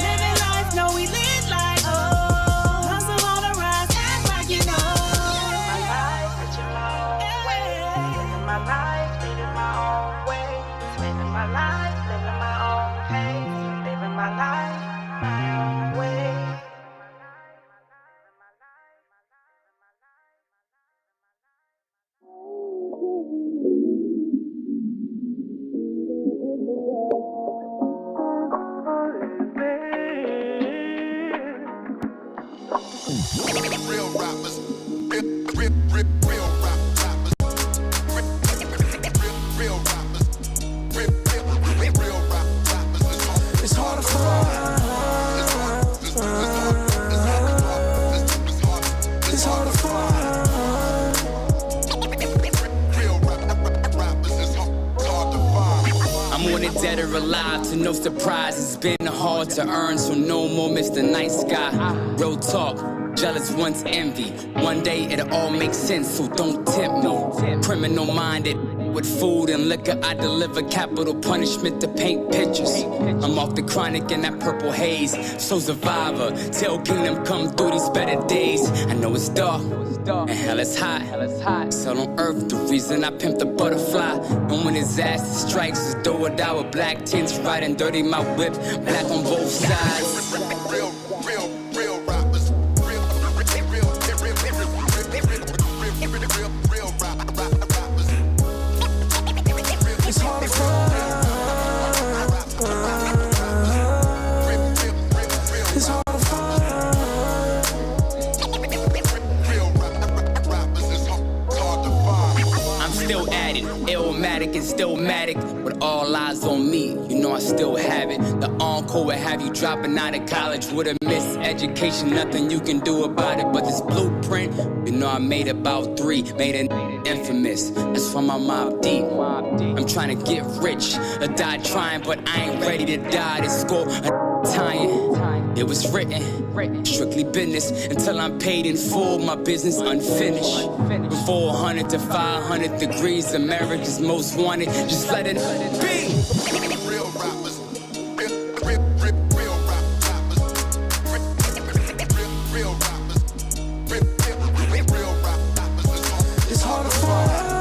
Living life, know we lit like oh. Hustle on the rise, act like you know. Living my life, reaching my own way. Living my life, living my own way. Spending my life, living my own pace. Living my life, my own way. Real rappers, real rappers, real rappers, real rappers. It's hard to find. It's hard to find. Real rappers, it's hard to find. I'm on it dead or alive, to no surprise. It's been hard to earn, so no more Mr. Nice Guy. Real talk. Jealous ones envy. One day it'll all make sense, so don't tempt me. Criminal minded, with food and liquor, I deliver capital punishment to paint pictures. I'm off the chronic in that purple haze, so survivor. Tell kingdom come through these better days. I know it's dark, and hell is hot. So on earth, the reason I pimp the butterfly. And when disaster strikes, it's do or die with black tints, riding dirty my whip, black on both sides. Real rappers. It's hard to find. is Stillmatic, with all eyes on me. You know I still have it. The encore will have you dropping out of college with a miseducation. Nothing you can do about it. But this blueprint, you know I made about 3, made it infamous. That's from my Mob Deep. I'm trying to get rich, or die trying, but I ain't ready to die. This score tying. It was written, strictly business until I'm paid in full. My business unfinished. From 400 to 500 degrees, the marriage is most wanted. Just let it be. Real rappers. It's hard to find.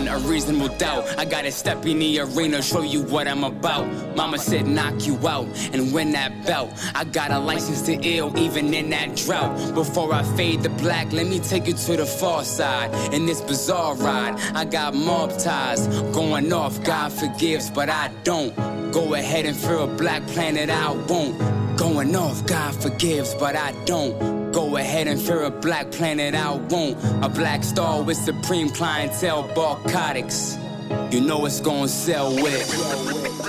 A reasonable doubt. I gotta step in the arena, show you what I'm about. Mama said knock you out and win that belt. I got a license to ill even in that drought. Before I fade to black, let me take you to the far side. In this bizarre ride, I got mob ties going off. God forgives, but I don't. Go ahead and fear a black planet, I won't. Going off, God forgives, but I don't. Go ahead and fear a black planet, I won't. A black star with supreme clientele, narcotics. You know it's gonna sell with.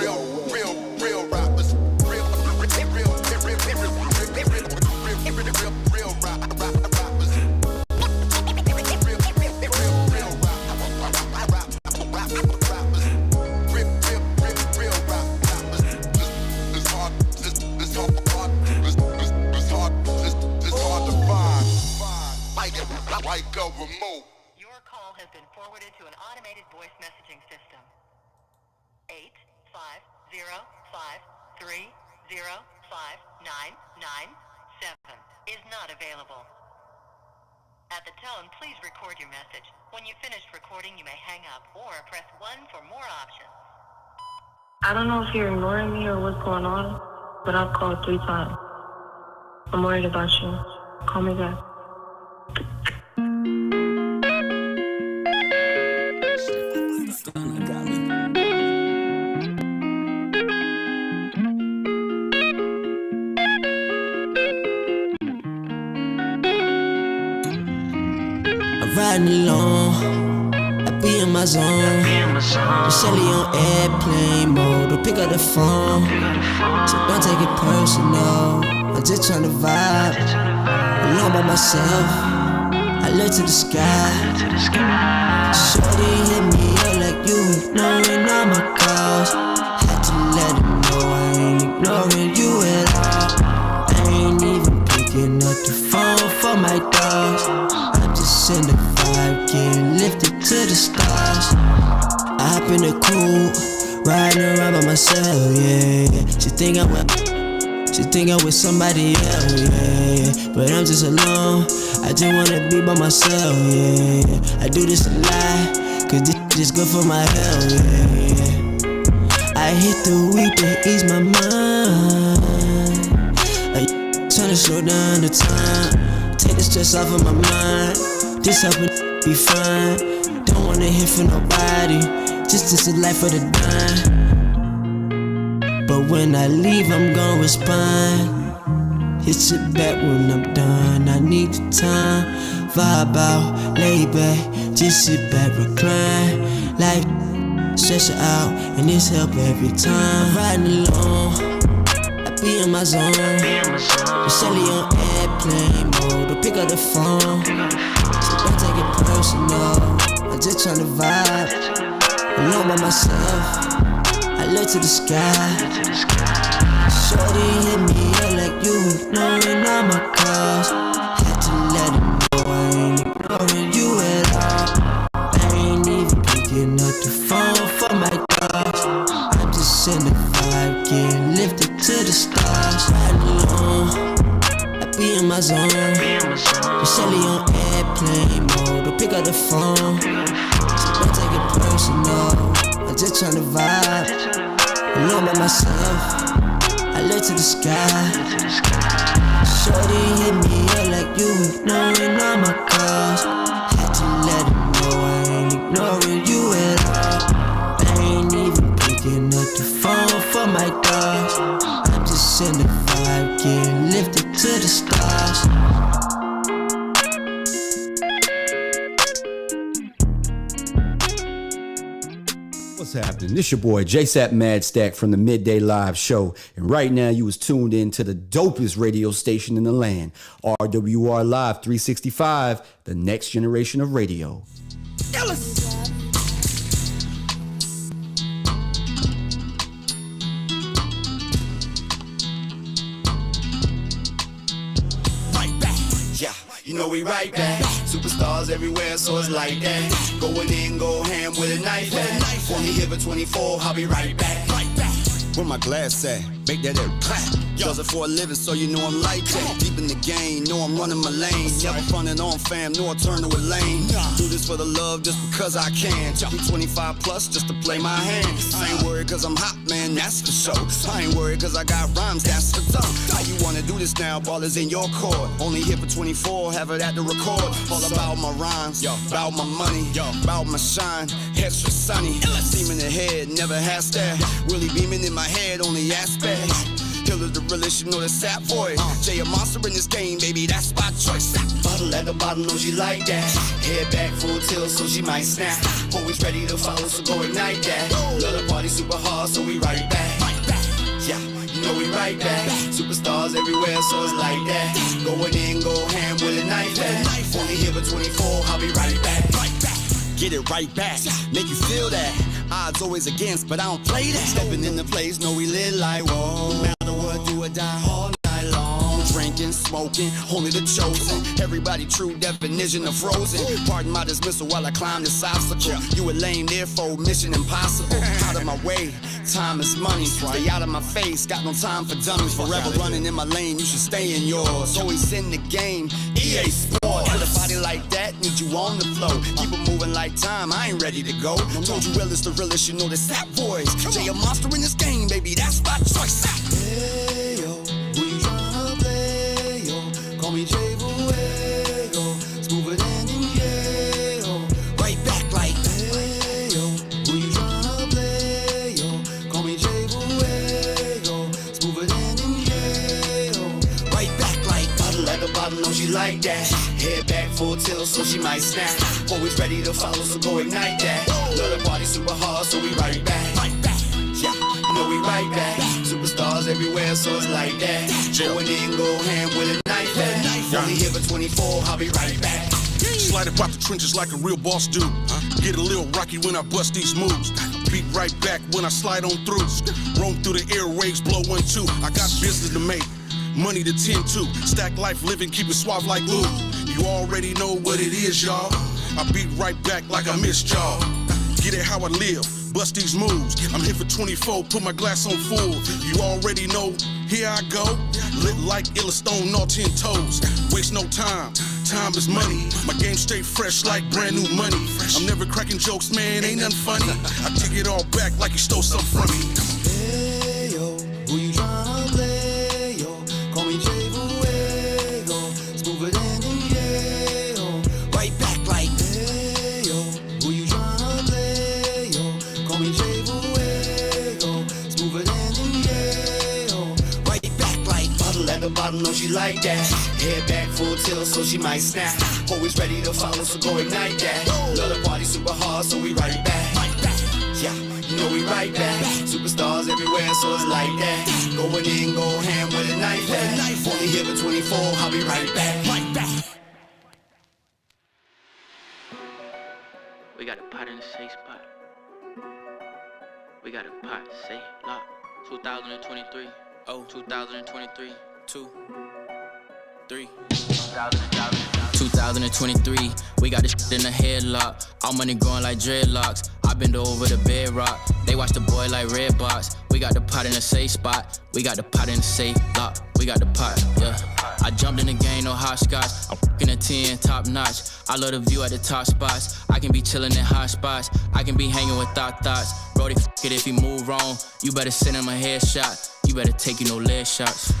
Real rappers. Like a remote. Your call has been forwarded to an automated voice messaging system. 85053059997 is not available. At the tone, please record your message. When you've finished recording, you may hang up or press 1 for more options. I don't know if you're ignoring me or what's going on, but I've called 3 times. I'm worried about you. Call me back. Riding alone, I be in my zone. Shelly on airplane mode, don't pick up the phone. So don't take it personal, I'm just tryna vibe. Alone by myself, I look to the sky. Shorty hit me up like you ignoring all my calls. Had to let him know I ain't ignoring you at all. I ain't even picking up the phone for my dogs. In the vibe, getting lifted to the stars. I hop in the coupe, riding around by myself, yeah. She think I'm with somebody else, yeah. But I'm just alone, I just wanna be by myself, yeah. I do this a lot, cause this is good for my health, yeah. I hit the weed to ease my mind. I tryna slow down the time, take the stress off of my mind. This helping be fine. Don't wanna hear from nobody. Just a life for the dime. But when I leave, I'm gon' respond. Hit it back when I'm done. I need the time. Vibe out, lay back. Just sit back, recline. Life stretch it out, and this help every time. I'm riding alone, I be in my zone. Shelly on airplane mode, don't pick up the phone. Don't take it personal, I'm just tryna vibe. Alone by myself, I look to the sky. Shorty hit me up like you ignoring all my calls. Had to let him know I ain't ignoring you at all. I ain't even picking up the phone for my dogs. I'm just in the vibe, getting lifted to the stars. Riding alone, I be in my zone. Shelly on airplane mode, don't pick up the phone. Don't take it personal, I'm just tryna vibe. Alone by myself, I look to the sky. Shorty hit me up like you ignoring all my calls. Had to let him know I ain't ignoring you at all. I ain't even picking up the phone for my dog. stars. What's happening? This your boy JSapp MadStak from the Midday Live Show, and right now you was tuned in to the dopest radio station in the land, RWR Live 365, the next generation of radio. You know we right back. Superstars everywhere, so it's like that. Going in, go ham with a knife at. Only here for 24, I'll be right back. Where my glass at? Make that air clap. Does it for a living, so you know I'm like that. Deep in the game, know I'm running my lane. Never frontin' on fam, know I turn to a lane. Do this for the love, just because I can. Took me 25 plus just to play my hand. I ain't worried cause I'm hot, man, that's for sure. I ain't worried cause I got rhymes, that's for dope. How you wanna do this now, ball is in your court. Only here for 24, have it at the record. All about my rhymes, about my money, about my shine, extra sunny. Steam in the head, never has that. Willie beaming in my head, only aspect. Killers the realest, you know the sap voice. Jay a monster in this game, baby, that's my choice. Bottle at the bottom, know she like that. Head back full tilt, so she might snap. Always ready to follow, so go ignite that. Love the party super hard, so we right back. Yeah, you know we right back. Superstars everywhere, so it's like that. Going in, go ham with a knife at. Only here for 24, I'll be right back. Get it right back, make you feel that. Odds always against, but I don't play that. Stepping in the place, know we lit like whoa. No matter what, do or die all night long. Drinking, smoking, only the chosen. Everybody true definition of frozen. Pardon my dismissal while I climb this obstacle. You a lame, therefore mission impossible. Out of my way, time is money. Stay out of my face, got no time for dummies. Forever running in my lane, you should stay in yours. Always in the game, EA Sport. With a body like that, need you on the flow. Keep it moving like time, I ain't ready to go. Told you realest the realest, you know the sap voice. Jay a monster in this game, baby, that's my choice. Hey yo, who you tryna play yo? Call me Jay Fuego, smoother than yo. Right back like, hey yo, who you tryna play yo? Call me Jay Fuego, smoother than yo. right back like, Bottle at the bottom, know she like that. Head back full tilt, so she might snap. Always ready to follow, so go ignite that. Love the party super hard, so we right back. Yeah, you know we right back. Superstars everywhere, so it's like that. Going in, go ham with a knife at. Only here for 24, I'll be right back. Slide about the trenches like a real boss do. Get a little rocky when I bust these moves. Beat right back when I slide on through. Roam through the airwaves, blow 1-2. I got business to make, money to tend to. Stack life living, keep it suave like glue. You already know what it is, y'all. I beat right back like I missed y'all. Get it how I live, bust these moves. I'm here for 24, put my glass on full. You already know, here I go. Lit like iLLEST on all 10 toes. Waste no time, time is money. My game straight fresh like brand new money. I'm never cracking jokes, man, ain't nothing funny. I take it all back like you stole something from me. Hey yo, who you tryna play yo? Call me Jay Fuego, smoother than yo. right back like, Hey yo, who you tryna play yo? Call me Jay Fuego, smoother than yo. right back like, Bottle at the bottom, know she like that. Head back full tilt, so she might snap. Always ready to follow, so go ignite that. Love the party super hard, so we right back. Yeah, you know we right back. Superstars everywhere, so it's like that. Going in, go ham with a knife at. Only here for 24, I'll be right back. We got a pot in the safe spot. We got a pot, safe, lock. 2023, 2023, 2, 3. 2023, we got this shit in the headlock. All money growing like dreadlocks. I bend over the bedrock. They watch the boy like red box. We got the pot in the safe spot. We got the pot in the safe lock. We got the pot, yeah. I jumped in the game, no hopscotch. I'm fucking a 10, top notch. I love the view at the top spots. I can be chilling in hot spots. I can be hanging with thoughts. Brody, f it if he move wrong. You better send him a headshot. You better take you no leg shots.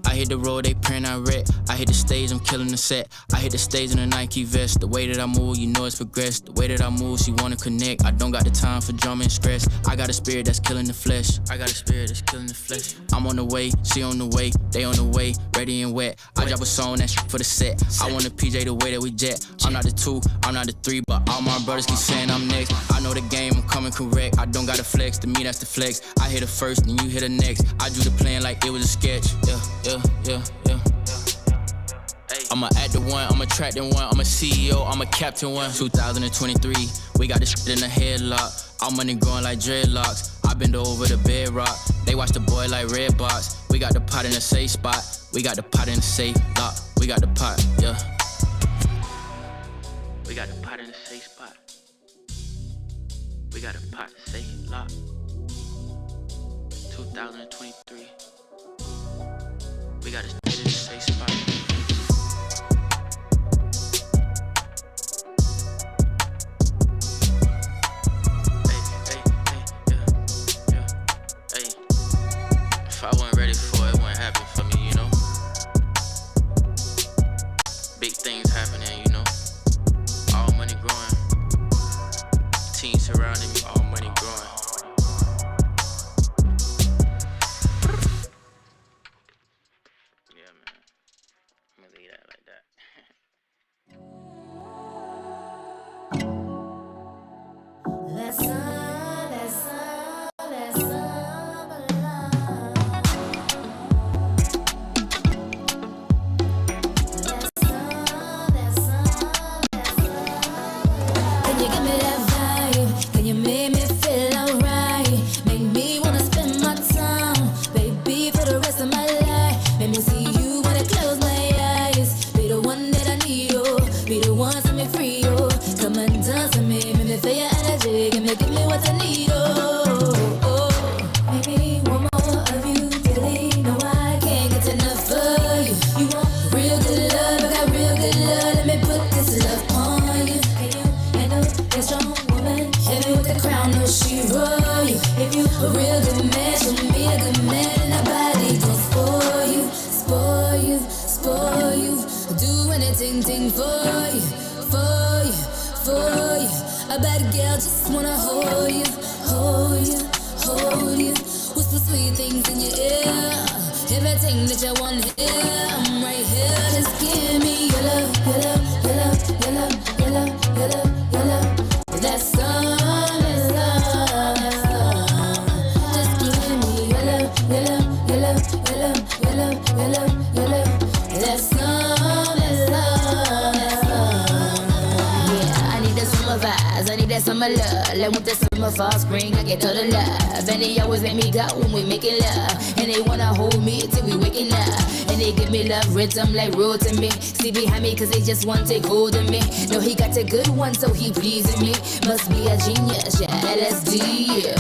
I hit the road, they praying I wreck. I hit the stage, I'm killing the set. I hit the stage in a Nike vest. The way that I move, you know it's progressed. The way that I move, she wanna connect. I don't got the time for drama and stress. I got a spirit that's killing the flesh. I got a spirit that's killing the flesh. I'm on the way, she on the way, they on the way, ready and wet. I drop a song, that shit for the set. I want a PJ the way that we jet. I'm not the 2, I'm not the 3, but all my brothers keep saying I'm next. I know the game, I'm coming correct. I don't gotta flex, to me that's the flex. I hit the first, then you hit the next. I drew the plan like it was a sketch. Yeah. I'm a actor one, I'm a tracking one, I'm a CEO, I'm a captain one. 2023, we got this shit in the headlock. All money growing like dreadlocks. I bend over the bedrock. They watch the boy like red box. We got the pot in the safe spot. We got the pot in the safe lock. We got the pot, yeah. We got the pot in the safe spot. We got a pot safe lock. 2023. We got a shit in the safe spot. If I wasn't ready for it, it wouldn't happen for me, you know. Big things happening, you know. All money growing. Team surrounding me, all money growing. Yeah, man. I'm gonna leave that like that. Let with the summer fall spring, I get all the love. And they always let me go when we making love. And they wanna hold me till we waking up. And they give me love rhythm like roll to me. See behind me cause they just want to take hold of me. No, he got a good one so he pleasing me. Must be a genius, yeah, LSD, yeah.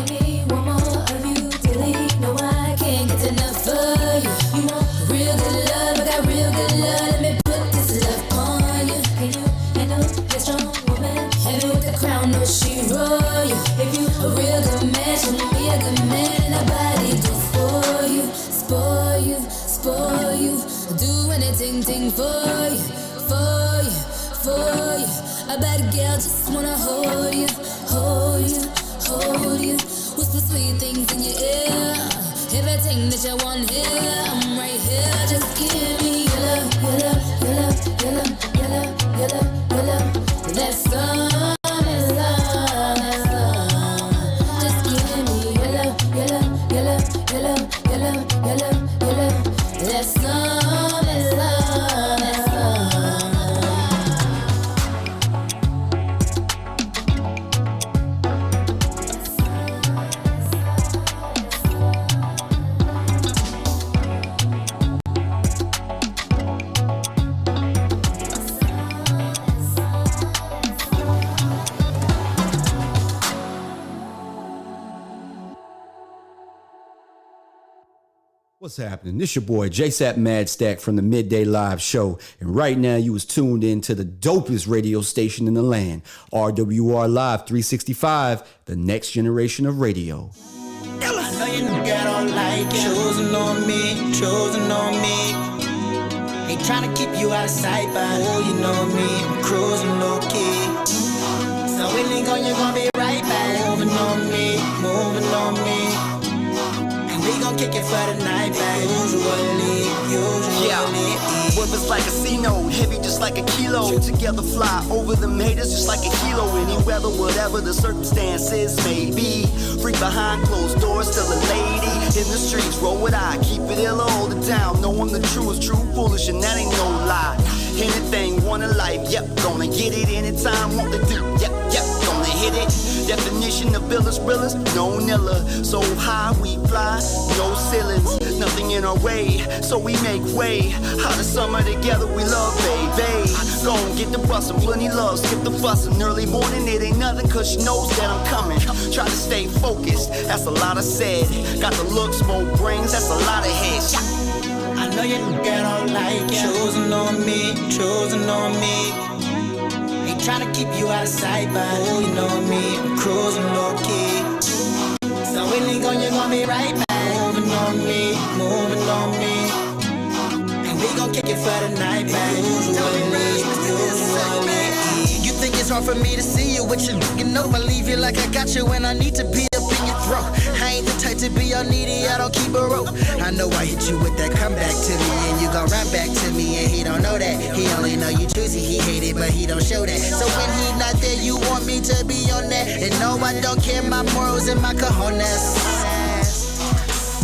Baby, one more of you daily. No, I can't get enough of you. You want real good love, I got real good love. Let me put this love on you. Can you handle your strong woman? Heavy with the crown, no she roll you. If you a real good man, show me a good man. Nobody gon' spoil you, spoil you, spoil you. Do anything for you, for you, for you. A bad girl just wanna hold you, hold you, hold you. Whisper sweet things in your ear. Everything that you want here, I'm right here. Just give me your love, your love, your love, your love, your love, your love, your love. That's all. What's happening? This your boy JSapp MadStak from the Midday Live Show, and right now you was tuned in to the dopest radio station in the land, RWR Live 365, the next generation of radio. I know you nigga don't like it. Chosen on me, chosen on me. Ain't tryna keep you out of sight, but oh, you know me, I'm cruising low key. So when you gonna be right back. Moving on me, moving on me. And we gon' kick it for the night back. Usually. Weather's like a casino, heavy just like a kilo. Together fly over them haters just like a kilo. Any weather, whatever the circumstances may be. Freak behind closed doors, still a lady. In the streets, roll with I, keep it ill all the time. Know I'm the truest, true foolish, and that ain't no lie. Anything, want a life, yep, gonna get it anytime, want to do, yep, gonna hit it. Definition of illest, realest, no nilla. So high we fly, no ceilings, nothing in our way, so we make way. Hottest summer together, we love, baby. Go and get the bustin', plenty love, skip the fussin'. Early morning, it ain't nothing, cause she knows that I'm coming. Try to stay focused, that's a lot I said. Got the looks, more brains, that's a lot of heads. I know you nigga don't like it. Chosen on me, chosen on me. Ain't tryna keep you out of sight, but oh, you know me, I'm cruising low key. So when you gonna be right back. Moving on me, moving on me. And we gon' kick it for the night back. Usually. You think it's hard for me to see you with your looking up? I leave you like I got you when I need to be up in your throat. I ain't the type to be all needy, I don't keep a rope. I know I hit you with that comeback to me, and you gon' run back to me, and he don't know that. He only know you choosy, he hate it, but he don't show that. So when he not there, you want me to be on that. And no, I don't care, my morals and my cojones.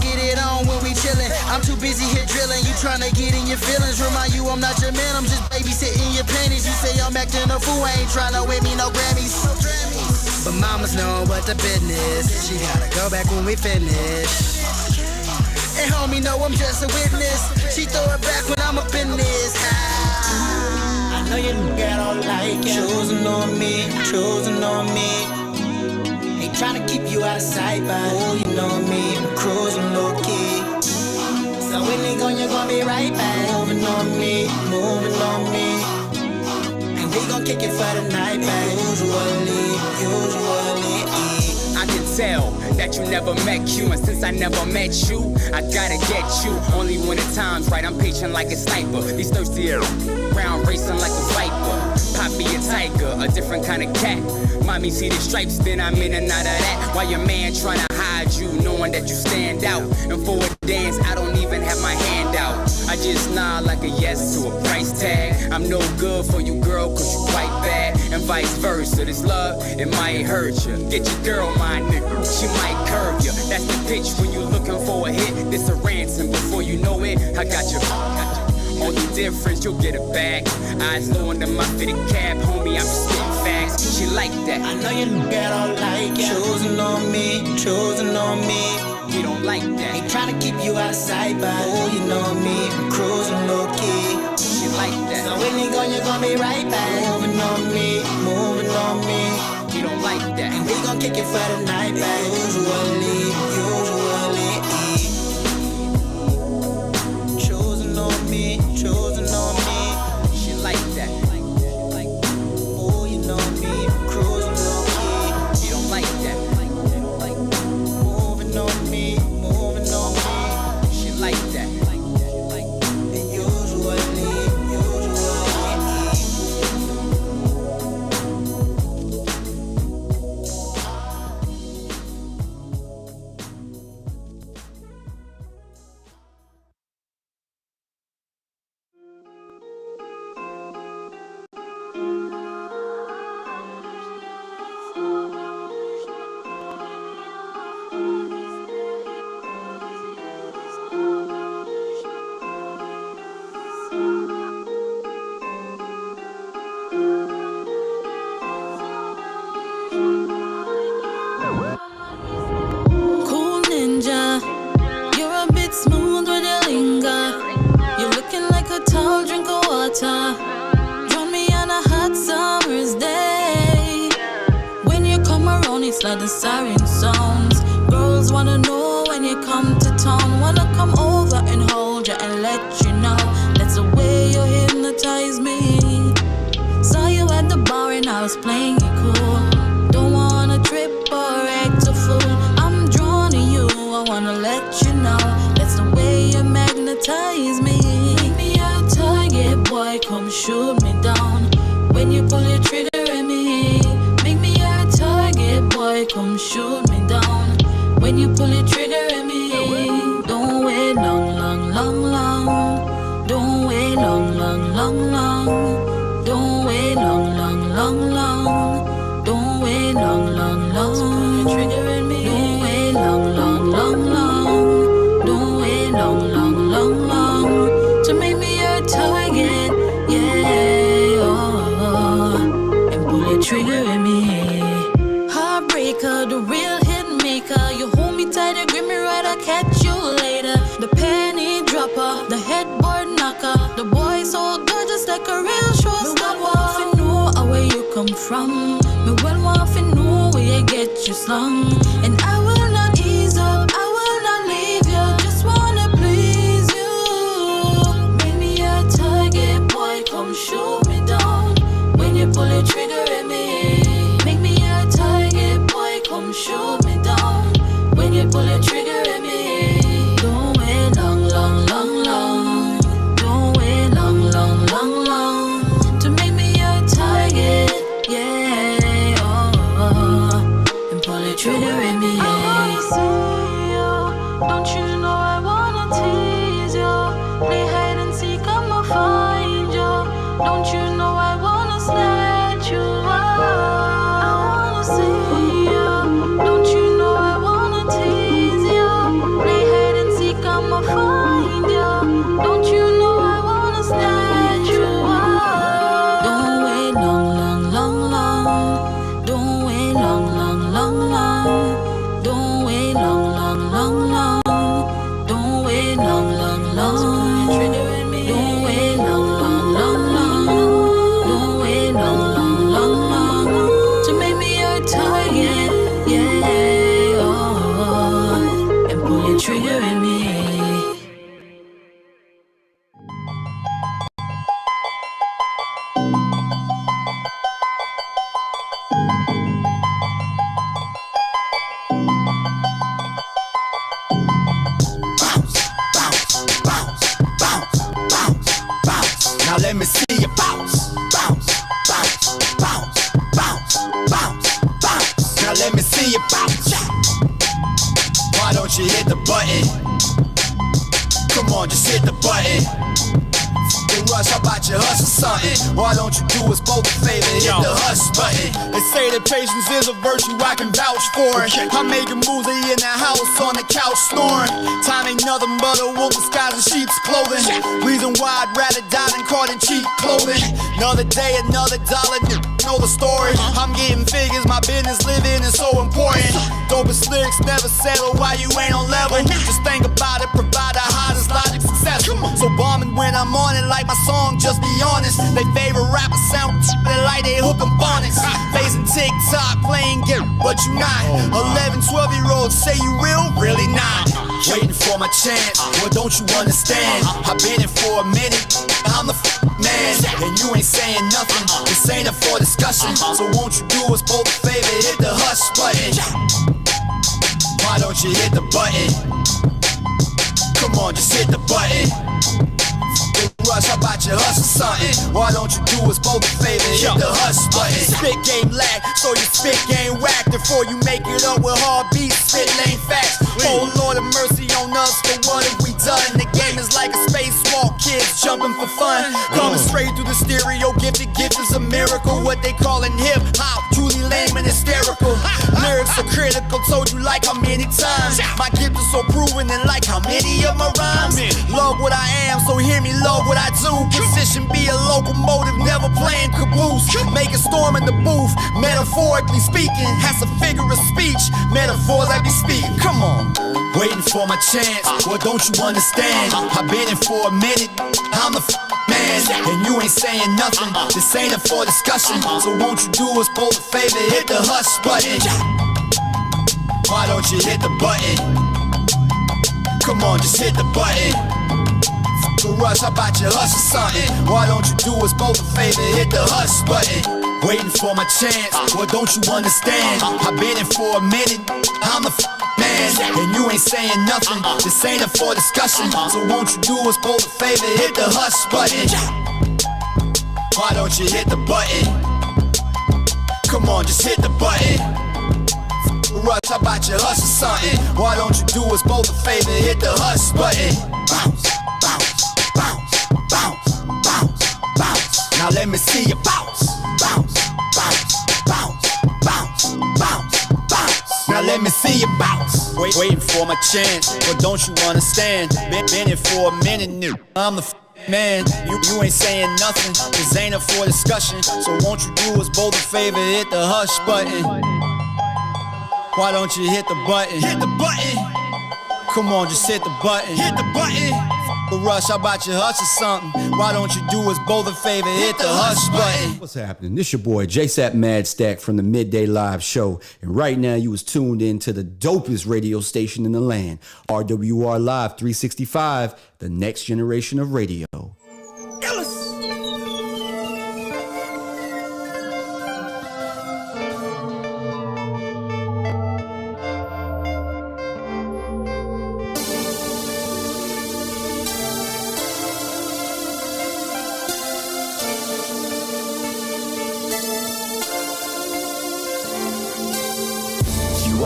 Get it on when we chillin'. I'm too busy here drilling. You tryna get in your feelings. Remind you I'm not your man. I'm just babysitting your panties. You say I'm acting a fool. I ain't tryna win me no Grammys. But mama's know what the business. She gotta go back when we finish. And homie know I'm just a witness. She throw it back when I'm up in this. I know you nigga don't like it. Chosen on me, chosen on me. Ain't tryna keep you out of sight, but oh, you know me, I'm cruising low key. So when you gonna be right back. Moving on me, moving on me. And we gon' kick it for the night back. Usually. I can tell that you never met Q, and since I never met you, I gotta get you. Only when the time's right, I'm patient like a sniper. These thirsty round racing like a viper. Poppy a tiger, a different kind of cat. Mommy see the stripes, then I'm in and out of that. While your man tryna hide you, knowing that you stand out. And for a dance, I don't even have my hand out. I just nod like a yes to a price tag. I'm no good for you, girl, cause you quite bad. And vice versa, this love, it might hurt you. Get your girl, my nigga, she might curve you. That's the pitch when you looking for a hit. This a ransom, before you know it, I got you. Only difference, you'll get it back. Eyes low under my fitted cap, homie, I'm just spitting facts. She like that. I know you nigga don't like it. Chosen on me, chosen on me. He don't like that. Ain't tryna keep you out of sight, but oh, you know me, I'm cruising low key. She like that. So when you gonna be right back. Moving on me, moving on me. He don't like that. And we gon' kick it for the night back. Usually. Chosen on me, chosen on me. She like that. Oh, you know me, I'm cruising low key. He don't like that. Moving on me, moving on me. She like that. And usually. Cool ninja, you're a bit smooth with your linger. You're looking like a tall drink of water. Drown me on a hot summer's day. When you come around, it's like the siren sounds. Girls wanna know when you come to town. Wanna come over and hold you and let you know that's the way you hypnotize me. Saw you at the bar and I was playing it cool. Don't wanna trip or act a fool. I'm drawn to you, shoot me down. When you pull your trigger at me, make me a target, boy, come shoot me down. When you pull your trigger at me, don't wait long, long, long, long. Don't wait long, long, long, long. Don't wait long, long, long, long. Don't wait long, long, long. Pull your trigger at me. Don't wait long, long, long, long. Don't wait long, long, long, long. To make me your target, yeah, oh. And pull your trigger at me. Heartbreaker, the real hit maker. You hold me tight, you grip me right, I'll catch you later. The penny dropper, the headboard knocker. The boy so gorgeous like a real showstopper. Me well want to know where you come from. Me well want to know where you get you slung. And I will not ease up, I will not leave you. Just wanna please you. Make me a target, boy, come shoot me down. When you pull the trigger at me, make me a target, boy, come shoot me down. When you pull the trigger at me, don't wait long, long, long, long. Don't wait long, long, long, long. To make me a target, yeah, oh. And pull the trigger at me. I wanna see you. Don't you know I wanna tease you? Play hide and seek, I'ma find you. Don't you know I wanna snatch you up? I wanna see you. Don't you know I wanna tease you? Play hide and seek, I'ma find you. Don't you know I wanna snatch you up? Don't wait long, long, long, long. Don't wait long, long, long, long. Don't wait long, long, long, long. Don't wait long, long, long. Don't wait long, long, long, long. Don't wait long, long, long, long. To make me your target, yeah, oh. And pull your trigger at me. Now let me see you bounce, bounce, bounce, bounce, bounce, bounce, bounce. Now let me see you bounce. Why don't you hit the button? Come on, just hit the button. Rush, how about you hustle something? Why don't you do us both a favor, hit the hush button? They say that patience is a virtue, I can vouch for it. I'm making moves, they in the house, on the couch snoring. Time ain't nothing but a wolf disguised in sheep's clothing. Reason why I'd rather die than caught in cheap clothing. Another day, another dollar, know the story. I'm getting figures, my business living is so important. Dopest lyrics never settle, why you ain't on level? Just think about it, provide the hottest logic success. So bombing when I'm on it like my song, just be honest. They favorite rapper sound they like they hook 'em phonics. Facing TikTok, playing get, but you not. 11, 12-year-olds say you real, really not. Waiting for my chance, well don't you understand? I've been in for a minute, I'm the man. And you ain't saying nothing, this ain't up for discussion. So won't you do us both a favor, hit the hush button. Why don't you hit the button? Come on, just hit the button. Rush, how about you hustle something? Why don't you do us both a favor, hit the hush button. Spit game lag, so your spit game whack. Before you make it up with hard beats, spit lane facts. Oh Lord of mercy on us, but what have we done? The game is like a spacewalk, kids jumping for fun. Coming straight through the stereo, gifted gift is a miracle. What they callin' hip hop, truly lame and hysterical. Lyrics are critical, told you like how many times. My gift is so proven and like how many of my rhymes. Love what I am, so hear me love what I do. Position be a locomotive, never playing caboose. Make a storm in the booth, metaphorically speaking. Has a figure of speech, metaphors I be speaking. Come on, waiting for my chance, well don't you understand? I've been in for a minute, I'm the man. And you ain't saying nothing, this ain't up for discussion. So won't you do us both a favor, hit the hush button. Why don't you hit the button? Come on, just hit the button. Rush, how about you hustle something? Why don't you do us both a favor, hit the hush button. Waiting for my chance, well don't you understand? I've been in for a minute, I'm the man. And you ain't saying nothing, this ain't up for discussion. So won't you do us both a favor, hit the hush button. Why don't you hit the button? Come on, just hit the button. Rush, how about you hustle something? Why don't you do us both a favor? Hit the hush button. Bounce, bounce, bounce, bounce, bounce, bounce. Now let me see you bounce, bounce, bounce, bounce, bounce, bounce, bounce. Now let me see you bounce. Waiting for my chance, but don't you understand? Been it for a minute now. I'm the man, you ain't saying nothing. This ain't up for discussion. So won't you do us both a favor? Hit the hush button. Why don't you hit the button? Hit the button. Come on, just hit the button. Hit the button. But Rush, how about you hush or something? Why don't you do us both a favor? Hit the hush button. What's happening? This your boy JSapp MadStak from the Midday Live Show. And right now you was tuned in to the dopest radio station in the land. RWR Live 365, the next generation of radio.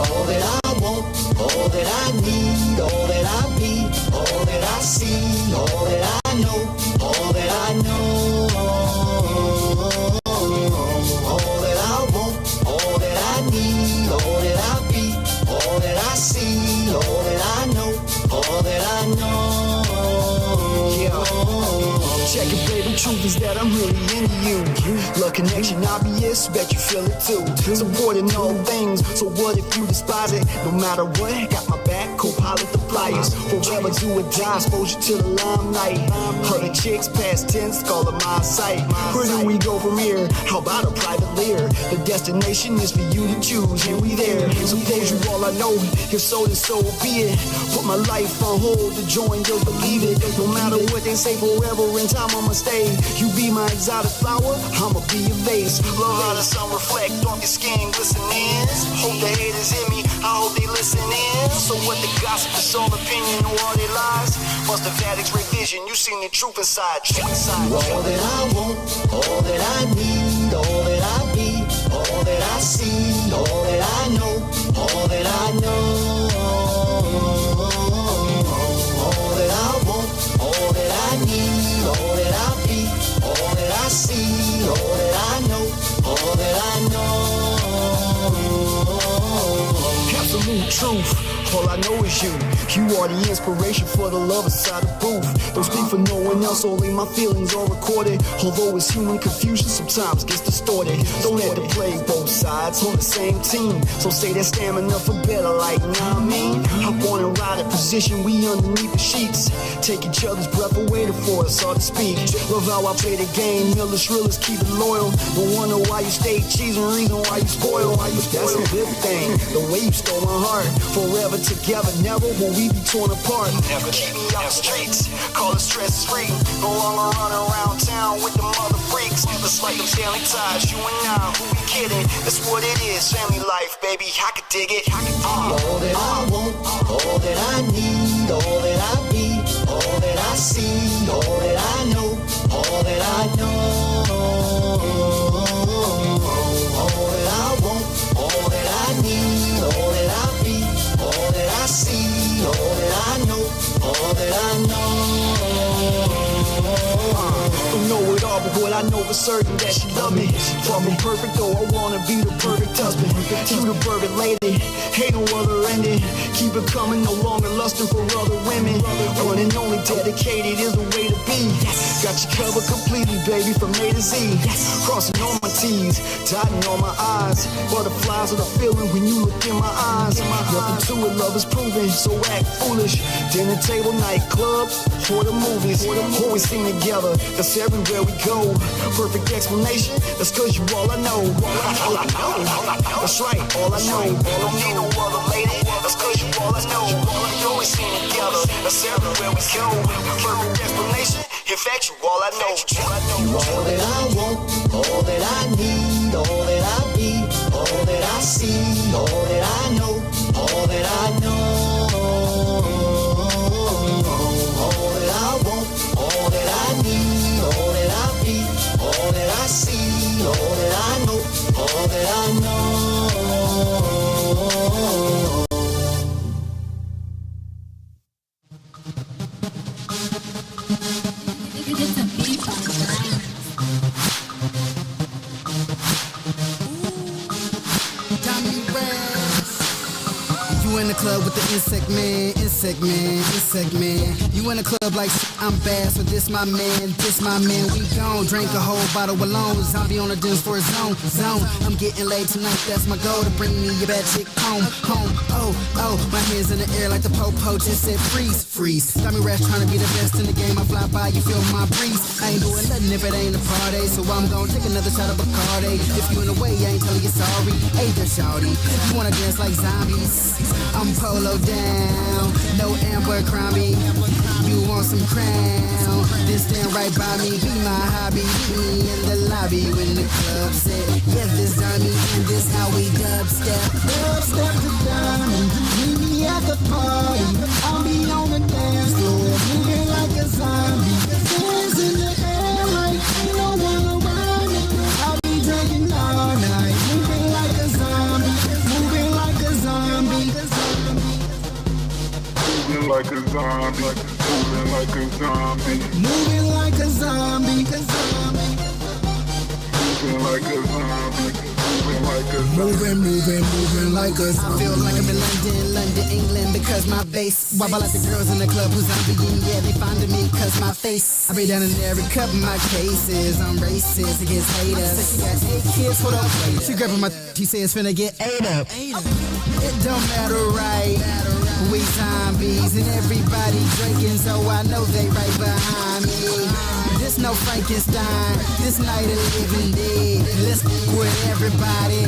All that I want, all that I need, all that I be, all that I see, all that I know, all that I know. All that I want, all that I need, all that I be, all that I see, all that I know, all that I know. Check it, baby, truth is that I'm really into you. Love connection, obvious, bet you feel it too. Supporting all things, so what if you despise it? No matter what, got my back, co-pilot the flyers. Forever do or die, exposure to the limelight. Other chicks, past tense, call it my sight. Where do we go from here? How about a private lair? The destination is for you to choose, and we there. Suppose you all I know, if so, then so be it. Put my life on hold to join yours, believe it. No matter what they say, forever in time I'ma stay. You be my exotic flower, I'ma be your vase. Love how the sun reflect off your skin, glistening. Hope the haters hear me, I hope they listen in. So what the gossip is all opinion or all they lies? Must have had X-ray vision, you seen the truth inside. All that I want, all that I need, all that I be, all that I see, all that I know, all that I know. All that I want, all that I need, all that I be, all that I see, all that I know, all that I know. Absolute truth. All I know is you. You are the inspiration for the love inside the booth. Don't speak for no one else, only my feelings are recorded. Although it's human confusion, sometimes gets distorted. Don't have to play both sides on the same team. So say that stamina for better, like, nah, I mean. I wanna ride a position, we underneath the sheets. Take each other's breath away for us all to speak. Love how I play the game, millers, realers, keep it loyal. Don't wonder why you stay cheesing, reason why you spoil. That's a good thing, the way you stole my heart. Forever together, never will we be torn apart. Never keep me out the streets, call it stress free. No longer run around town with the mother freaks. It's like them Stanley ties, you and I, who we kidding? That's what it is, family life, baby, I could dig it. All that I want, all that I need, all that I be, all that I see, all that I know, all that I know. All that I want, all that I need, all that I be, all that I see, all that I know, all that I know. Don't know it all, but what I know for certain that she love me. Far from perfect, though I wanna be the perfect husband. You the perfect lady, ain't no other ending. Keep it coming, no longer lusting for other women. One and only dedicated is the way to be. Got you covered completely, baby, from A to Z. Crossing all my T's, dotting all my I's. Butterflies of the feeling when you look in my eyes. Nothing to it, love is proven, so act foolish. Dinner table, nightclub, or the movies. Always sing together, that's everywhere we go. Perfect explanation, that's cause you all I know. That's right, all I know. Don't need no other lady, that's cause you all I know. Always sing together, that's everywhere we go. Perfect explanation, in fact you all I know. You all that I want, all that I need, all that I be, all that I see, all that I know, all that I know. All that I want, all that I need, all that I be, all that the club with the insect man. You in the club like I'm bad, so this my man. We gon' drink a whole bottle alone. Zombie on the dance for a zone. I'm getting laid tonight, that's my goal, to bring me a bad chick home. Oh, my hands in the air like the po-po just said freeze. Got me rash trying to be the best in the game. I fly by, you feel my breeze. I ain't doing nothing if it ain't a party, so I'm gon' take another shot of Bacardi. If you in the way, I ain't telling you sorry. Hey there, shawty, you wanna dance like zombies? I'm polo down, no Amber Crombie. You want some crown? Then stand right by me, be my hobby. Meet me in the lobby when the club set. Yeah, this Diamond, and this how we dubstep. Dubstep to Diamond, meet me at the party. I'll be on the dance floor, moving like a zombie. Hands in the air like ain't no one around me. I'll be drinking all night, moving like a zombie. Moving like a zombie. Moving like a zombie. Moving like a zombie. Moving like a zombie. Moving like a zombie. Moving like a zombie. Moving like a zombie. Feel like I'm in London, England, because my bass. Wobble like the girls in the club who's zombieing. Yeah, they finding me cause my face. I be down in every cup of my cases. I'm racist against haters. She got 8 kids, hold up. She grabbing my, she says finna get ate up. It don't matter, right? We zombies and everybody drinking, so I know they right behind me. This no Frankenstein, this night of living dead. Let's with everybody,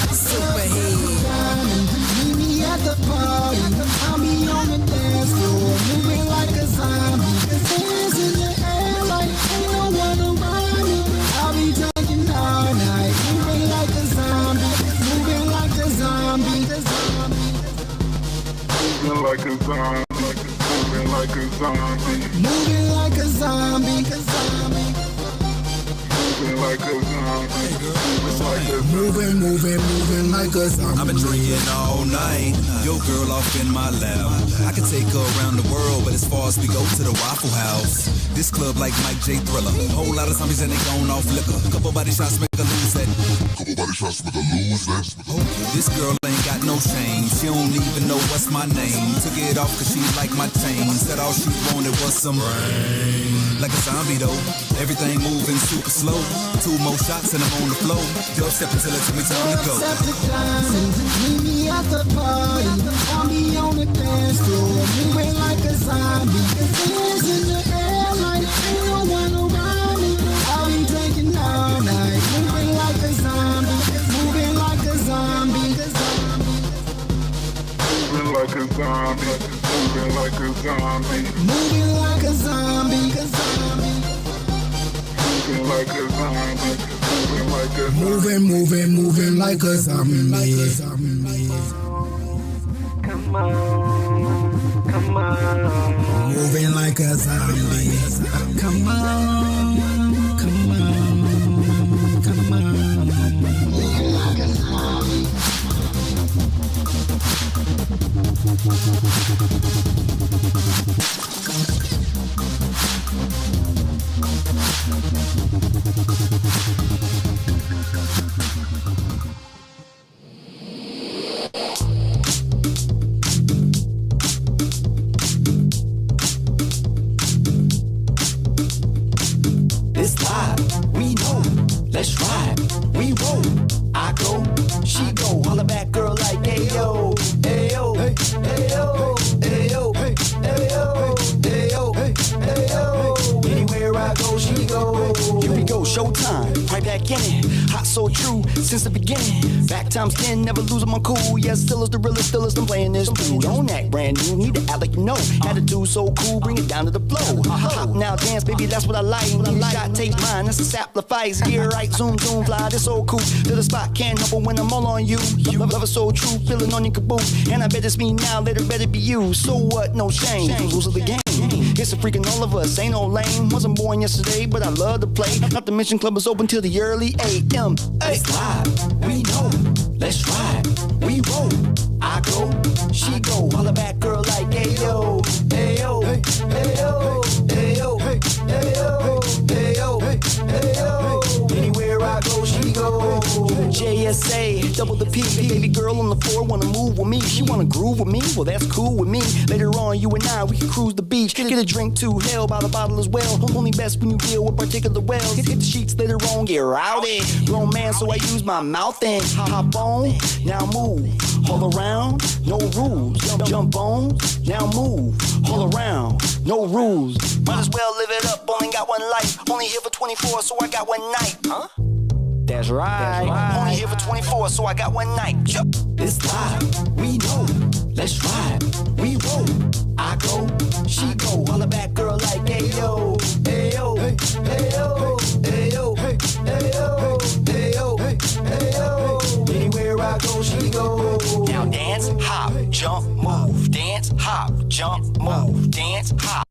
superhead. Meet me at the party, I'll be on the dance floor, moving like a zombie. Hands in the air like ain't no one around me. I'll be drinking all night, moving like a zombie, moving like a zombie. Moving like a zombie. Moving like a zombie. Moving like a zombie. Moving like a zombie. Moving like a zombie. I've been drinking all night. Your girl off in my lap. I could take her around the world, but as far as we go to the Waffle House, this club like Mike J. Thriller. Whole lot of zombies and they gone off liquor. Couple body shots make her lose that. This girl ain't got no shame. She don't even know what's my name. Took it off cause she like my chain. Said all she wanted was some rain. Like a zombie though. Everything moving super slow. 2 more shots and I'm on the floor. Dub step until it took me time to go. Meet me at the party. I'll be on the dance floor, moving like a zombie. Hands in the air like ain't no one around me. I'll be drinking all night, moving like a zombie. Moving like a zombie. Moving like a zombie. Moving like a zombie. Moving like a zombie. Moving like a zombie. Moving like a zombie. Moving like a zombie. Come on. Moving like a zombie. Come on. Moving like a zombie. It's live, we know. Let's ride, we roll. I go, she go. Holla back, girl, like ayo, ayo, ayo, ayo, ayo, ayo, ayo. Anywhere I go, she go. Here we go, showtime, right back in it. Hot, so true, since the beginning. Back times 10, never losing my cool. Yes, still is the realest, still is I'm playing this dude. Don't act brand new, need to act like you know. Attitude so cool, bring it down to the flow. Hop now, dance, baby, that's what I like. Shot, take mine, that's a sacrifice. Gear right, zoom, fly, this so cool. To the spot, can't help it when I'm all on you. Love is so true, feeling on your caboose. And I bet it's me now, later better be you. So what, no shame, rules of the game. It's a freaking all of us, ain't no lame. Wasn't born yesterday, but I love to play. Not to mention club is open till the early AM. It's live, we know. Let's ride, we roll. I go, she go. Holla back, girl, like ayo, ayo, ayo, ayo, ayo, ayo, ayo. Anywhere I go, she go. JSA, double the P. Baby girl on the floor wanna move with me. She wanna groove with me, well that's cool with me. Later on, you and I, we can cruise the beach. Get a drink to hell by the bottle as well. Only best when you deal with particular wells. Hit the sheets later on, get rowdy. Grown man, so I use my mouth and hop on, now move. All around, no rules. Jump on, now move. All around, no rules. Might as well live it up, only got one life. Only here for 24, so I got one night. Huh? That's right. Only here for 24, so I got one night. It's live, we know. Let's ride, we roll. I go, she go. Holla back, girl, like ayo, ayo, ayo, ayo, ayo, ayo, ayo. Anywhere I go, she go. Now dance, hop, jump, move. Dance, hop, jump, move. Dance, hop.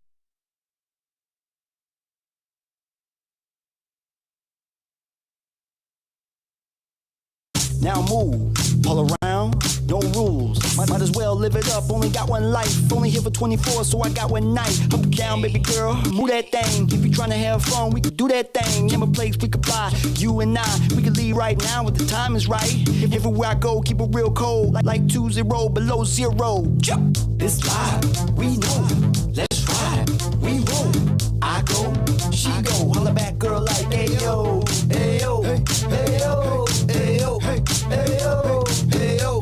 Now move, all around, no rules. Might as well live it up, only got one life. Only here for 24, so I got one night. Up and down, baby girl, move that thing. If you tryna have fun, we can do that thing. Name a place we could fly, you and I. We can leave right now if the time is right. Everywhere I go, keep it real cold. Like 20 below zero. Jump, it's live, we know. Let's ride, we roll. I go, she go. Holla back, girl, like ayo, ayo, ayo, ayo, ayo, ayo,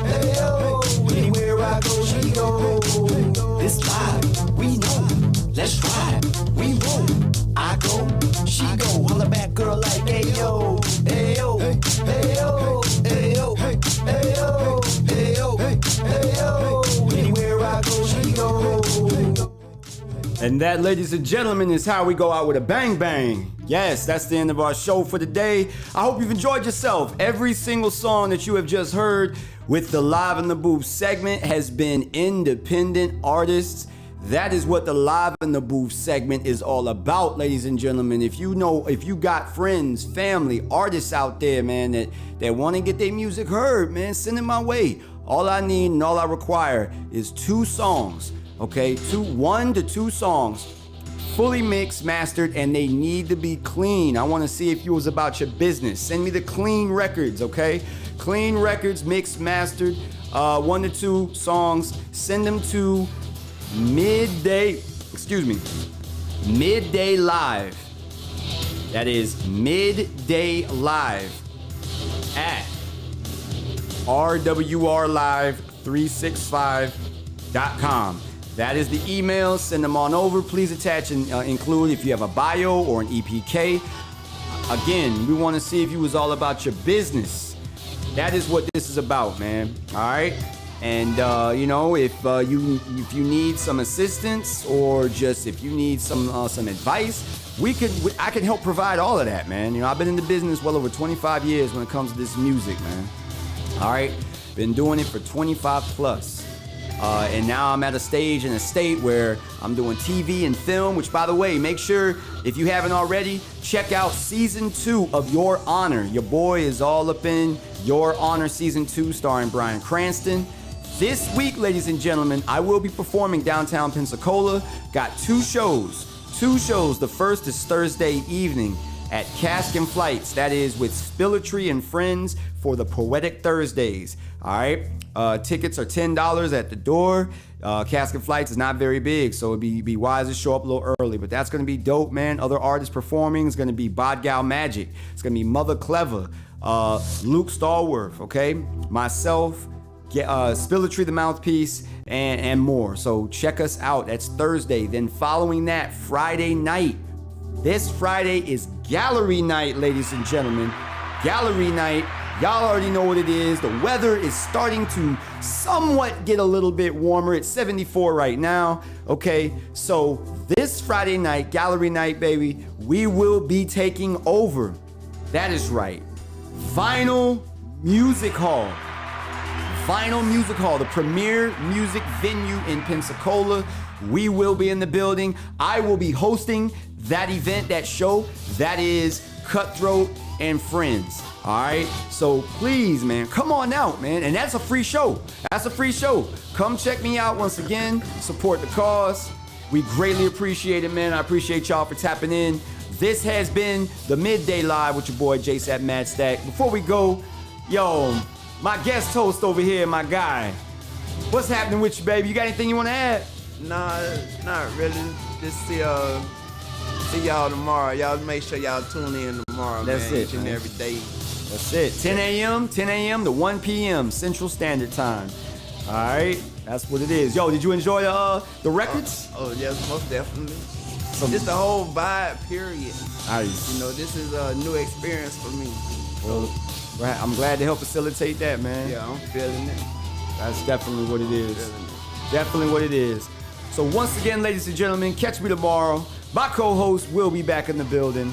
ayo. Anywhere I go, she go. It's live, we know. Let's ride, we roll. I go, she go. Holla back, girl, like ayo, ayo, ayo, ayo, ayo, ayo, ayo. Anywhere I go, she go. And that, ladies and gentlemen, is how we go out with a bang bang. Yes, that's the end of our show for today. I hope you've enjoyed yourself. Every single song that you have just heard with the Live in the Booth segment has been independent artists. That is what the Live in the Booth segment is all about, ladies and gentlemen. If you got friends, family, artists out there, man, that want to get their music heard, man, send it my way. All I need and all I require is 2 songs. Okay, 1 to 2 songs, fully mixed, mastered, and they need to be clean. I want to see if you was about your business. Send me the clean records, okay? Clean records, mixed, mastered, 1 to 2 songs. Send them to Midday Live. That is Midday Live at rwrlive365.com. That is the email. Send them on over. Please attach and include if you have a bio or an EPK. Again, we want to see if you was all about your business. That is what this is about, man. All right. And if you need some assistance or just if you need some advice, I can help provide all of that, man. You know, I've been in the business well over 25 years when it comes to this music, man. All right. Been doing it for 25 plus. And now I'm at a stage in a state where I'm doing TV and film, which, by the way, make sure, if you haven't already, check out Season 2 of Your Honor. Your boy is all up in Your Honor Season 2, starring Bryan Cranston. This week, ladies and gentlemen, I will be performing downtown Pensacola. Got 2 shows. The first is Thursday evening at Cask and Flights. That is with Spilletry and Friends for the Poetic Thursdays. All right. Tickets are $10 at the door. Cask and Flights is not very big, so it'd be wise to show up a little early. But that's going to be dope, man. Other artists performing is going to be Bodgal Magic. It's going to be Mother Clever, Luke Stallworth, okay? Myself, Spilletry the Mouthpiece, and more. So check us out. That's Thursday. Then following that, Friday night. This Friday is Gallery Night, ladies and gentlemen. Gallery Night. Y'all already know what it is. The weather is starting to somewhat get a little bit warmer. It's 74 right now, okay? So this Friday night, Gallery Night, baby, we will be taking over. That is right. Vinyl Music Hall. Vinyl Music Hall, the premier music venue in Pensacola. We will be in the building. I will be hosting that event, that show. That is Cutthroat and Friends. All right, so please, man, come on out, man. And that's a free show. Come check me out once again. Support the cause. We greatly appreciate it, man. I appreciate y'all for tapping in. This has been the Midday Live with your boy JSapp MadStak. Before we go, yo, my guest host over here, my guy. What's happening with you, baby? You got anything you want to add? Nah, not really. Just see y'all tomorrow. Y'all make sure y'all tune in tomorrow, That's man. it, Each and man. every day. That's it. 10 a.m. to 1 p.m. Central Standard Time. All right, that's what it is. Yo, did you enjoy the records? Oh yes, most definitely. Just the whole vibe, period. Nice. You know, this is a new experience for me. Well, I'm glad to help facilitate that, man. Yeah, I'm feeling it. That's definitely what it is. Definitely what it is. So once again, ladies and gentlemen, catch me tomorrow. My co-host will be back in the building.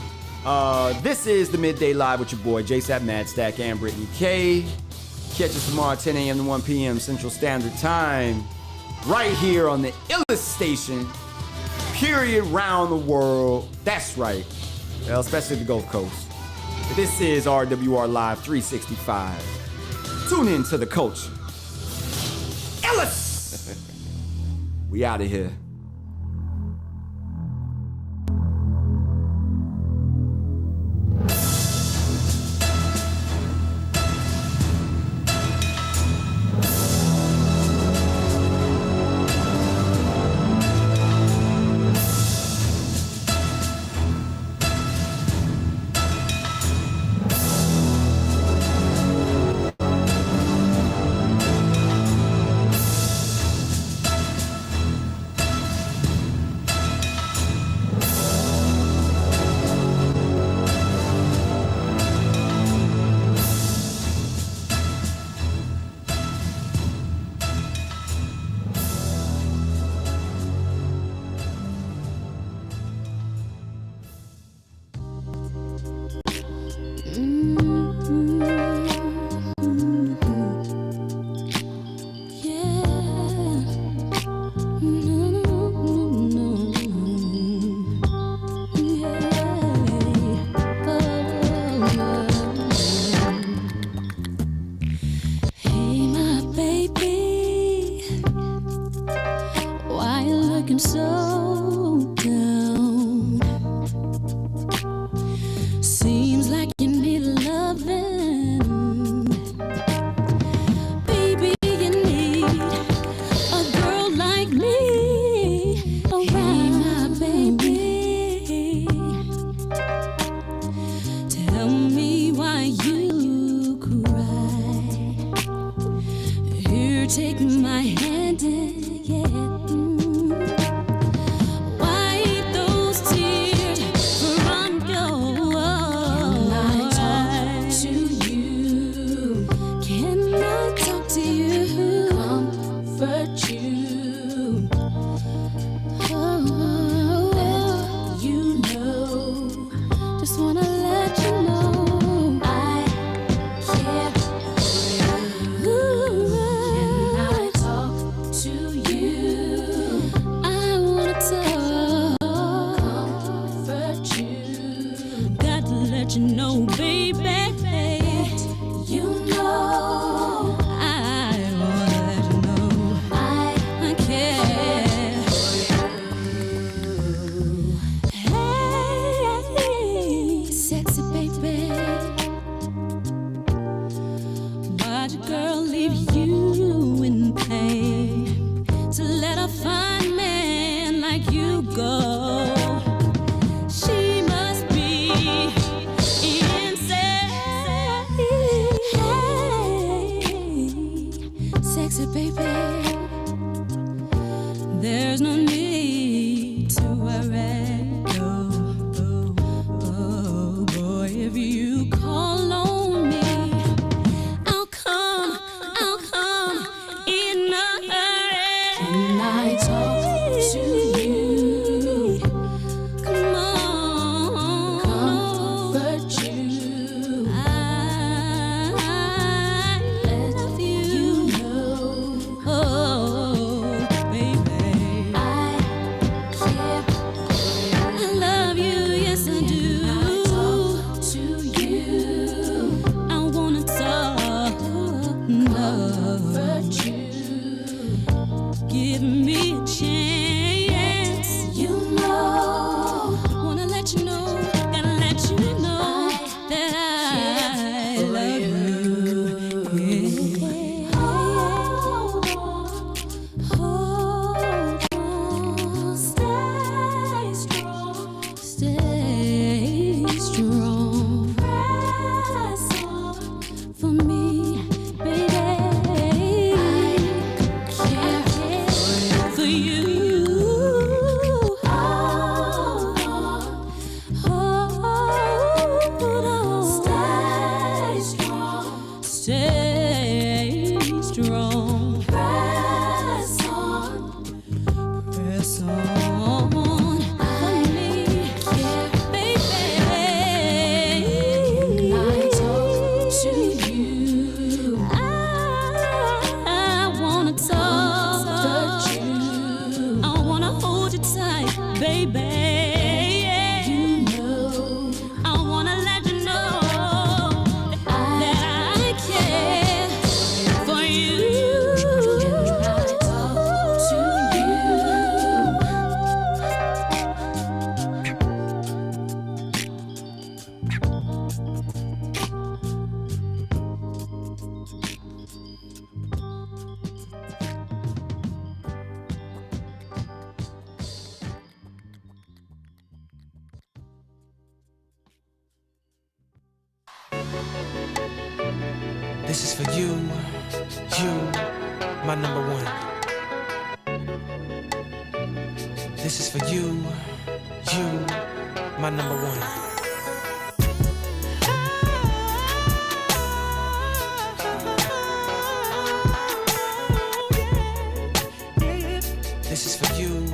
This is the Midday Live with your boy, JSapp MadStak and Brittani Kei. Catch us tomorrow 10 a.m. to 1 p.m. Central Standard Time. Right here on the iLLEST station. Period, round the world. That's right. Well, especially the Gulf Coast. This is RWR Live 365. Tune in to the culture. iLLEST! We out of here. This is for you, my number one. This is for you, my number one. This is for you,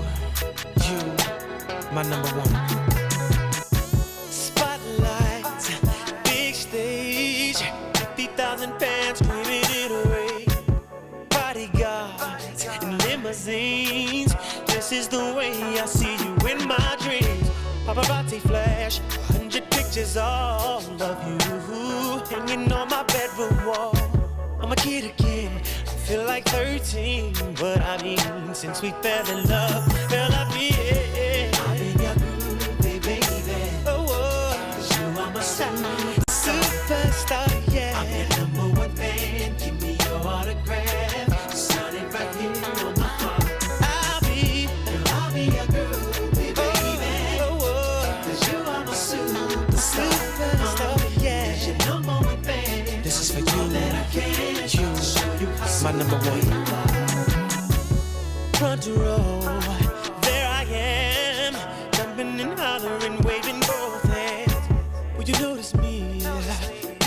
my number one. Spotlight, big stage, 50,000 fans screaming it away. Bodyguards and limousines. This is the way I see you in my dreams. Paparazzi flash, 100 pictures all of you hanging on my bedroom wall. I'm a kid again, I feel like 13. But I mean, since we fell in love, girl, I've been your groovy baby. Oh, 'cause you are my superstar, yeah. I'm your number one fan, give me your autograph. Sign it right here on my heart. I'll be your groovy baby. Oh, 'cause you are my superstar, yeah. Your number one fan. This is for you, my number one. Front row, there I am, jumping and hollering, waving both hands. Will you notice me,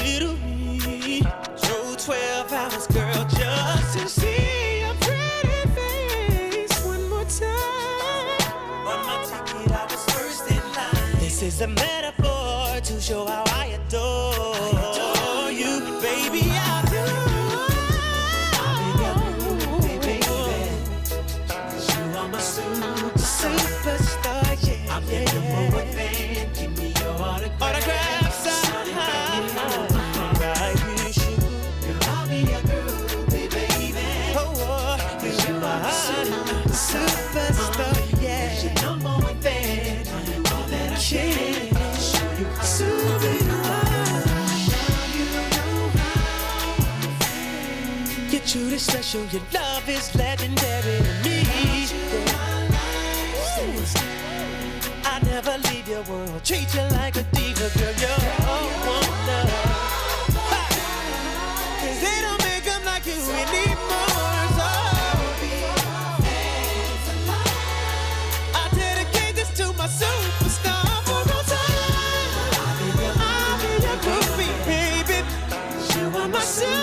little me? Drove 12 hours, girl, just to see your pretty face one more time. On my ticket, I was first in line. This is a metaphor to show how I adore you, baby. I do. Superstar, yeah. I'm your number one fan. Give me your autograph. Sign it right here, sugar. Girl, I'll be your groovy baby. Oh, 'cause you are my superstar, yeah. Your number one fan. All that I can show you how super you are. You're truly special. Your love is legendary to me. I never leave your world. Treat you like a diva, girl. You're one love. 'Cause they don't make them like you anymore. So I dedicate this to my superstar for all time. I'll be your groupie, baby. You are my superstar.